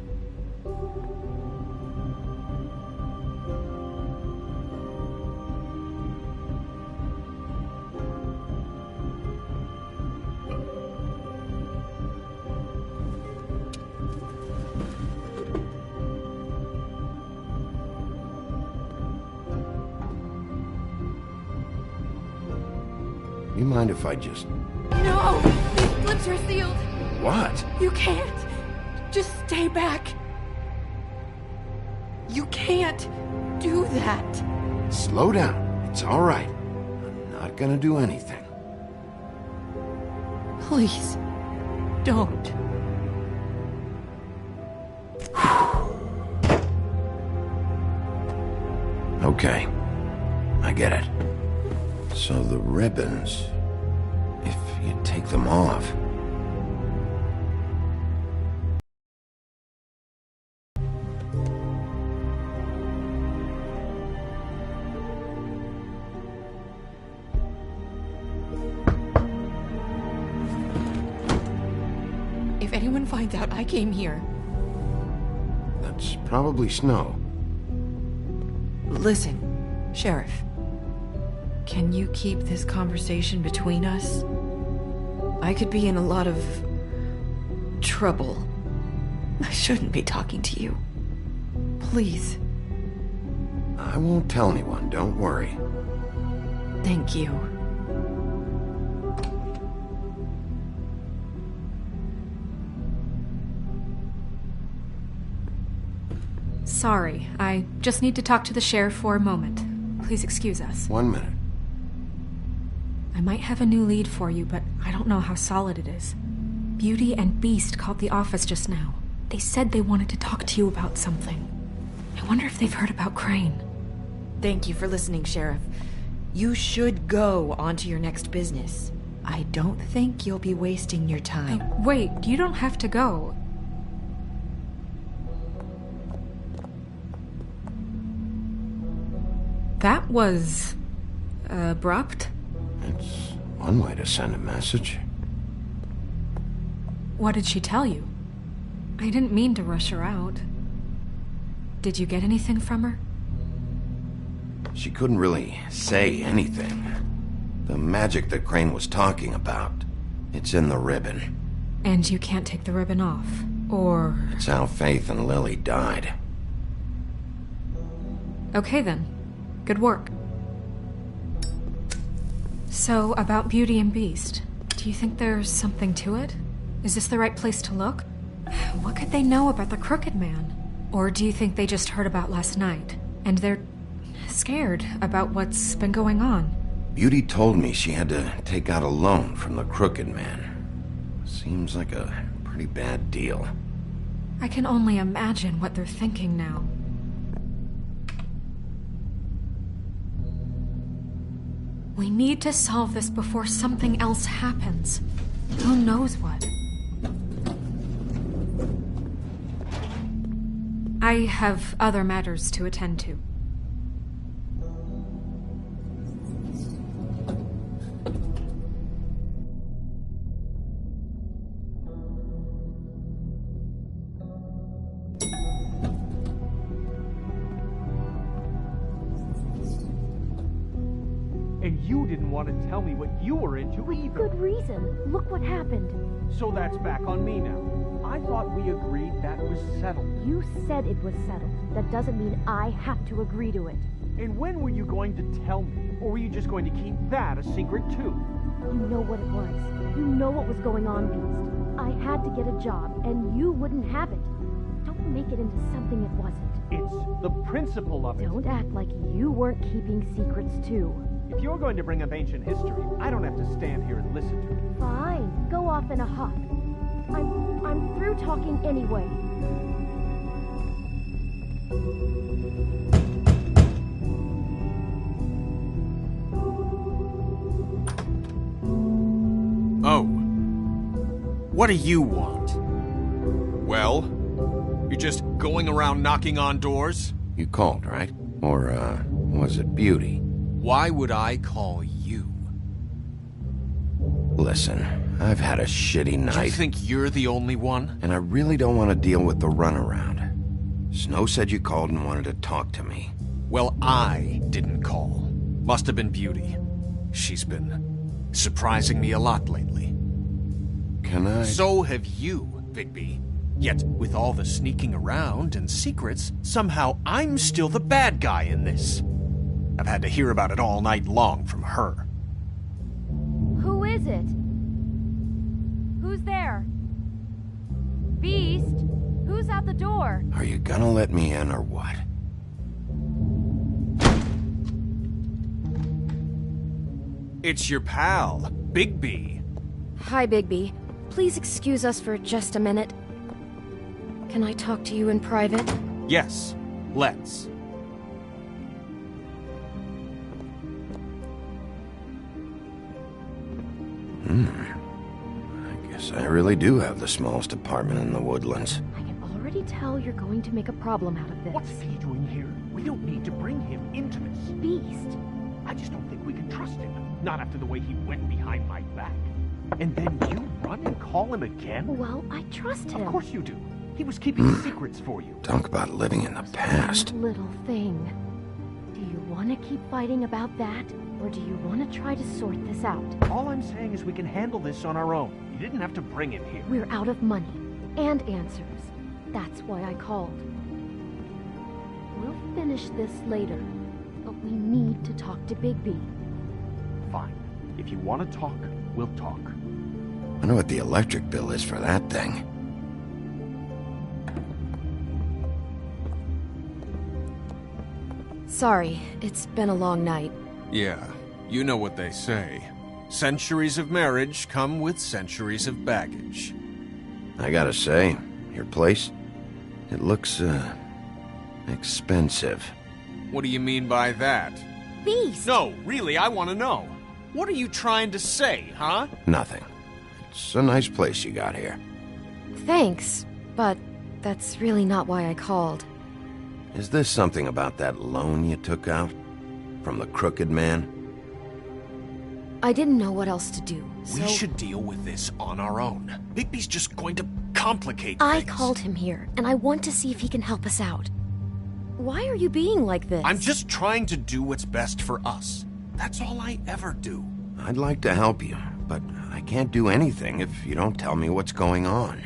You mind if I just... No! These lips are sealed! What? You can't! Just stay back! You can't do that! Slow down. It's all right. I'm not gonna do anything. Please, don't. Okay. I get it. So the ribbons, if you take them off... finds out I came here. That's probably Snow. Listen, Sheriff. Can you keep this conversation between us? I could be in a lot of trouble. I shouldn't be talking to you. Please. I won't tell anyone, don't worry. Thank you. Sorry, I just need to talk to the sheriff for a moment. Please excuse us. 1 minute. I might have a new lead for you, but I don't know how solid it is. Beauty and Beast called the office just now. They said they wanted to talk to you about something. I wonder if they've heard about Crane. Thank you for listening, Sheriff. You should go on to your next business. I don't think you'll be wasting your time. Wait, you don't have to go. That was abrupt. It's one way to send a message. What did she tell you? I didn't mean to rush her out. Did you get anything from her? She couldn't really say anything. The magic that Crane was talking about, it's in the ribbon. And you can't take the ribbon off, or... It's how Faith and Lily died. Okay then. Good work. So, about Beauty and Beast, do you think there's something to it? Is this the right place to look? What could they know about the Crooked Man? Or do you think they just heard about last night, and they're scared about what's been going on? Beauty told me she had to take out a loan from the Crooked Man. Seems like a pretty bad deal. I can only imagine what they're thinking now. We need to solve this before something else happens. Who knows what? I have other matters to attend to. And you didn't want to tell me what you were into either. Good reason. Look what happened. So that's back on me now. I thought we agreed that was settled. You said it was settled. That doesn't mean I have to agree to it. And when were you going to tell me? Or were you just going to keep that a secret too? You know what it was. You know what was going on, Beast. I had to get a job, and you wouldn't have it. Don't make it into something it wasn't. It's the principle of it. Don't act like you weren't keeping secrets too. If you're going to bring up ancient history, I don't have to stand here and listen to it. Fine. Go off in a huff. I'm through talking anyway. Oh. What do you want? Well, you're just going around knocking on doors? You called, right? Or, was it Beauty? Why would I call you? Listen, I've had a shitty night. Do you think you're the only one? And I really don't want to deal with the runaround. Snow said you called and wanted to talk to me. Well, I didn't call. Must have been Beauty. She's been surprising me a lot lately. Can I? So have you, Bigby. Yet, with all the sneaking around and secrets, somehow I'm still the bad guy in this. I've had to hear about it all night long from her. Who is it? Who's there? Beast? Who's at the door? Are you gonna let me in or what? It's your pal, Bigby. Hi, Bigby. Please excuse us for just a minute. Can I talk to you in private? Yes, let's. I guess I really do have the smallest apartment in the Woodlands. I can already tell you're going to make a problem out of this. What's he doing here? We don't need to bring him into this. Beast. I just don't think we can trust him. Not after the way he went behind my back. And then you run and call him again? Well, I trust him. Of course you do. He was keeping secrets for you. Talk about living in the past. One little thing. Do you want to keep fighting about that, or do you want to try to sort this out? All I'm saying is we can handle this on our own. You didn't have to bring him here. We're out of money and answers. That's why I called. We'll finish this later, but we need to talk to Bigby. Fine. If you want to talk, we'll talk. I know what the electric bill is for that thing. Sorry, it's been a long night. Yeah, you know what they say. Centuries of marriage come with centuries of baggage. I gotta say, your place, it looks, expensive. What do you mean by that? Beast! No, really, I want to know. What are you trying to say, huh? Nothing. It's a nice place you got here. Thanks, but that's really not why I called. Is this something about that loan you took out? From the crooked man? I didn't know what else to do, so... We should deal with this on our own. Bigby's just going to complicate I things. called him here, and I want to see if he can help us out. Why are you being like this? I'm just trying to do what's best for us. That's all I ever do. I'd like to help you, but I can't do anything if you don't tell me what's going on.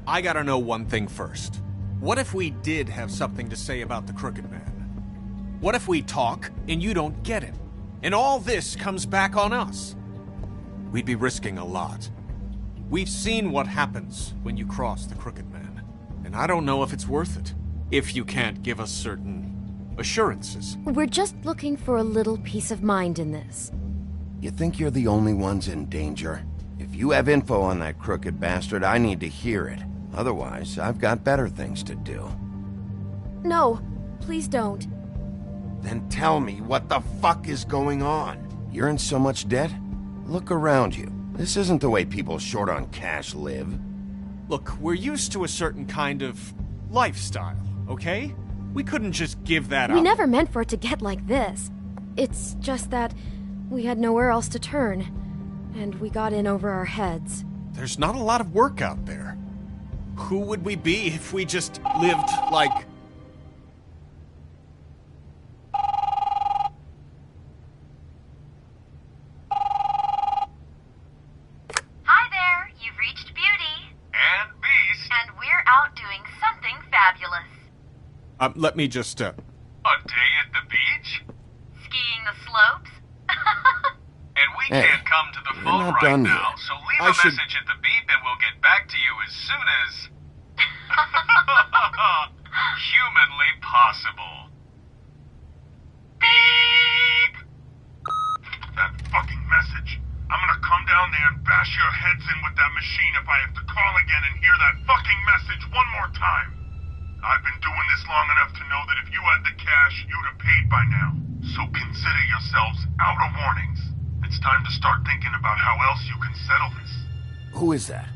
I gotta know one thing first. What if we did have something to say about the Crooked Man? What if we talk and you don't get him? And all this comes back on us? We'd be risking a lot. We've seen what happens when you cross the Crooked Man, and I don't know if it's worth it, if you can't give us certain assurances. We're just looking for a little peace of mind in this. You think you're the only ones in danger? If you have info on that crooked bastard, I need to hear it. Otherwise, I've got better things to do. No, please don't. Then tell me what the fuck is going on? You're in so much debt? Look around you. This isn't the way people short on cash live. Look, we're used to a certain kind of lifestyle, okay? We couldn't just give that up. We never meant for it to get like this. It's just that we had nowhere else to turn, and we got in over our heads. There's not a lot of work out there. Who would we be if we just lived like... Hi there, you've reached Beauty. And Beast. And we're out doing something fabulous. Let me just, A day at the beach? Skiing the slopes? And we Hey, can't come to the you're phone not right done now, yet. so leave I a should- message at the beep and we'll get back to you as soon as... humanly possible. Beep! That fucking message. I'm gonna come down there and bash your heads in with that machine if I have to call again and hear that fucking message one more time. I've been doing this long enough to know that if you had the cash, you'd have paid by now. So consider yourselves out of warnings. It's time to start thinking about how else you can settle this. Who is that?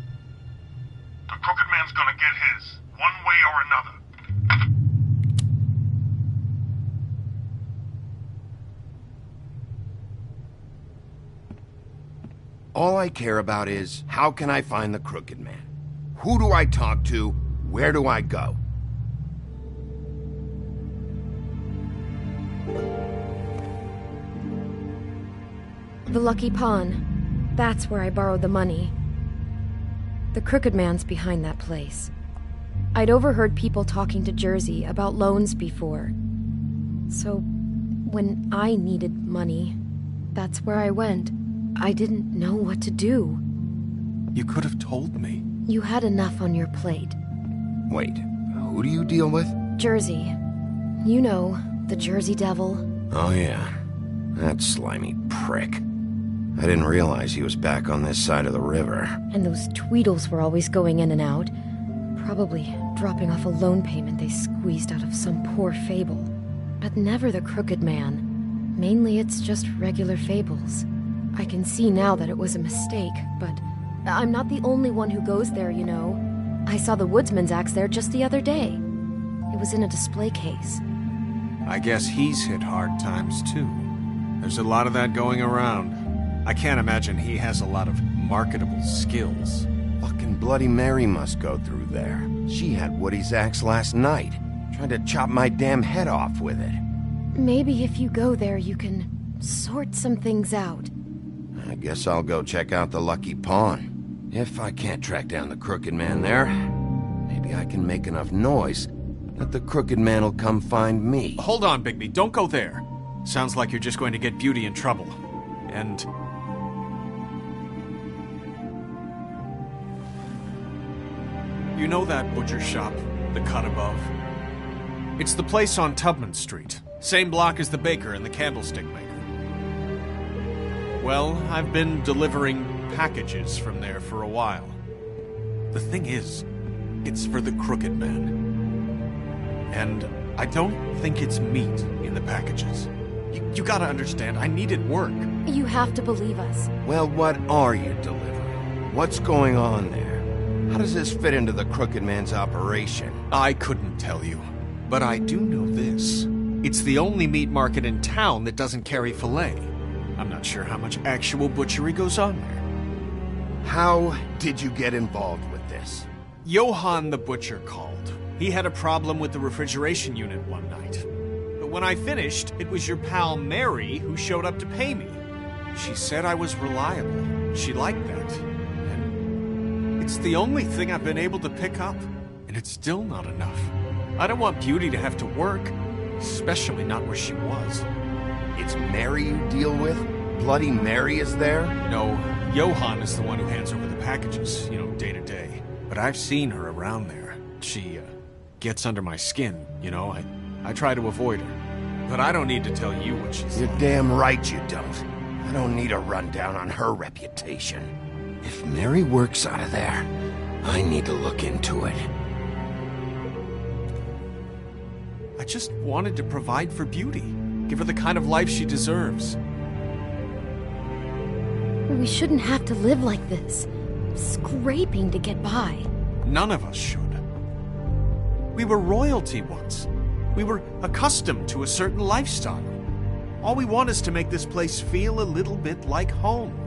The Crooked Man's gonna get his, one way or another. All I care about is, how can I find the Crooked Man? Who do I talk to? Where do I go? The Lucky Pawn. That's where I borrowed the money. The Crooked Man's behind that place. I'd overheard people talking to Jersey about loans before. So, when I needed money, that's where I went. I didn't know what to do. You could have told me. You had enough on your plate. Wait, who do you deal with? Jersey. You know, the Jersey Devil. Oh yeah, that slimy prick. I didn't realize he was back on this side of the river. And those Tweedles were always going in and out. Probably dropping off a loan payment they squeezed out of some poor fable. But never the Crooked Man. Mainly it's just regular fables. I can see now that it was a mistake, but I'm not the only one who goes there, you know. I saw the woodsman's axe there just the other day. It was in a display case. I guess he's hit hard times too. There's a lot of that going around. I can't imagine he has a lot of marketable skills. Fucking Bloody Mary must go through there. She had Woody's axe last night. Tried to chop my damn head off with it. Maybe if you go there, you can sort some things out. I guess I'll go check out the Lucky Pawn. If I can't track down the Crooked Man there, maybe I can make enough noise that the Crooked Man will come find me. Hold on, Bigby. Don't go there. Sounds like you're just going to get Beauty in trouble. And... you know that butcher shop, the cut above? It's the place on Tubman Street. Same block as the baker and the candlestick maker. Well, I've been delivering packages from there for a while. The thing is, it's for the Crooked Man. And I don't think it's meat in the packages. You gotta understand, I needed work. You have to believe us. Well, what are you delivering? What's going on there? How does this fit into the Crooked Man's operation? I couldn't tell you, but I do know this. It's the only meat market in town that doesn't carry filet. I'm not sure how much actual butchery goes on there. How did you get involved with this? Johann the butcher called. He had a problem with the refrigeration unit one night. But when I finished, it was your pal Mary who showed up to pay me. She said I was reliable. She liked that. And it's the only thing I've been able to pick up. And it's still not enough. I don't want Beauty to have to work, especially not where she was. It's Mary you deal with? Bloody Mary is there? No, Johann is the one who hands over the packages, day to day. But I've seen her around there. She, gets under my skin, I try to avoid her. But I don't need to tell you what she's You're like. damn right you don't. I don't need a rundown on her reputation. If Mary works out of there, I need to look into it. I just wanted to provide for Beauty. Give her the kind of life she deserves. We shouldn't have to live like this, scraping to get by. None of us should. We were royalty once. We were accustomed to a certain lifestyle. All we want is to make this place feel a little bit like home.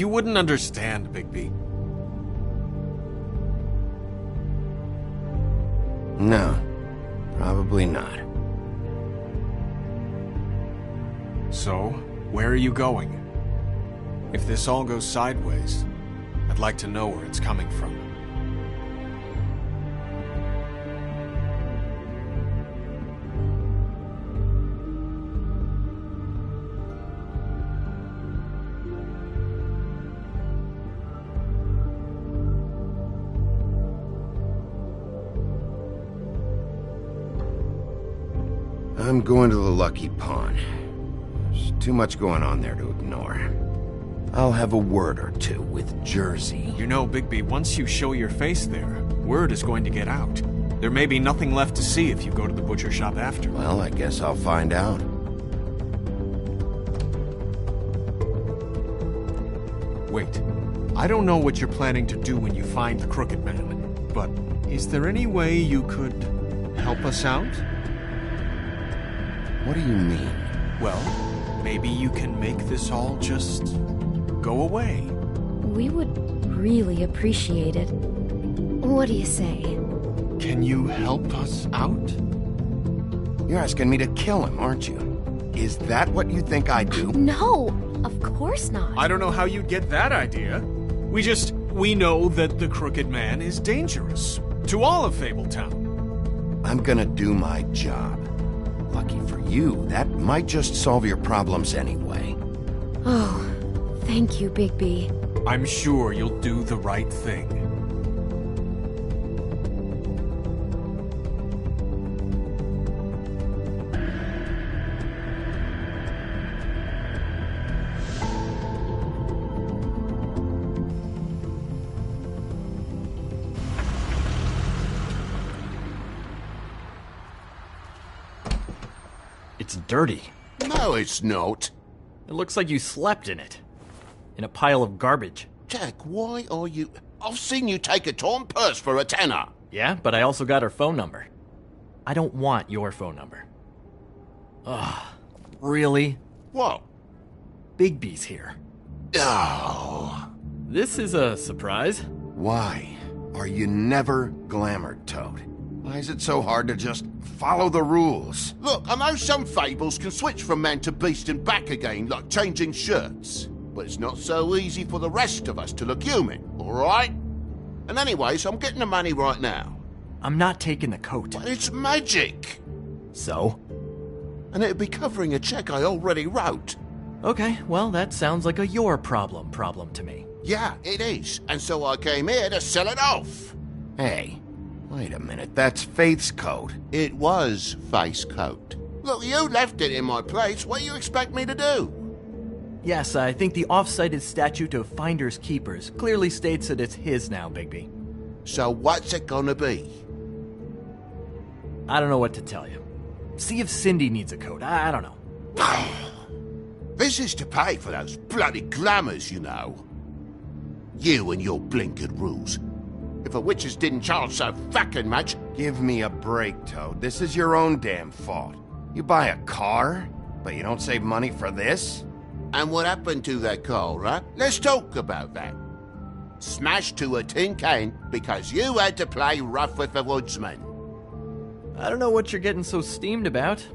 You wouldn't understand, Bigby. No, probably not. So, where are you going? If this all goes sideways, I'd like to know where it's coming from. I'm going to the Lucky Pawn. There's too much going on there to ignore. I'll have a word or two with Jersey. You know, Bigby, once you show your face there, word is going to get out. There may be nothing left to see if you go to the butcher shop after. Well, I guess I'll find out. Wait. I don't know what you're planning to do when you find the Crooked Man, but is there any way you could help us out? What do you mean? Well, maybe you can make this all just go away. We would really appreciate it. What do you say? Can you help us out? You're asking me to kill him, aren't you? Is that what you think I do? No, of course not. I don't know how you'd get that idea. We know that the Crooked Man is dangerous to all of Fabletown. I'm gonna do my job. Lucky for you, that might just solve your problems anyway. Oh, thank you, Bigby. I'm sure you'll do the right thing. It's dirty. No, it's not. It looks like you slept in it. In a pile of garbage. Jack, why are you... I've seen you take a torn purse for a tenner. Yeah, but I also got her phone number. I don't want your phone number. Ugh, really? What? Bigby's here. Oh. This is a surprise. Why are you never glamored, Toad? Why is it so hard to just follow the rules? Look, I know some fables can switch from man to beast and back again, like changing shirts. But it's not so easy for the rest of us to look human, alright? And anyways, I'm getting the money right now. I'm not taking the coat. But it's magic! So? And it'd be covering a check I already wrote. Okay, well, that sounds like a your problem to me. Yeah, it is. And so I came here to sell it off. Hey, wait a minute, that's Faith's coat. It was Faith's coat. Look, you left it in my place. What do you expect me to do? Yes, I think the off-cited statute of Finders Keepers clearly states that it's his now, Bigby. So what's it gonna be? I don't know what to tell you. See if Cindy needs a coat. I don't know. This is to pay for those bloody glamours, you know. You and your blinkered rules. If the witches didn't charge so fucking much... Give me a break, Toad. This is your own damn fault. You buy a car, but you don't save money for this? And what happened to that car, right? Let's talk about that. Smashed to a tin can because you had to play rough with the woodsman. I don't know what you're getting so steamed about.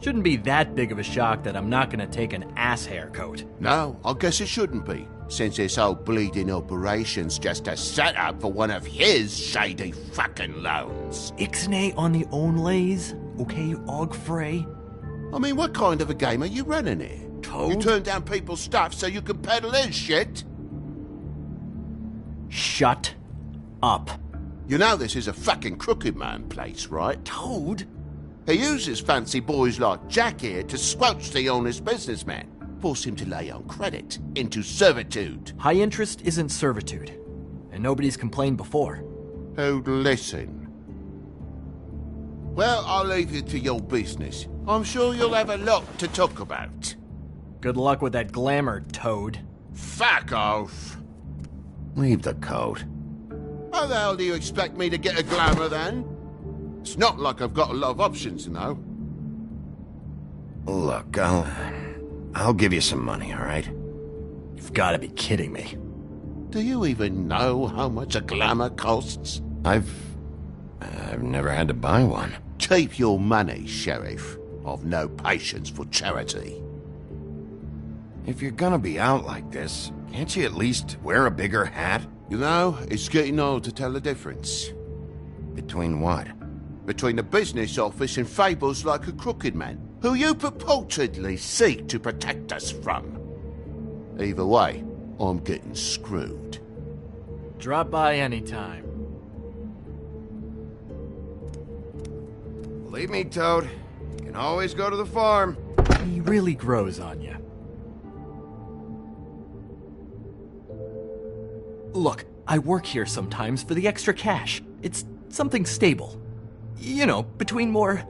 Shouldn't be that big of a shock that I'm not gonna take an ass haircoat. No, I guess it shouldn't be, since this whole bleeding operation's just a setup for one of his shady fucking loans. Ixnay on the onlays, okay, Og Frey? I mean, what kind of a game are you running here? Toad? You turn down people's stuff so you can peddle his shit? Shut up. You know this is a fucking Crooked Man place, right? Toad? He uses fancy boys like Jack here to squelch the honest businessman. Force him to lay on credit into servitude. High interest isn't servitude. And nobody's complained before. Oh, listen. Well, I'll leave you to your business. I'm sure you'll have a lot to talk about. Good luck with that glamour, Toad. Fuck off. Leave the coat. How the hell do you expect me to get a glamour then? It's not like I've got a lot of options, you know. Look, I'll give you some money, all right? You've got to be kidding me. Do you even know how much a glamour costs? I've never had to buy one. Keep your money, Sheriff. I've no patience for charity. If you're gonna be out like this, Can't you at least wear a bigger hat? You know, it's getting hard to tell the difference. Between what? Between the business office and fables like a crooked man, who you purportedly seek to protect us from. Either way, I'm getting screwed. Drop by anytime. Believe me, Toad. You can always go to the farm. He really grows on you. Look, I work here sometimes for the extra cash. It's something stable. You know, between more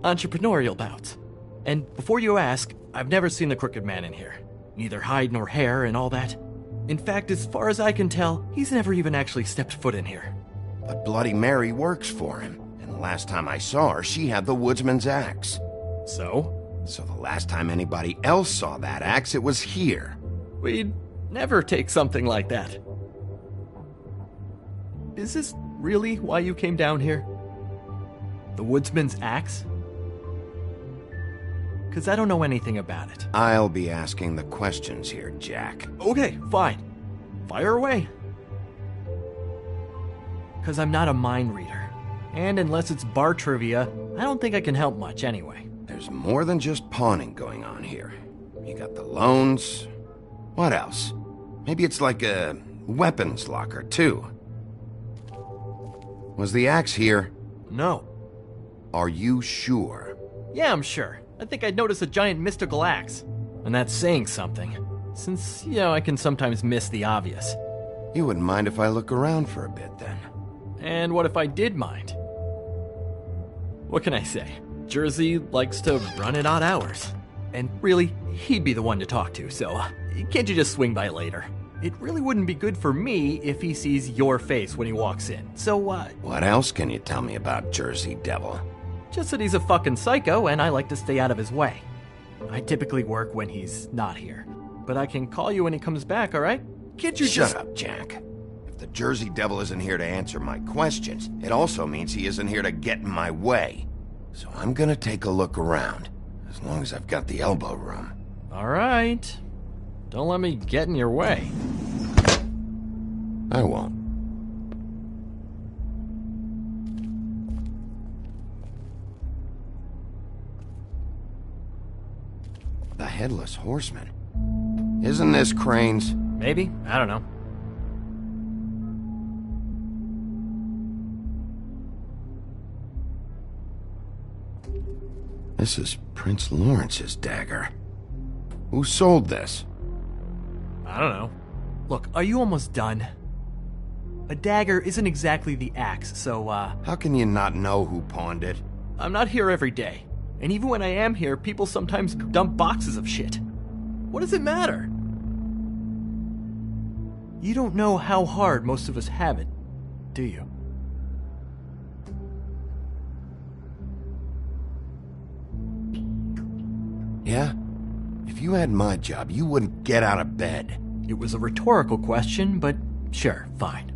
entrepreneurial bouts. And before you ask, I've never seen the Crooked Man in here. Neither hide nor hair and all that. In fact, as far as I can tell, he's never even actually stepped foot in here. But Bloody Mary works for him. And the last time I saw her, she had the woodsman's axe. So? So the last time anybody else saw that axe, it was here. We'd never take something like that. Is this really why you came down here? The woodsman's axe? 'Cause I don't know anything about it. I'll be asking the questions here, Jack. Okay, fine. Fire away. 'Cause I'm not a mind reader. And unless it's bar trivia, I don't think I can help much anyway. There's more than just pawning going on here. You got the loans. What else? Maybe it's like a weapons locker, too. Was the axe here? No. Are you sure? Yeah, I'm sure. I think I'd notice a giant mystical axe. And that's saying something. Since, you know, I can sometimes miss the obvious. You wouldn't mind if I look around for a bit, then? And what if I did mind? What can I say? Jersey likes to run at odd hours. And really, he'd be the one to talk to, so can't you just swing by later? It really wouldn't be good for me if he sees your face when he walks in, so What else can you tell me about Jersey Devil? Just that he's a fucking psycho and I like to stay out of his way. I typically work when he's not here. But I can call you when he comes back, alright? Can't you Shut up, Jack. If the Jersey Devil isn't here to answer my questions, it also means he isn't here to get in my way. So I'm gonna take a look around, as long as I've got the elbow room. Alright. Don't let me get in your way. I won't. The Headless Horseman. Isn't this Crane's? Maybe. I don't know. This is Prince Lawrence's dagger. Who sold this? I don't know. Look, are you almost done? A dagger isn't exactly the axe, so, How can you not know who pawned it? I'm not here every day. And even when I am here, people sometimes dump boxes of shit. What does it matter? You don't know how hard most of us have it, do you? Yeah? If you had my job, you wouldn't get out of bed. It was a rhetorical question, but sure, fine.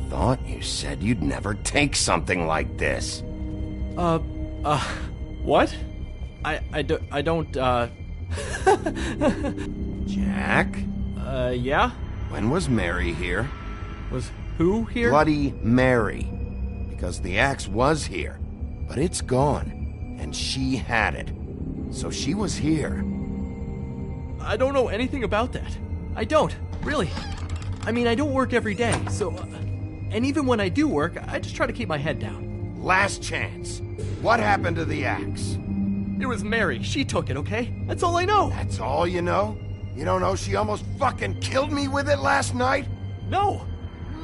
Thought you said you'd never take something like this. What? I don't, Jack? Yeah? When was Mary here? Was who here? Bloody Mary. Because the axe was here, but it's gone, and she had it. So she was here. I don't know anything about that. I don't, really. I mean, I don't work every day, so... and even when I do work, I just try to keep my head down. Last chance. What happened to the axe? It was Mary. She took it, okay? That's all I know. That's all you know? You don't know she almost fucking killed me with it last night? No.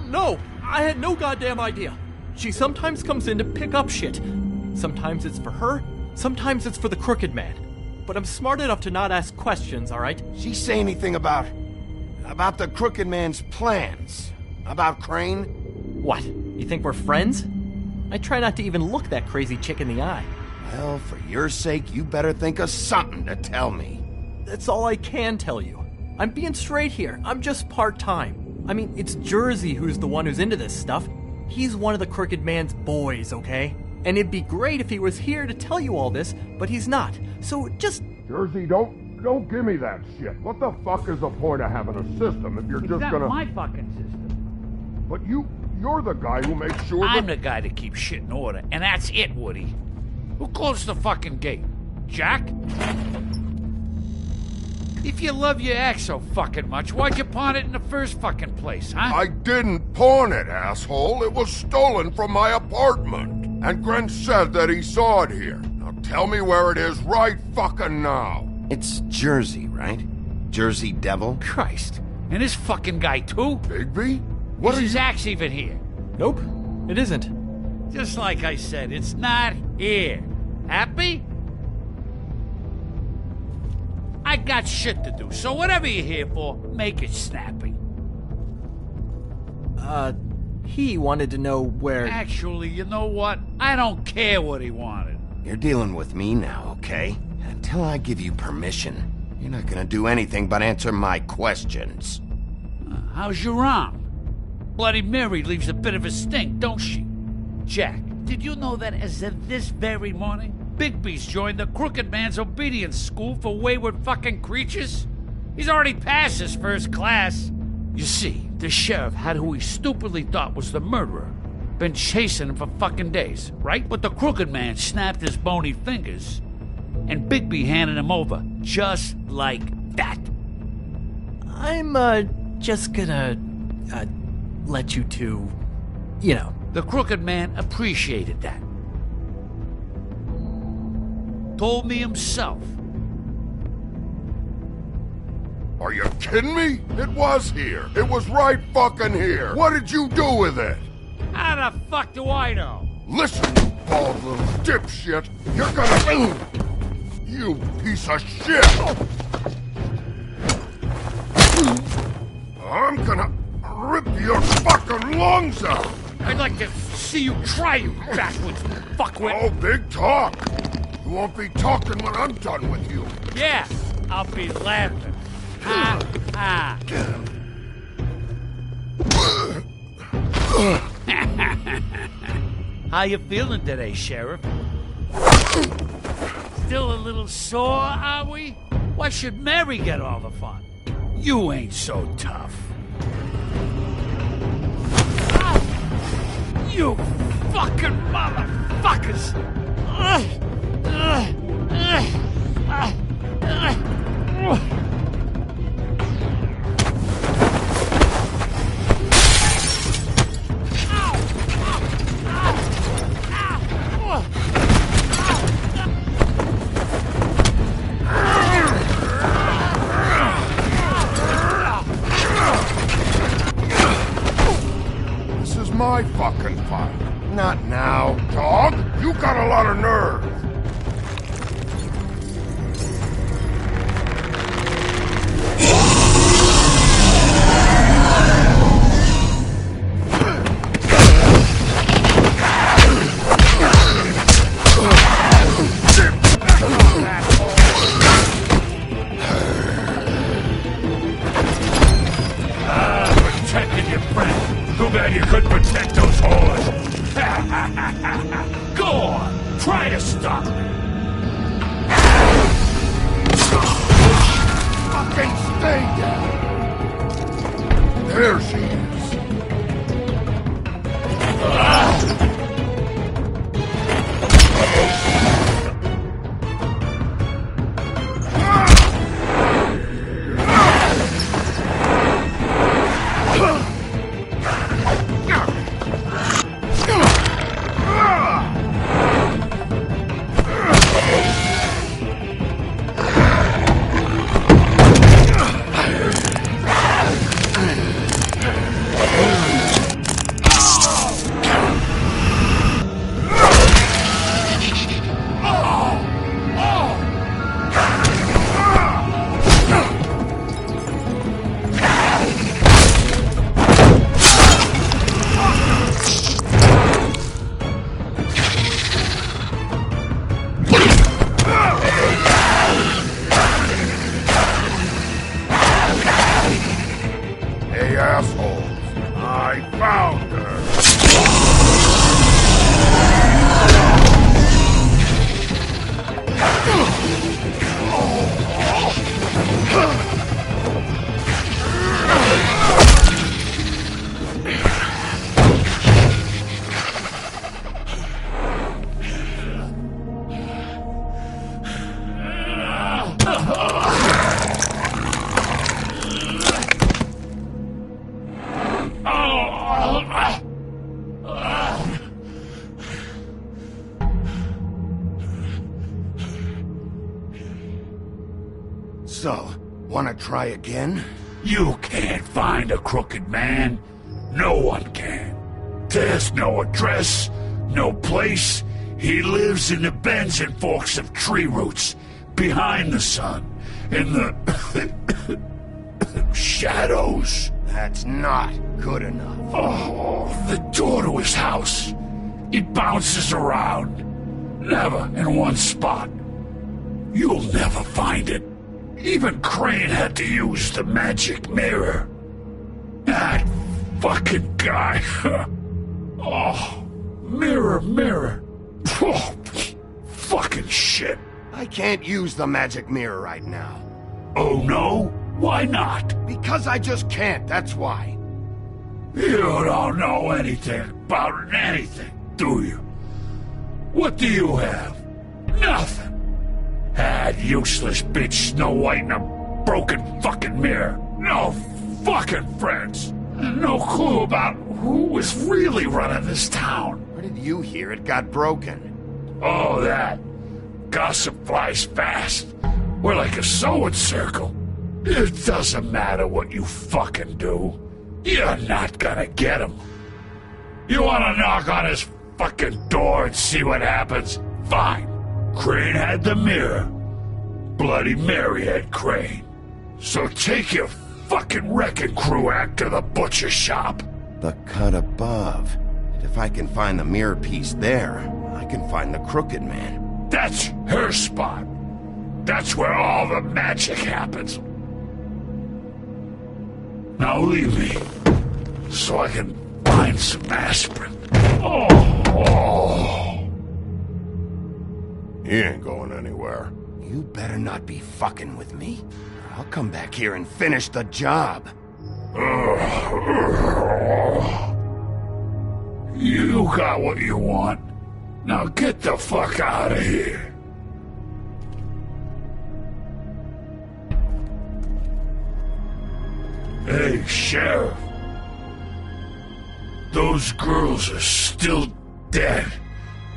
No. I had no goddamn idea. She sometimes comes in to pick up shit. Sometimes it's for her. Sometimes it's for the Crooked Man. But I'm smart enough to not ask questions, alright? She say anything about the Crooked Man's plans? About Crane? What? You think we're friends? I try not to even look that crazy chick in the eye. Well, for your sake, you better think of something to tell me. That's all I can tell you. I'm being straight here. I'm just part-time. I mean, it's Jersey who's the one who's into this stuff. He's one of the Crooked Man's boys, okay? And it'd be great if he was here to tell you all this, but he's not. So just... Jersey, don't give me that shit. What the fuck is the point of having a system if you're just That's gonna... my fucking system. But you're the guy who makes sure I'm the guy that keeps shit in order, and that's it, Woody. Who closed the fucking gate? Jack? If you love your ex so fucking much, why'd you pawn it in the first fucking place, huh? I didn't pawn it, asshole. It was stolen from my apartment. And Gren said that he saw it here. Now tell me where it is right fucking now. It's Jersey, right? Jersey Devil? Christ. And this fucking guy, too? Bigby? Is his axe even here? Nope, it isn't. Just like I said, it's not here. Happy? I got shit to do, so whatever you're here for, make it snappy. He wanted to know where... Actually, you know what? I don't care what he wanted. You're dealing with me now, okay? Until I give you permission, you're not gonna do anything but answer my questions. How's your arm? Bloody Mary leaves a bit of a stink, don't she? Jack, did you know that as of this very morning, Bigby's joined the Crooked Man's obedience school for wayward fucking creatures? He's already passed his first class. You see, the sheriff had who he stupidly thought was the murderer. Been chasing him for fucking days, right? But the Crooked Man snapped his bony fingers, and Bigby handed him over, just like that. I'm, just gonna, let you two, you know. The Crooked Man appreciated that. Told me himself. Are you kidding me? It was here. It was right fucking here. What did you do with it? How the fuck do I know? Listen, you bald little dipshit. You're gonna... You piece of shit! I'm gonna rip your fucking lungs out! I'd like to see you try, you backwards fuckwit! Oh, big talk! You won't be talking when I'm done with you. Yeah, I'll be laughing. Ha ha. How you feeling today, Sheriff? Still a little sore, are we? Why should Mary get all the fun? You ain't so tough. You fucking motherfuckers! This is my fucking fight. Not now, dog. You got a lot of nerve. Protected your friend. Too bad you couldn't protect those whores. Go on, try to stop me. Fucking stay down. There she is. So, wanna try again? You can't find a crooked man. No one can. There's no address, no place. He lives in the bends and forks of tree roots, behind the sun, in the shadows. That's not good enough. Oh, the door to his house. It bounces around, never in one spot. You'll never find it. Even Crane had to use the magic mirror. That fucking guy. Oh, mirror, mirror. Oh, fucking shit. I can't use the magic mirror right now. Oh no? Why not? Because I just can't, that's why. You don't know anything about anything, do you? What do you have? Nothing. That useless bitch Snow White and a broken fucking mirror. No fucking friends. And no clue about who was really running this town. Where did you hear it got broken? Oh, that. Gossip flies fast. We're like a sewing circle. It doesn't matter what you fucking do. You're not gonna get him. You wanna knock on his fucking door and see what happens? Fine. Crane had the mirror. Bloody Mary had Crane. So take your fucking wrecking crew act to the butcher shop. The cut above. If I can find the mirror piece there, I can find the crooked man. That's her spot. That's where all the magic happens. Now leave me, so I can find some aspirin. Oh. He ain't going anywhere. You better not be fucking with me. I'll come back here and finish the job. You got what you want. Now get the fuck out of here. Hey, Sheriff. Those girls are still dead.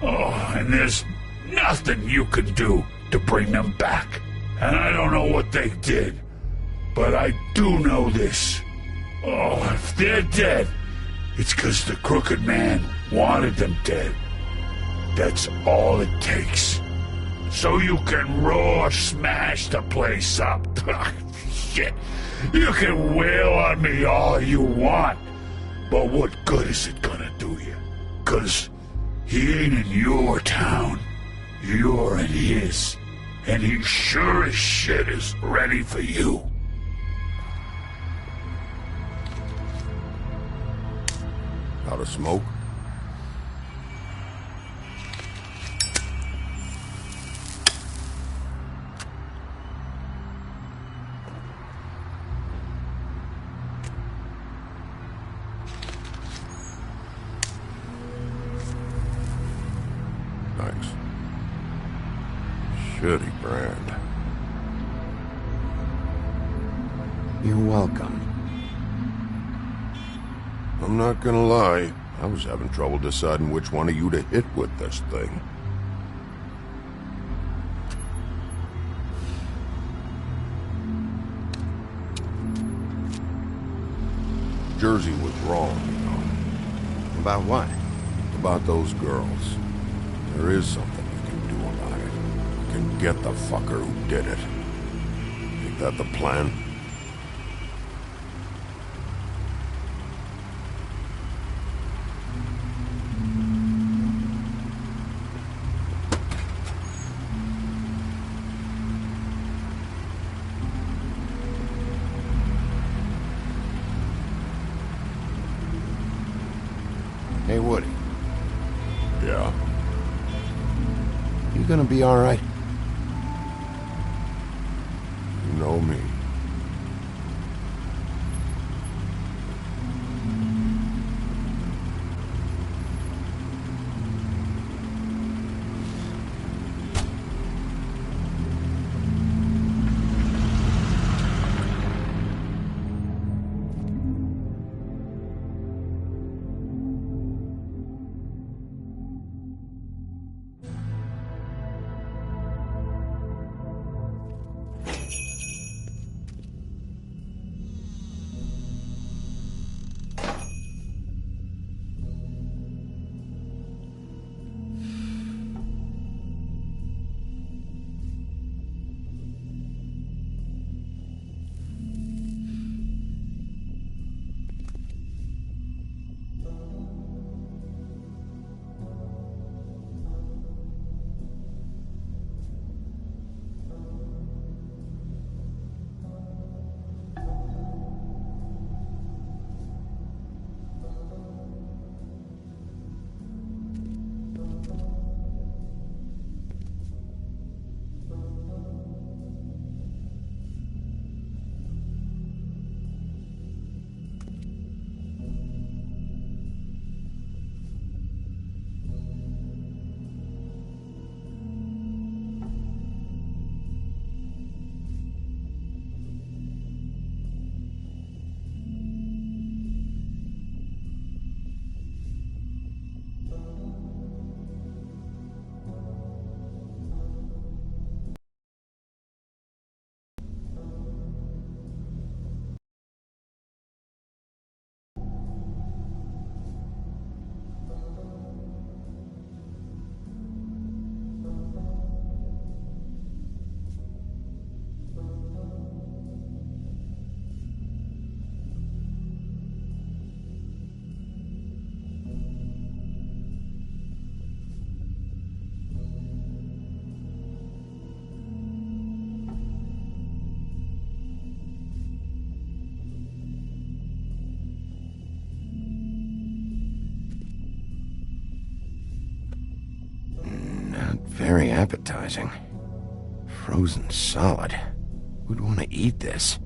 Oh, and there's nothing you can do to bring them back. And I don't know what they did, but I do know this. Oh, if they're dead, it's 'cause the crooked man wanted them dead. That's all it takes. So you can roar smash the place up. Shit. You can wail on me all you want, but what good is it gonna do you? 'Cause he ain't in your town. You're in his. And he sure as shit is ready for you. Out of smoke? Thanks. Shitty brand. You're welcome. I'm not gonna lie, I was having trouble deciding which one of you to hit with this thing. Jersey was wrong, you know. About what? About those girls. There is something you can do about it. You can get the fucker who did it. Ain't that the plan? Hey, Woody. Yeah? You gonna be alright? You know me. very appetizing. Frozen solid. Who'd want to eat this?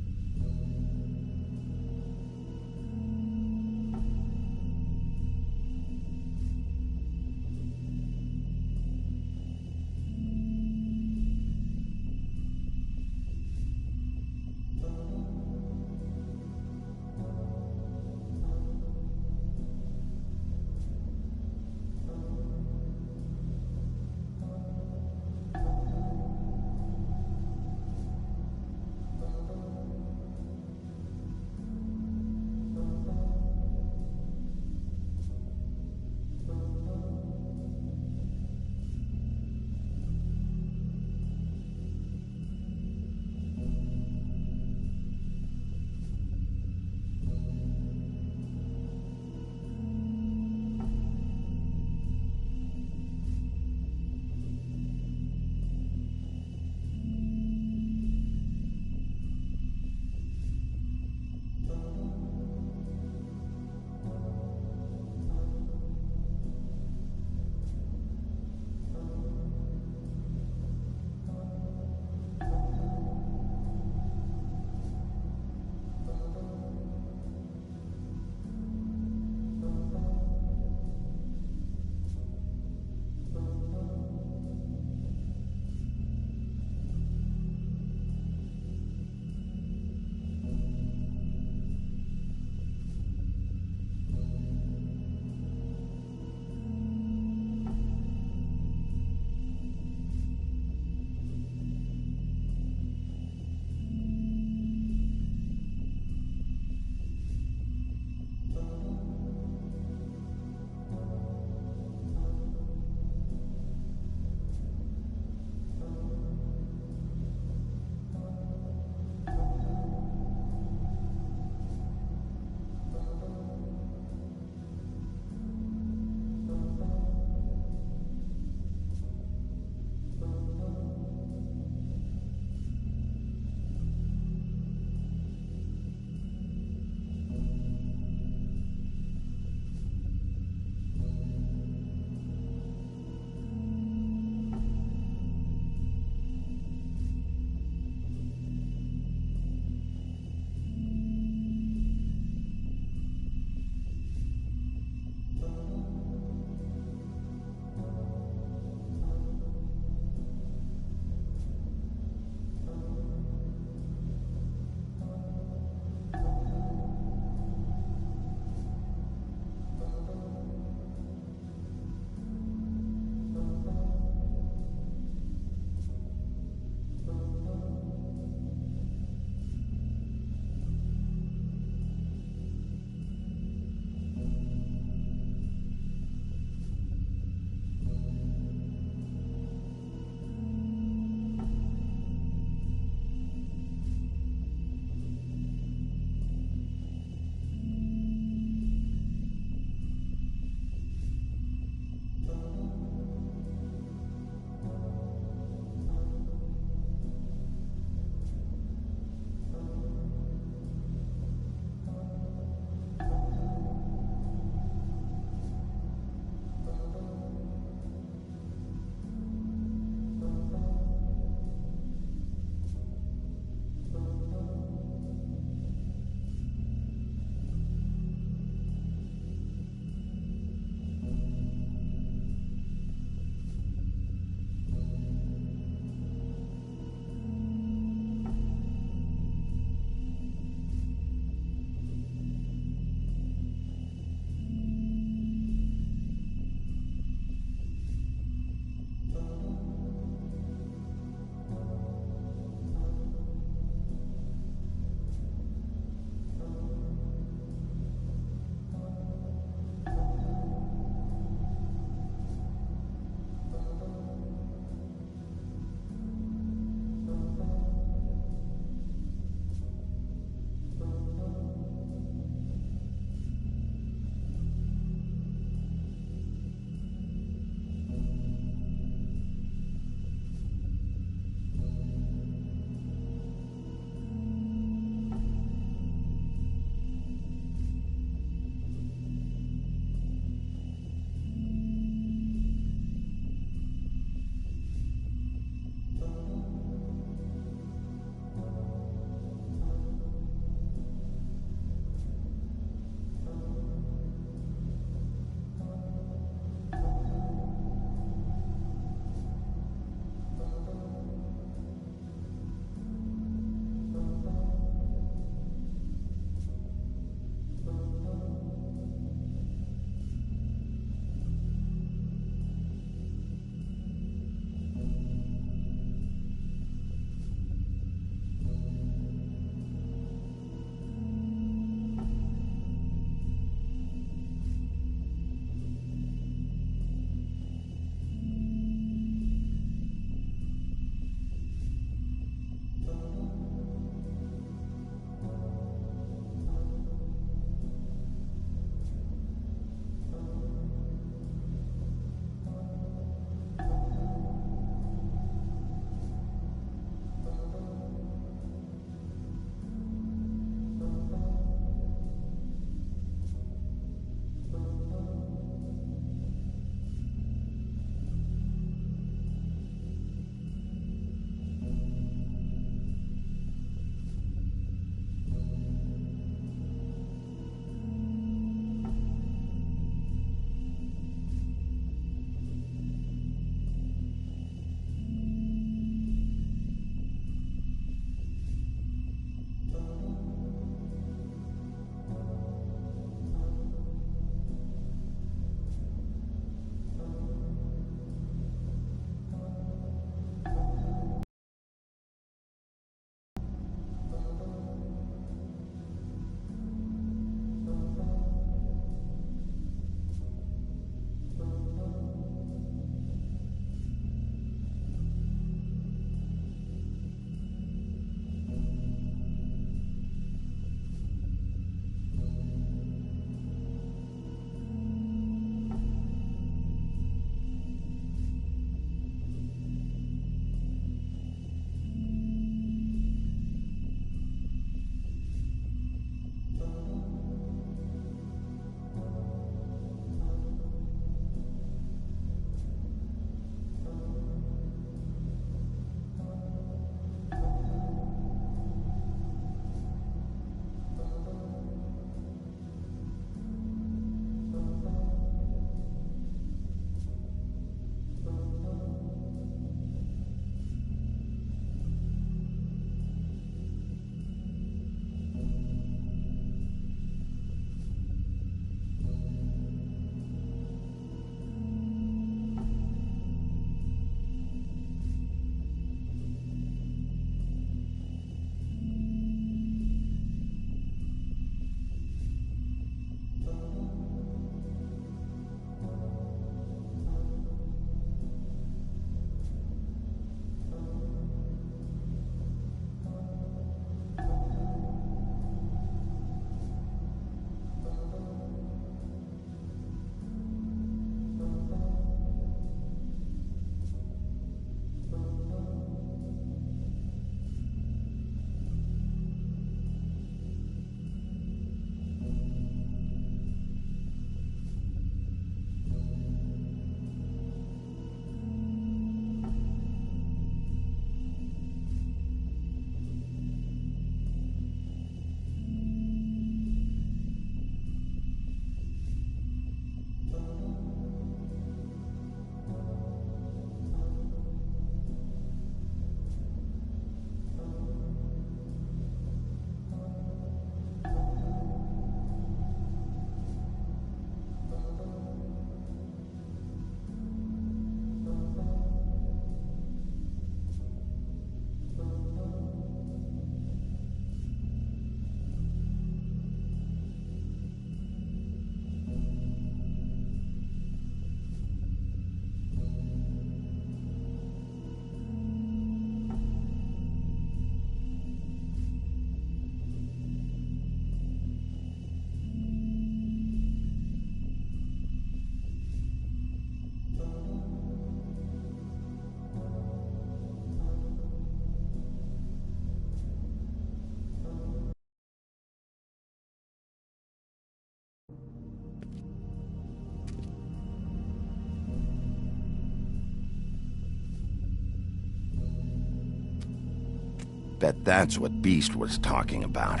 Bet that's what Beast was talking about.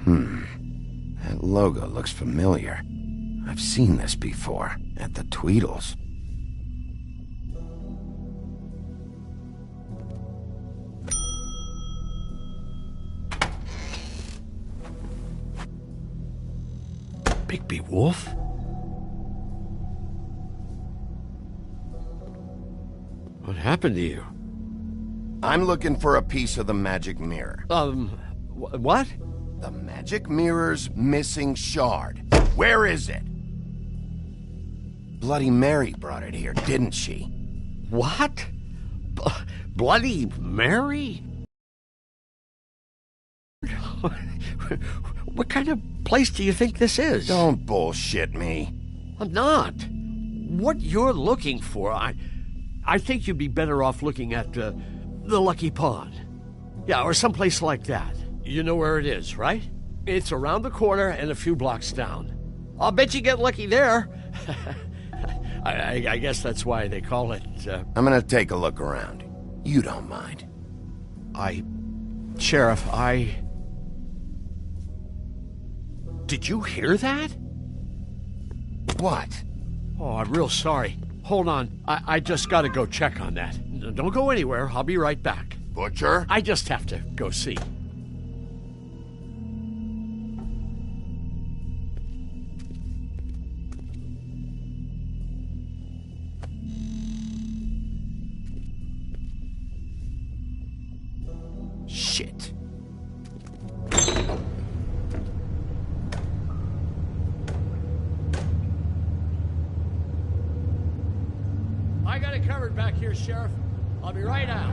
That logo looks familiar. I've seen this before, at the Tweedles. Bigby Wolf? What happened to you? I'm looking for a piece of the magic mirror. What? The magic mirror's missing shard. Where is it? Bloody Mary brought it here, didn't she? What? Bloody Mary? What kind of place do you think this is? Don't bullshit me. I'm not. What you're looking for, I think you'd be better off looking at the Lucky Pond. Yeah, or someplace like that. You know where it is, right? It's around the corner and a few blocks down. I'll bet you get lucky there. I guess that's why they call it... I'm gonna take a look around. You don't mind. Sheriff, Did you hear that? What? Oh, I'm real sorry. Hold on. I just gotta go check on that. Don't go anywhere. I'll be right back. Butcher? I just have to go see. Shit. I got it covered back here, Sheriff. I'll be right out.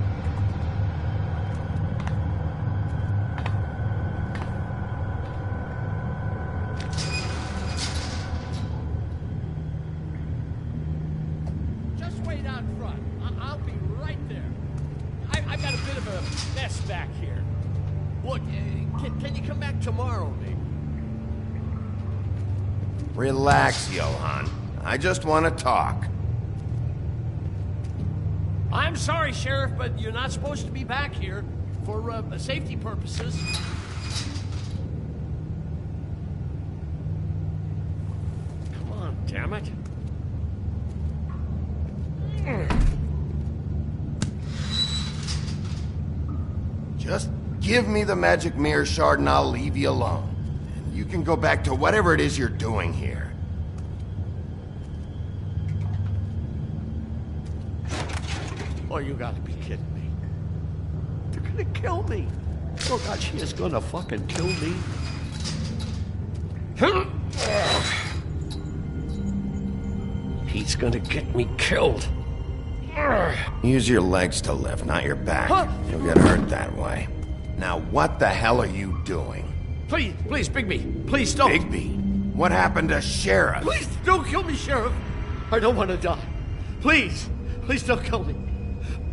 Just wait out front. I'll be right there. I've got a bit of a mess back here. Look, can you come back tomorrow, maybe? Relax, Johann. I just want to talk. I'm sorry, Sheriff, but you're not supposed to be back here for safety purposes. Come on, damn it. Just give me the magic mirror shard and I'll leave you alone. And you can go back to whatever it is you're doing here. Oh, you gotta be kidding me. They're gonna kill me. Oh, God, she is gonna fucking kill me. He's gonna get me killed. Use your legs to lift, not your back. Huh? You'll get hurt that way. Now, what the hell are you doing? Please, Bigby, please don't. Bigby? What happened to Sheriff? Please don't kill me, Sheriff. I don't want to die. Please don't kill me.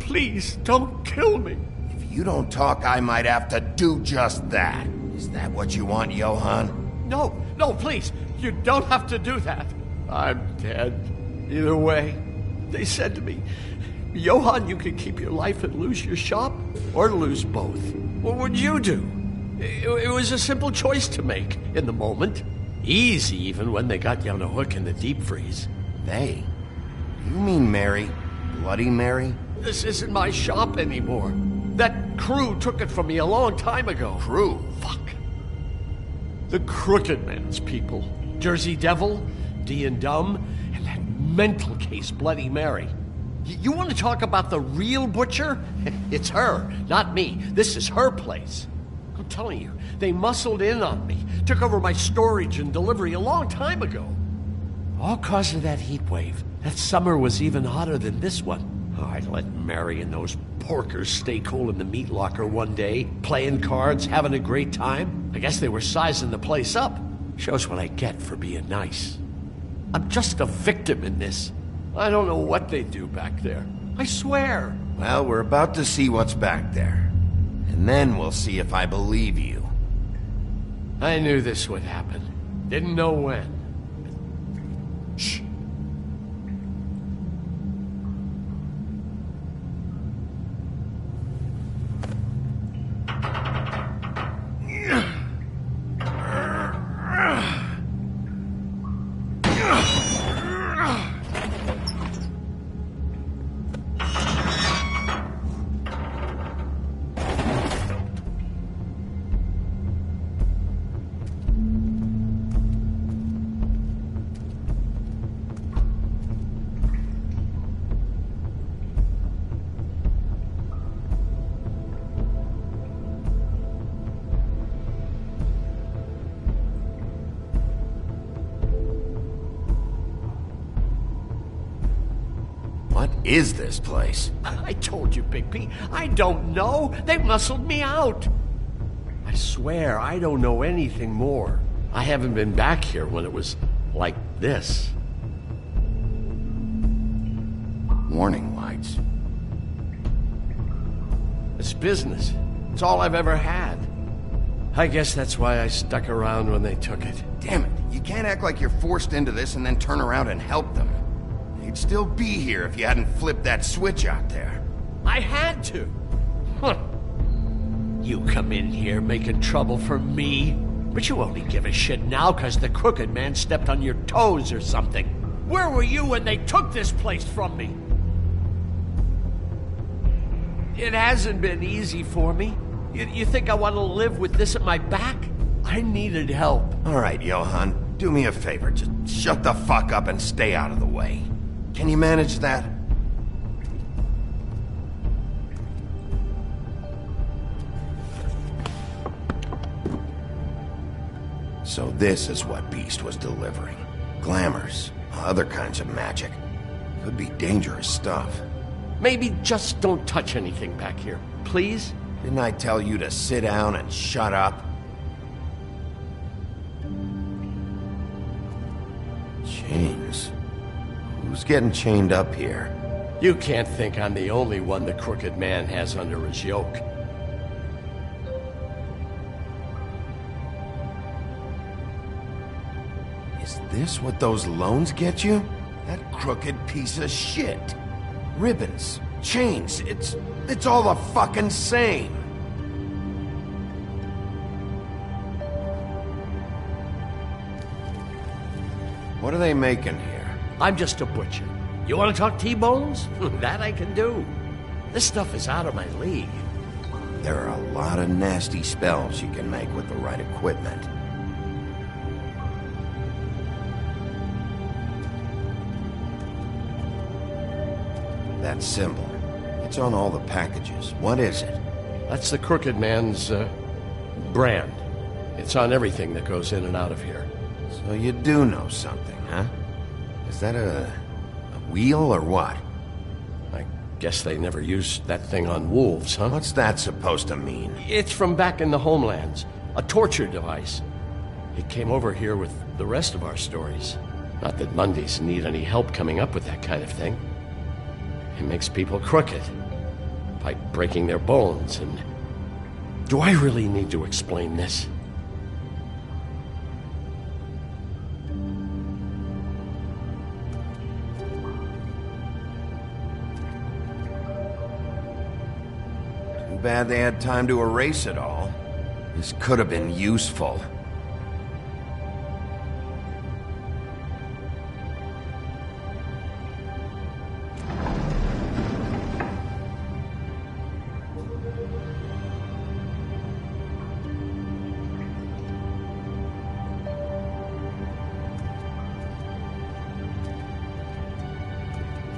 Please don't kill me. If you don't talk, I might have to do just that. Is that what you want, Johann? No, please. You don't have to do that. I'm dead. Either way, they said to me, Johann, you can keep your life and lose your shop, or lose both. What would you do? It was a simple choice to make in the moment. Easy, even when they got you on a hook in the deep freeze. They? You mean Mary? Bloody Mary? This isn't my shop anymore. That crew took it from me a long time ago. Crew? Fuck. The Crooked Man's people. Jersey Devil, D and Dumb, and that mental case, Bloody Mary. You want to talk about the real butcher? It's her, not me. This is her place. I'm telling you, they muscled in on me, took over my storage and delivery a long time ago. All cause of that heat wave. That summer was even hotter than this one. Oh, I let Mary and those porkers stay cool in the meat locker one day, playing cards, having a great time. I guess they were sizing the place up. Shows what I get for being nice. I'm just a victim in this. I don't know what they do back there. I swear. Well, we're about to see what's back there. And then we'll see if I believe you. I knew this would happen. Didn't know when. Shh. is this place? I told you, Bigby. I don't know. They muscled me out. I swear, I don't know anything more. I haven't been back here when it was like this. Warning lights. It's business. It's all I've ever had. I guess that's why I stuck around when they took it. Damn it, you can't act like you're forced into this and then turn around and help them. You'd still be here if you hadn't flipped that switch out there. I had to. Huh. You come in here making trouble for me, but you only give a shit now because the crooked man stepped on your toes or something. Where were you when they took this place from me? It hasn't been easy for me. You think I want to live with this at my back? I needed help. All right, Johan, do me a favor. Just shut the fuck up and stay out of the way. Can you manage that? So this is what Beast was delivering. Glamours, other kinds of magic. Could be dangerous stuff. Maybe just don't touch anything back here, please? Didn't I tell you to sit down and shut up? Chains. Who's getting chained up here? You can't think I'm the only one the crooked man has under his yoke. Is this what those loans get you? That crooked piece of shit. Ribbons, chains, it's all the fucking same. What are they making here? I'm just a butcher. You want to talk T-bones? That I can do. This stuff is out of my league. There are a lot of nasty spells you can make with the right equipment. That symbol. It's on all the packages. What is it? That's the crooked man's, brand. It's on everything that goes in and out of here. So you do know something, huh? Is that a wheel or what? I guess they never used that thing on wolves, huh? What's that supposed to mean? It's from back in the homelands. A torture device. It came over here with the rest of our stories. Not that Mondays need any help coming up with that kind of thing. It makes people crooked. By breaking their bones and... Do I really need to explain this? Too bad they had time to erase it all. This could have been useful.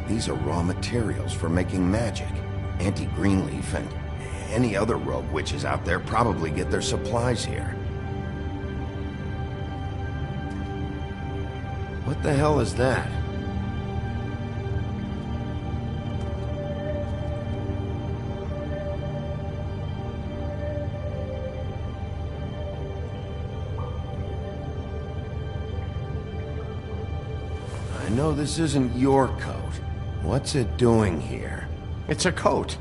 These are raw materials for making magic. Auntie Greenleaf and any other rogue witches out there probably get their supplies here. What the hell is that? I know this isn't your coat. What's it doing here? It's a coat.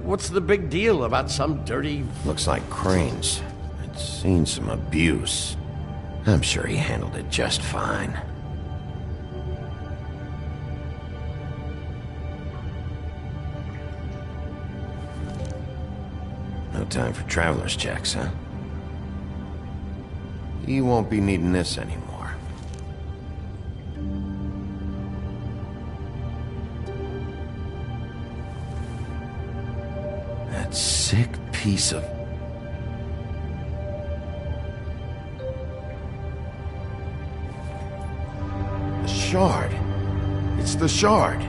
What's the big deal about some dirty... Looks like Crane's. It's seen some abuse. I'm sure he handled it just fine. No time for traveler's checks, huh? You won't be needing this anymore. That sick piece of... The shard. It's the shard.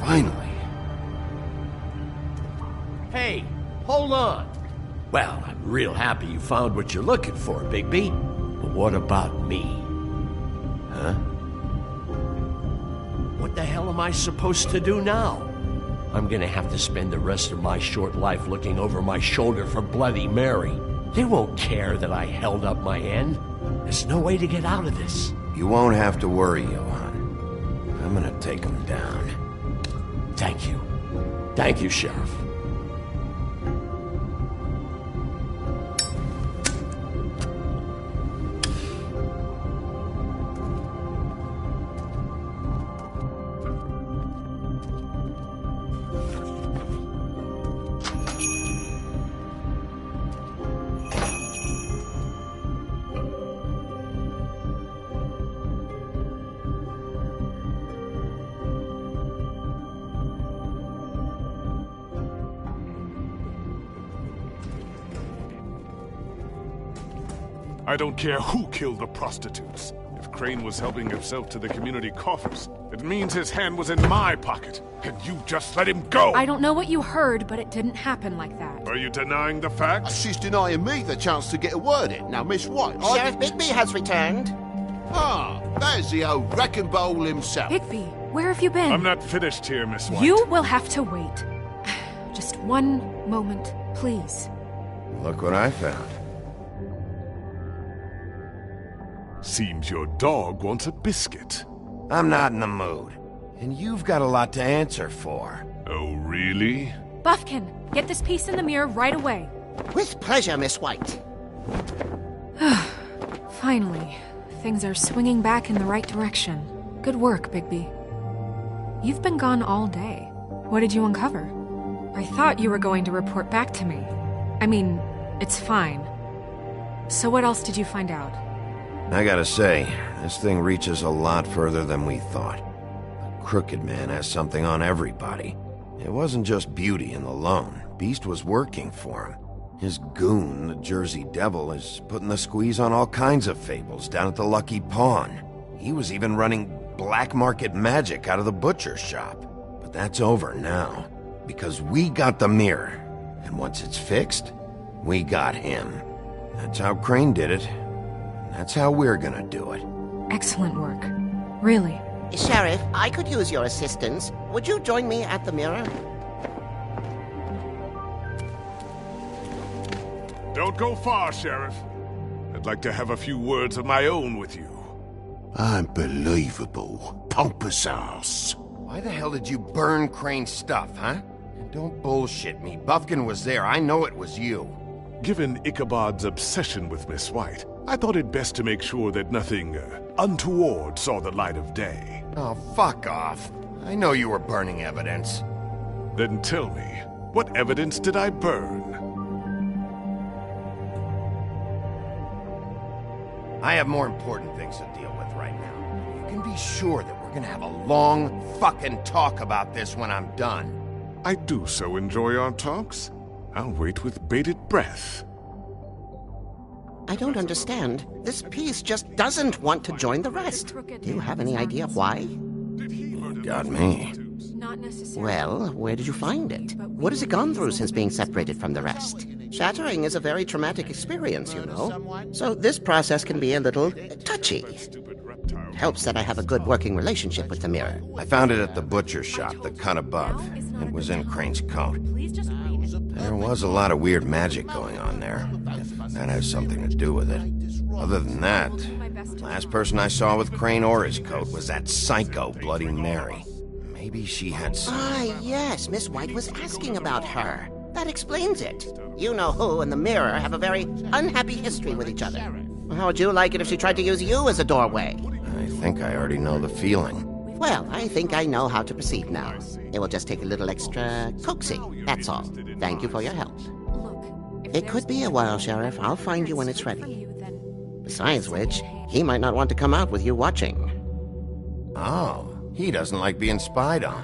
Finally. Hey, hold on. Well, I'm real happy you found what you're looking for, Bigby. But what about me? Huh? What the hell am I supposed to do now? I'm gonna have to spend the rest of my short life looking over my shoulder for Bloody Mary. They won't care that I held up my end. There's no way to get out of this. You won't have to worry, Johann. I'm gonna take him down. Thank you. Thank you, Sheriff. I don't care who killed the prostitutes. If Crane was helping himself to the community coffers, it means his hand was in my pocket, and you just let him go! I don't know what you heard, but it didn't happen like that. Are you denying the fact? She's denying me the chance to get a word in. Now, Miss White... Sheriff Bigby has returned. Ah, there's the old wrecking bowl himself. Bigby, where have you been? I'm not finished here, Miss White. You will have to wait. Just one moment, please. Look what I found. Seems your dog wants a biscuit. I'm not in the mood. And you've got a lot to answer for. Oh, really? Buffkin, get this piece in the mirror right away. With pleasure, Miss White. Finally, things are swinging back in the right direction. Good work, Bigby. You've been gone all day. What did you uncover? I thought you were going to report back to me. I mean, it's fine. So what else did you find out? I gotta say, this thing reaches a lot further than we thought. The Crooked Man has something on everybody. It wasn't just Beauty and the Lone. Beast was working for him. His goon, the Jersey Devil, is putting the squeeze on all kinds of fables down at the Lucky Pawn. He was even running black market magic out of the butcher shop. But that's over now, because we got the mirror. And once it's fixed, we got him. That's how Crane did it. That's how we're gonna do it. Excellent work. Really. Sheriff, I could use your assistance. Would you join me at the mirror? Don't go far, Sheriff. I'd like to have a few words of my own with you. Unbelievable. Pompous ass. Why the hell did you burn Crane's stuff, huh? And don't bullshit me. Buffkin was there. I know it was you. Given Ichabod's obsession with Miss White, I thought it best to make sure that nothing untoward saw the light of day. Oh, fuck off. I know you were burning evidence. Then tell me, what evidence did I burn? I have more important things to deal with right now. You can be sure that we're gonna have a long fucking talk about this when I'm done. I do so enjoy our talks. I'll wait with bated breath. I don't understand. This piece just doesn't want to join the rest. Do you have any idea why? You got me. Well, where did you find it? What has it gone through since being separated from the rest? Shattering is a very traumatic experience, you know. So this process can be a little touchy. It helps that I have a good working relationship with the mirror. I found it at the butcher shop, the cut above. It was in Crane's coat. There was a lot of weird magic going on there, if that has something to do with it. Other than that, the last person I saw with Crane or his coat was that psycho Bloody Mary. Maybe she had some... Ah, yes, Miss White was asking about her. That explains it. You know who and the mirror have a very unhappy history with each other. How would you like it if she tried to use you as a doorway? I think I already know the feeling. Well, I think I know how to proceed now. It will just take a little extra coaxing, that's all. Thank you for your help. It could be a while, Sheriff. I'll find you when it's ready. Besides which, he might not want to come out with you watching. Oh, he doesn't like being spied on.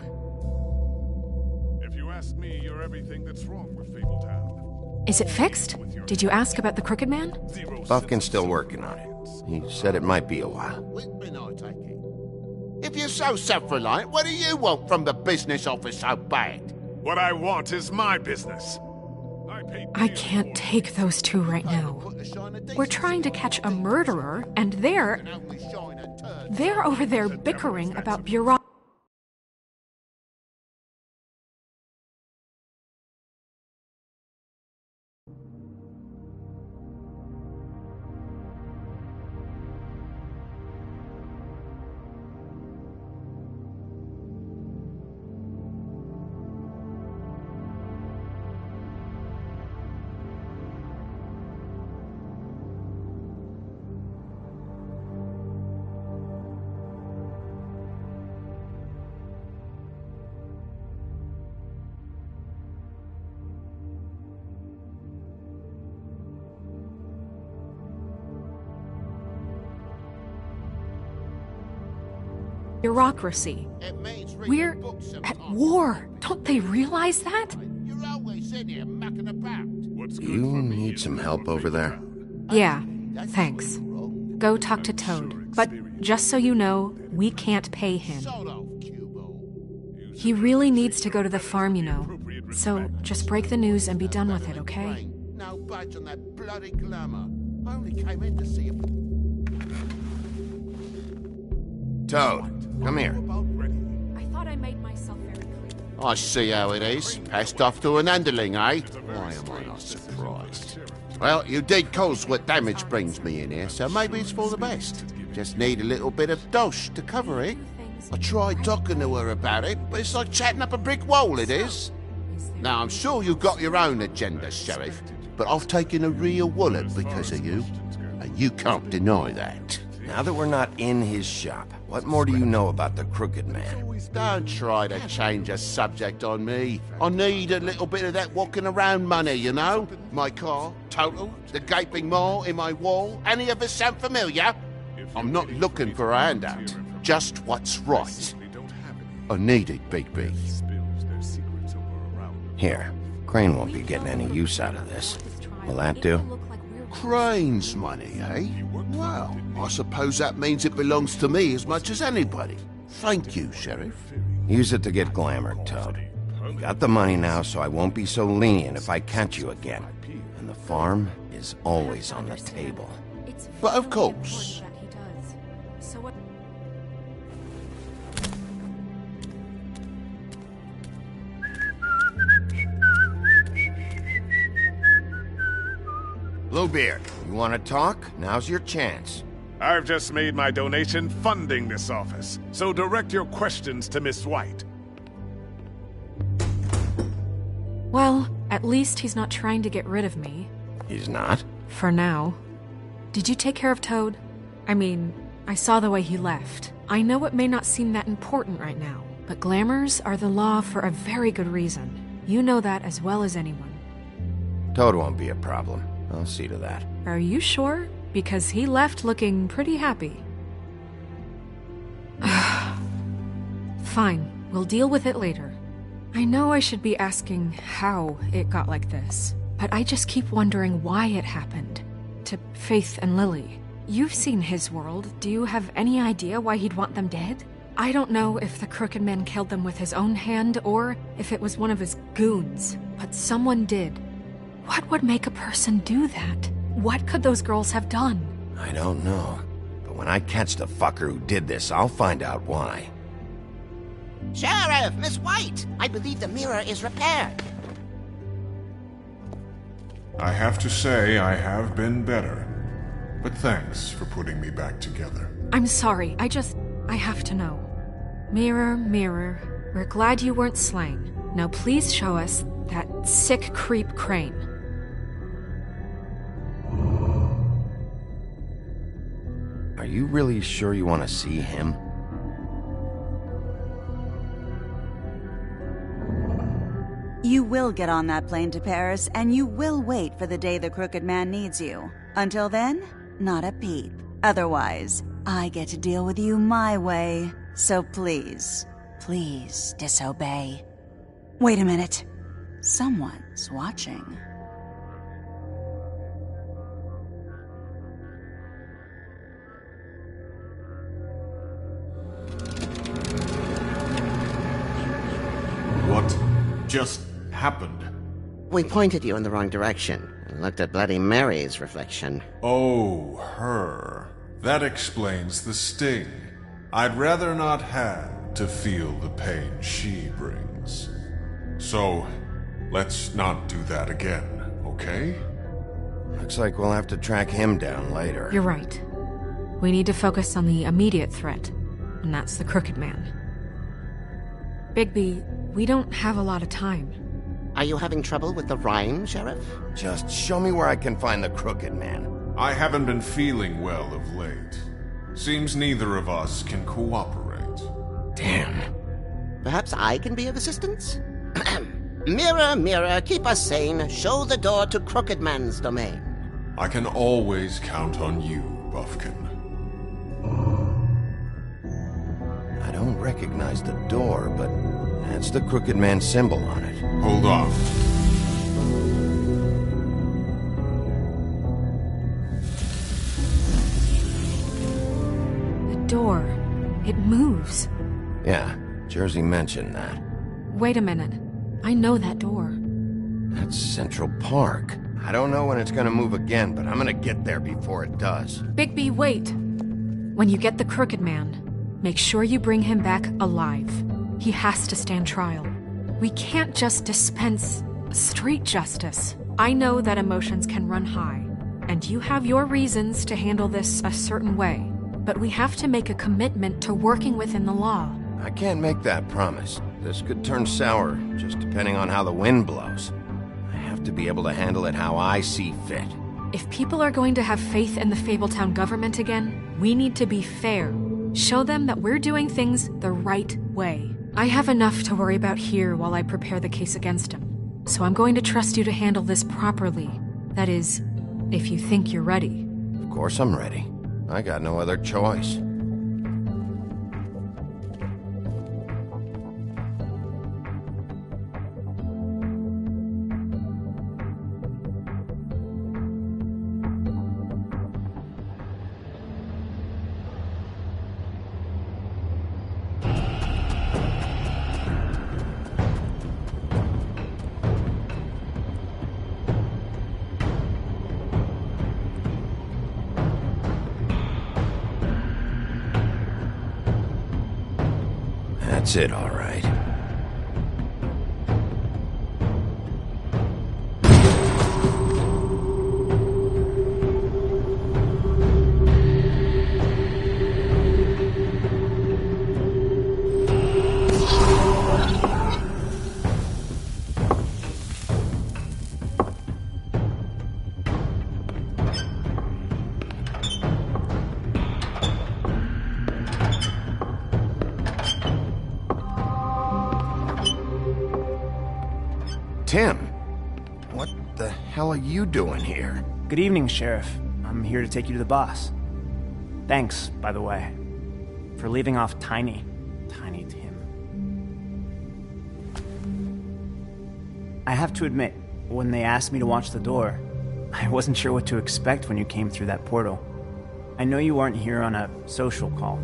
If you ask me, you're everything that's wrong with Fabletown. Is it fixed? Did you ask about the Crooked Man? Buffkin's still working on it. He said it might be a while. If you're so self-reliant, what do you want from the business office so bad? What I want is my business. I can't take those two right now. We're trying to catch a murderer, and they're over there bickering about bureaucracy. bureaucracy. We're at war. Don't they realize that? Do you need some help over there? Yeah, thanks. Go talk to Toad. But just so you know, we can't pay him. He really needs to go to the farm, you know. So just break the news and be done with it, okay? No budge on that bloody glamour. I only came in to see if... Toad, come here. I thought I made myself very clear. I see how it is. Passed off to an underling, eh? Why am I not surprised? Well, you did cause what damage brings me in here, so maybe it's for the best. Just need a little bit of dosh to cover it. I tried talking to her about it, but it's like chatting up a brick wall, it is. Now, I'm sure you've got your own agenda, Sheriff, but I've taken a real wallet because of you, and you can't deny that. Now that we're not in his shop, what more do you know about the Crooked Man? Don't try to change a subject on me. I need a little bit of that walking around money, you know? My car, total, the gaping maw in my wall. Any of us sound familiar? I'm not looking for a handout, just what's right. I need it, Big B. Here, Crane won't be getting any use out of this. Will that do? Crane's money, eh? Well, I suppose that means it belongs to me as much as anybody. Thank you, Sheriff. Use it to get glamour, Toad. You got the money now, so I won't be so lenient if I catch you again. And the farm is always on the table. But of course. Bluebeard, you want to talk? Now's your chance. I've just made my donation funding this office, so direct your questions to Miss White. Well, at least he's not trying to get rid of me. He's not? For now. Did you take care of Toad? I mean, I saw the way he left. I know it may not seem that important right now, but glamours are the law for a very good reason. You know that as well as anyone. Toad won't be a problem. I'll see to that. Are you sure? Because he left looking pretty happy. Fine, we'll deal with it later. I know I should be asking how it got like this, but I just keep wondering why it happened. To Faith and Lily. You've seen his world. Do you have any idea why he'd want them dead? I don't know if the Crooked Man killed them with his own hand or if it was one of his goons, but someone did. What would make a person do that? What could those girls have done? I don't know. But when I catch the fucker who did this, I'll find out why. Sheriff, Miss White! I believe the mirror is repaired. I have to say I have been better. But thanks for putting me back together. I'm sorry, I have to know. Mirror, mirror, we're glad you weren't slain. Now please show us that sick creep Crane. Are you really sure you want to see him? You will get on that plane to Paris, and you will wait for the day the Crooked Man needs you. Until then, not a peep. Otherwise, I get to deal with you my way. So please, please disobey. Wait a minute. Someone's watching. What just happened? We pointed you in the wrong direction and looked at Bloody Mary's reflection. Oh, her. That explains the sting. I'd rather not have to feel the pain she brings. So, let's not do that again, okay? Looks like we'll have to track him down later. You're right. We need to focus on the immediate threat, and that's the Crooked Man. Bigby, we don't have a lot of time. Are you having trouble with the rhyme, Sheriff? Just show me where I can find the Crooked Man. I haven't been feeling well of late. Seems neither of us can cooperate. Damn. Perhaps I can be of assistance? Mirror, mirror, keep us sane. Show the door to Crooked Man's domain. I can always count on you, Buffkin. I recognize the door, but that's the Crooked Man symbol on it. Hold on. The door. It moves. Yeah, Jersey mentioned that. Wait a minute. I know that door. That's Central Park. I don't know when it's gonna move again, but I'm gonna get there before it does. Bigby, wait. When you get the Crooked Man, make sure you bring him back alive. He has to stand trial. We can't just dispense street justice. I know that emotions can run high, and you have your reasons to handle this a certain way, but we have to make a commitment to working within the law. I can't make that promise. This could turn sour, just depending on how the wind blows. I have to be able to handle it how I see fit. If people are going to have faith in the Fabletown government again, we need to be fair. Show them that we're doing things the right way. I have enough to worry about here while I prepare the case against him. So I'm going to trust you to handle this properly. That is, if you think you're ready. Of course I'm ready. I got no other choice. That's it, all right. Tim, what the hell are you doing here? Good evening, Sheriff. I'm here to take you to the boss. Thanks, by the way, for leaving off Tiny Tim. I have to admit, when they asked me to watch the door, I wasn't sure what to expect when you came through that portal. I know you weren't here on a social call,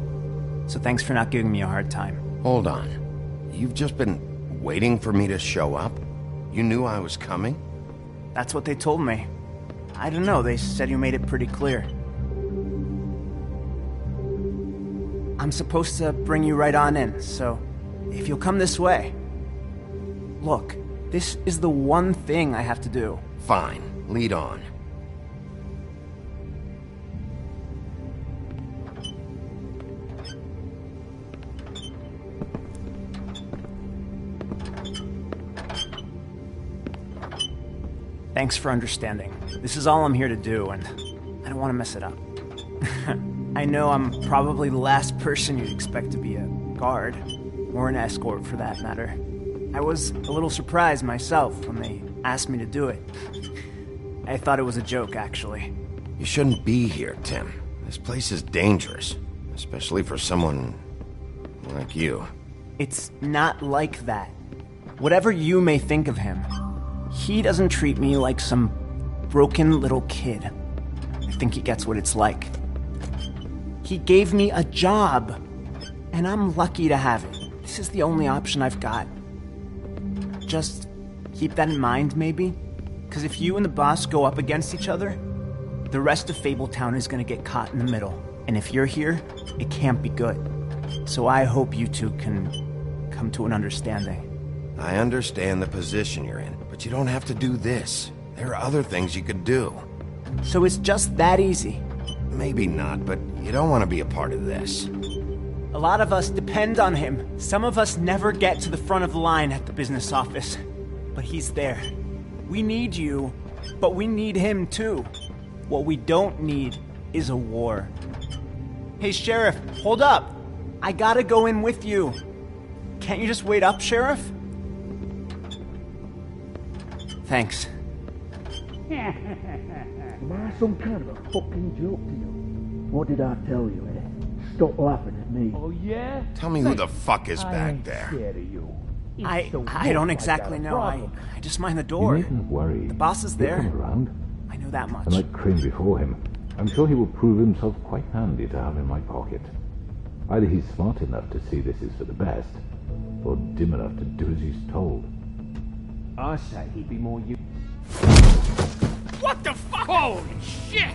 so thanks for not giving me a hard time. Hold on. You've just been waiting for me to show up? You knew I was coming? That's what they told me. I don't know, they said you made it pretty clear. I'm supposed to bring you right on in, so if you'll come this way. Look, this is the one thing I have to do. Fine, lead on. Thanks for understanding. This is all I'm here to do, and I don't want to mess it up. I know I'm probably the last person you'd expect to be a guard, or an escort for that matter. I was a little surprised myself when they asked me to do it. I thought it was a joke, actually. You shouldn't be here, Tim. This place is dangerous, especially for someone like you. It's not like that. Whatever you may think of him, he doesn't treat me like some broken little kid. I think he gets what it's like. He gave me a job, and I'm lucky to have it. This is the only option I've got. Just keep that in mind, maybe? Because if you and the boss go up against each other, the rest of Fabletown is going to get caught in the middle. And if you're here, it can't be good. So I hope you two can come to an understanding. I understand the position you're in, but you don't have to do this. There are other things you could do. So it's just that easy? Maybe not, but you don't want to be a part of this. A lot of us depend on him. Some of us never get to the front of the line at the business office. But he's there. We need you, but we need him too. What we don't need is a war. Hey, Sheriff, hold up. I gotta go in with you. Can't you just wait up, Sheriff? Thanks. Am I some kind of a fucking joke to you? What did I tell you, eh? Stop laughing at me. Oh, yeah? Tell me who the fuck is back there. Scared of you. I don't exactly know. I just mind the You door. needn't worry. The boss is He'll there. come around. I know that much. And like Crane before him, I'm sure he will prove himself quite handy to have in my pocket. Either he's smart enough to see this is for the best, or dim enough to do as he's told. I say he'd be more you. What the fuck? Holy shit!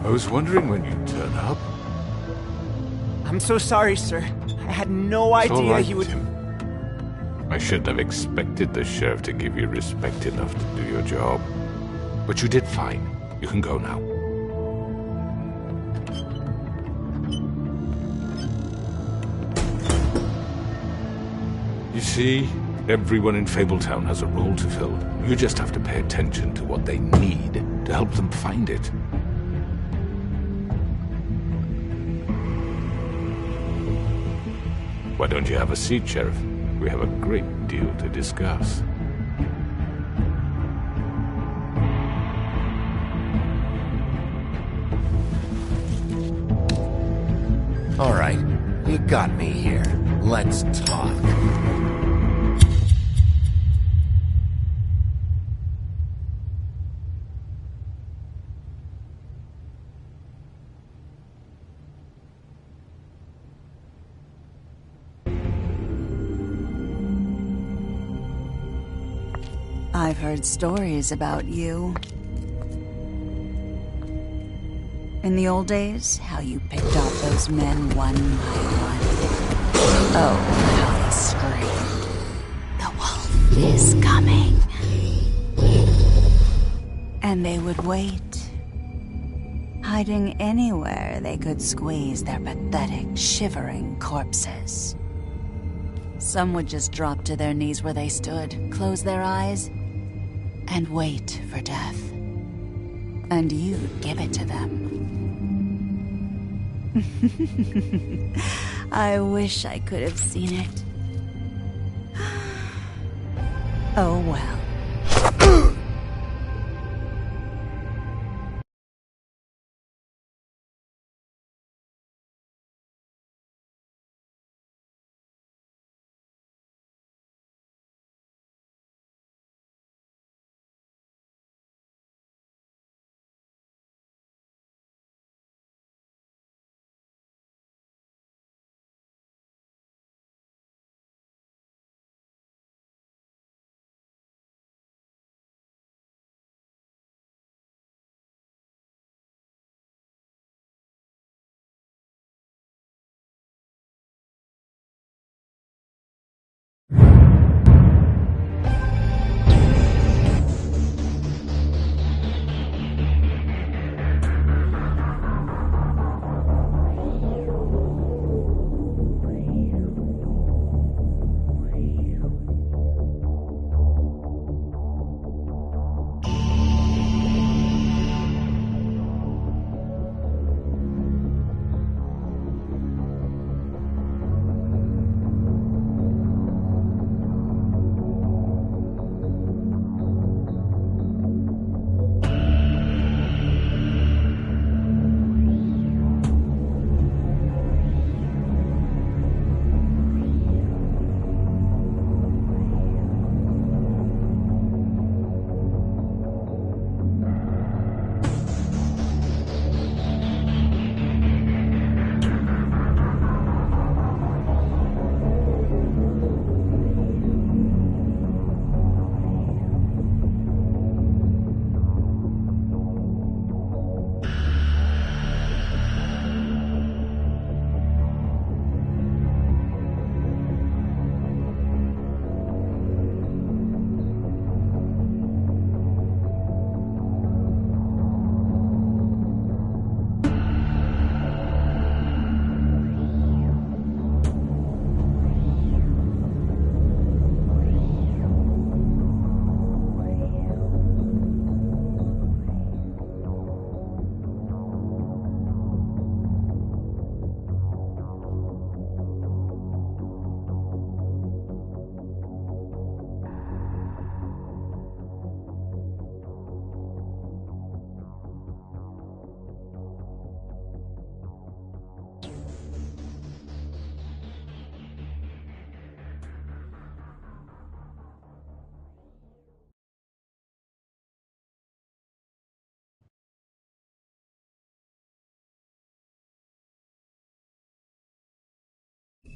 I was wondering when you'd turn up. I'm so sorry, sir. I had no It's all idea right, he would... Tim. I shouldn't have expected the sheriff to give you respect enough to do your job. But you did fine. You can go now. You see, everyone in Fabletown has a role to fill. You just have to pay attention to what they need to help them find it. Why don't you have a seat, Sheriff? We have a great deal to discuss. All right, you got me here. Let's talk. I've heard stories about you. In the old days, how you picked off those men one by one. Oh, how they screamed. The wolf is coming. And they would wait, hiding anywhere they could squeeze their pathetic, shivering corpses. Some would just drop to their knees where they stood, close their eyes, and wait for death. And you'd give it to them. I wish I could have seen it. Oh well.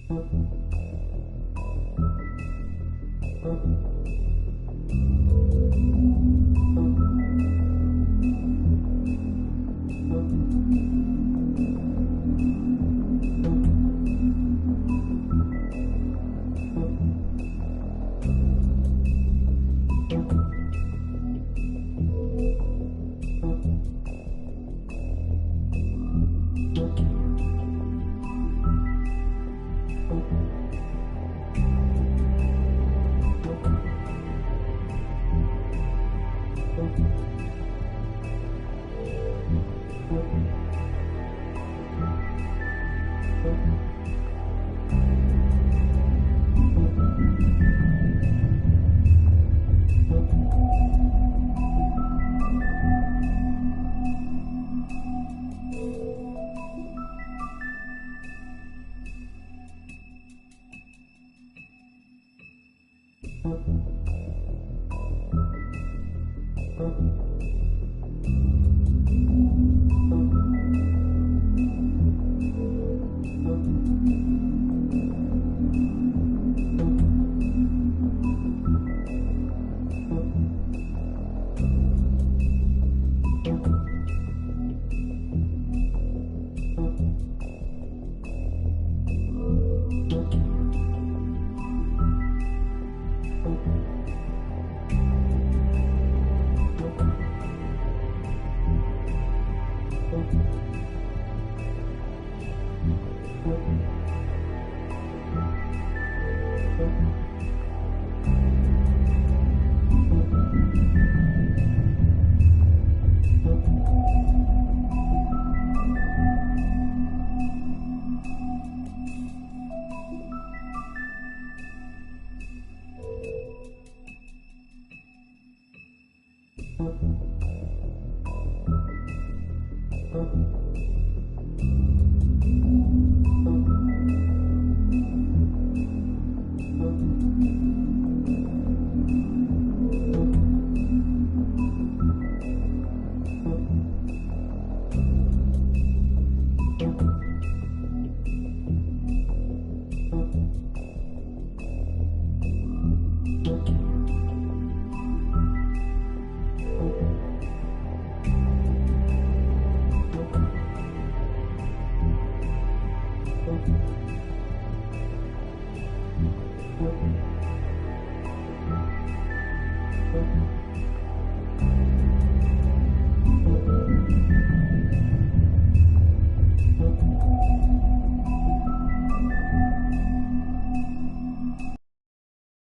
Thank you.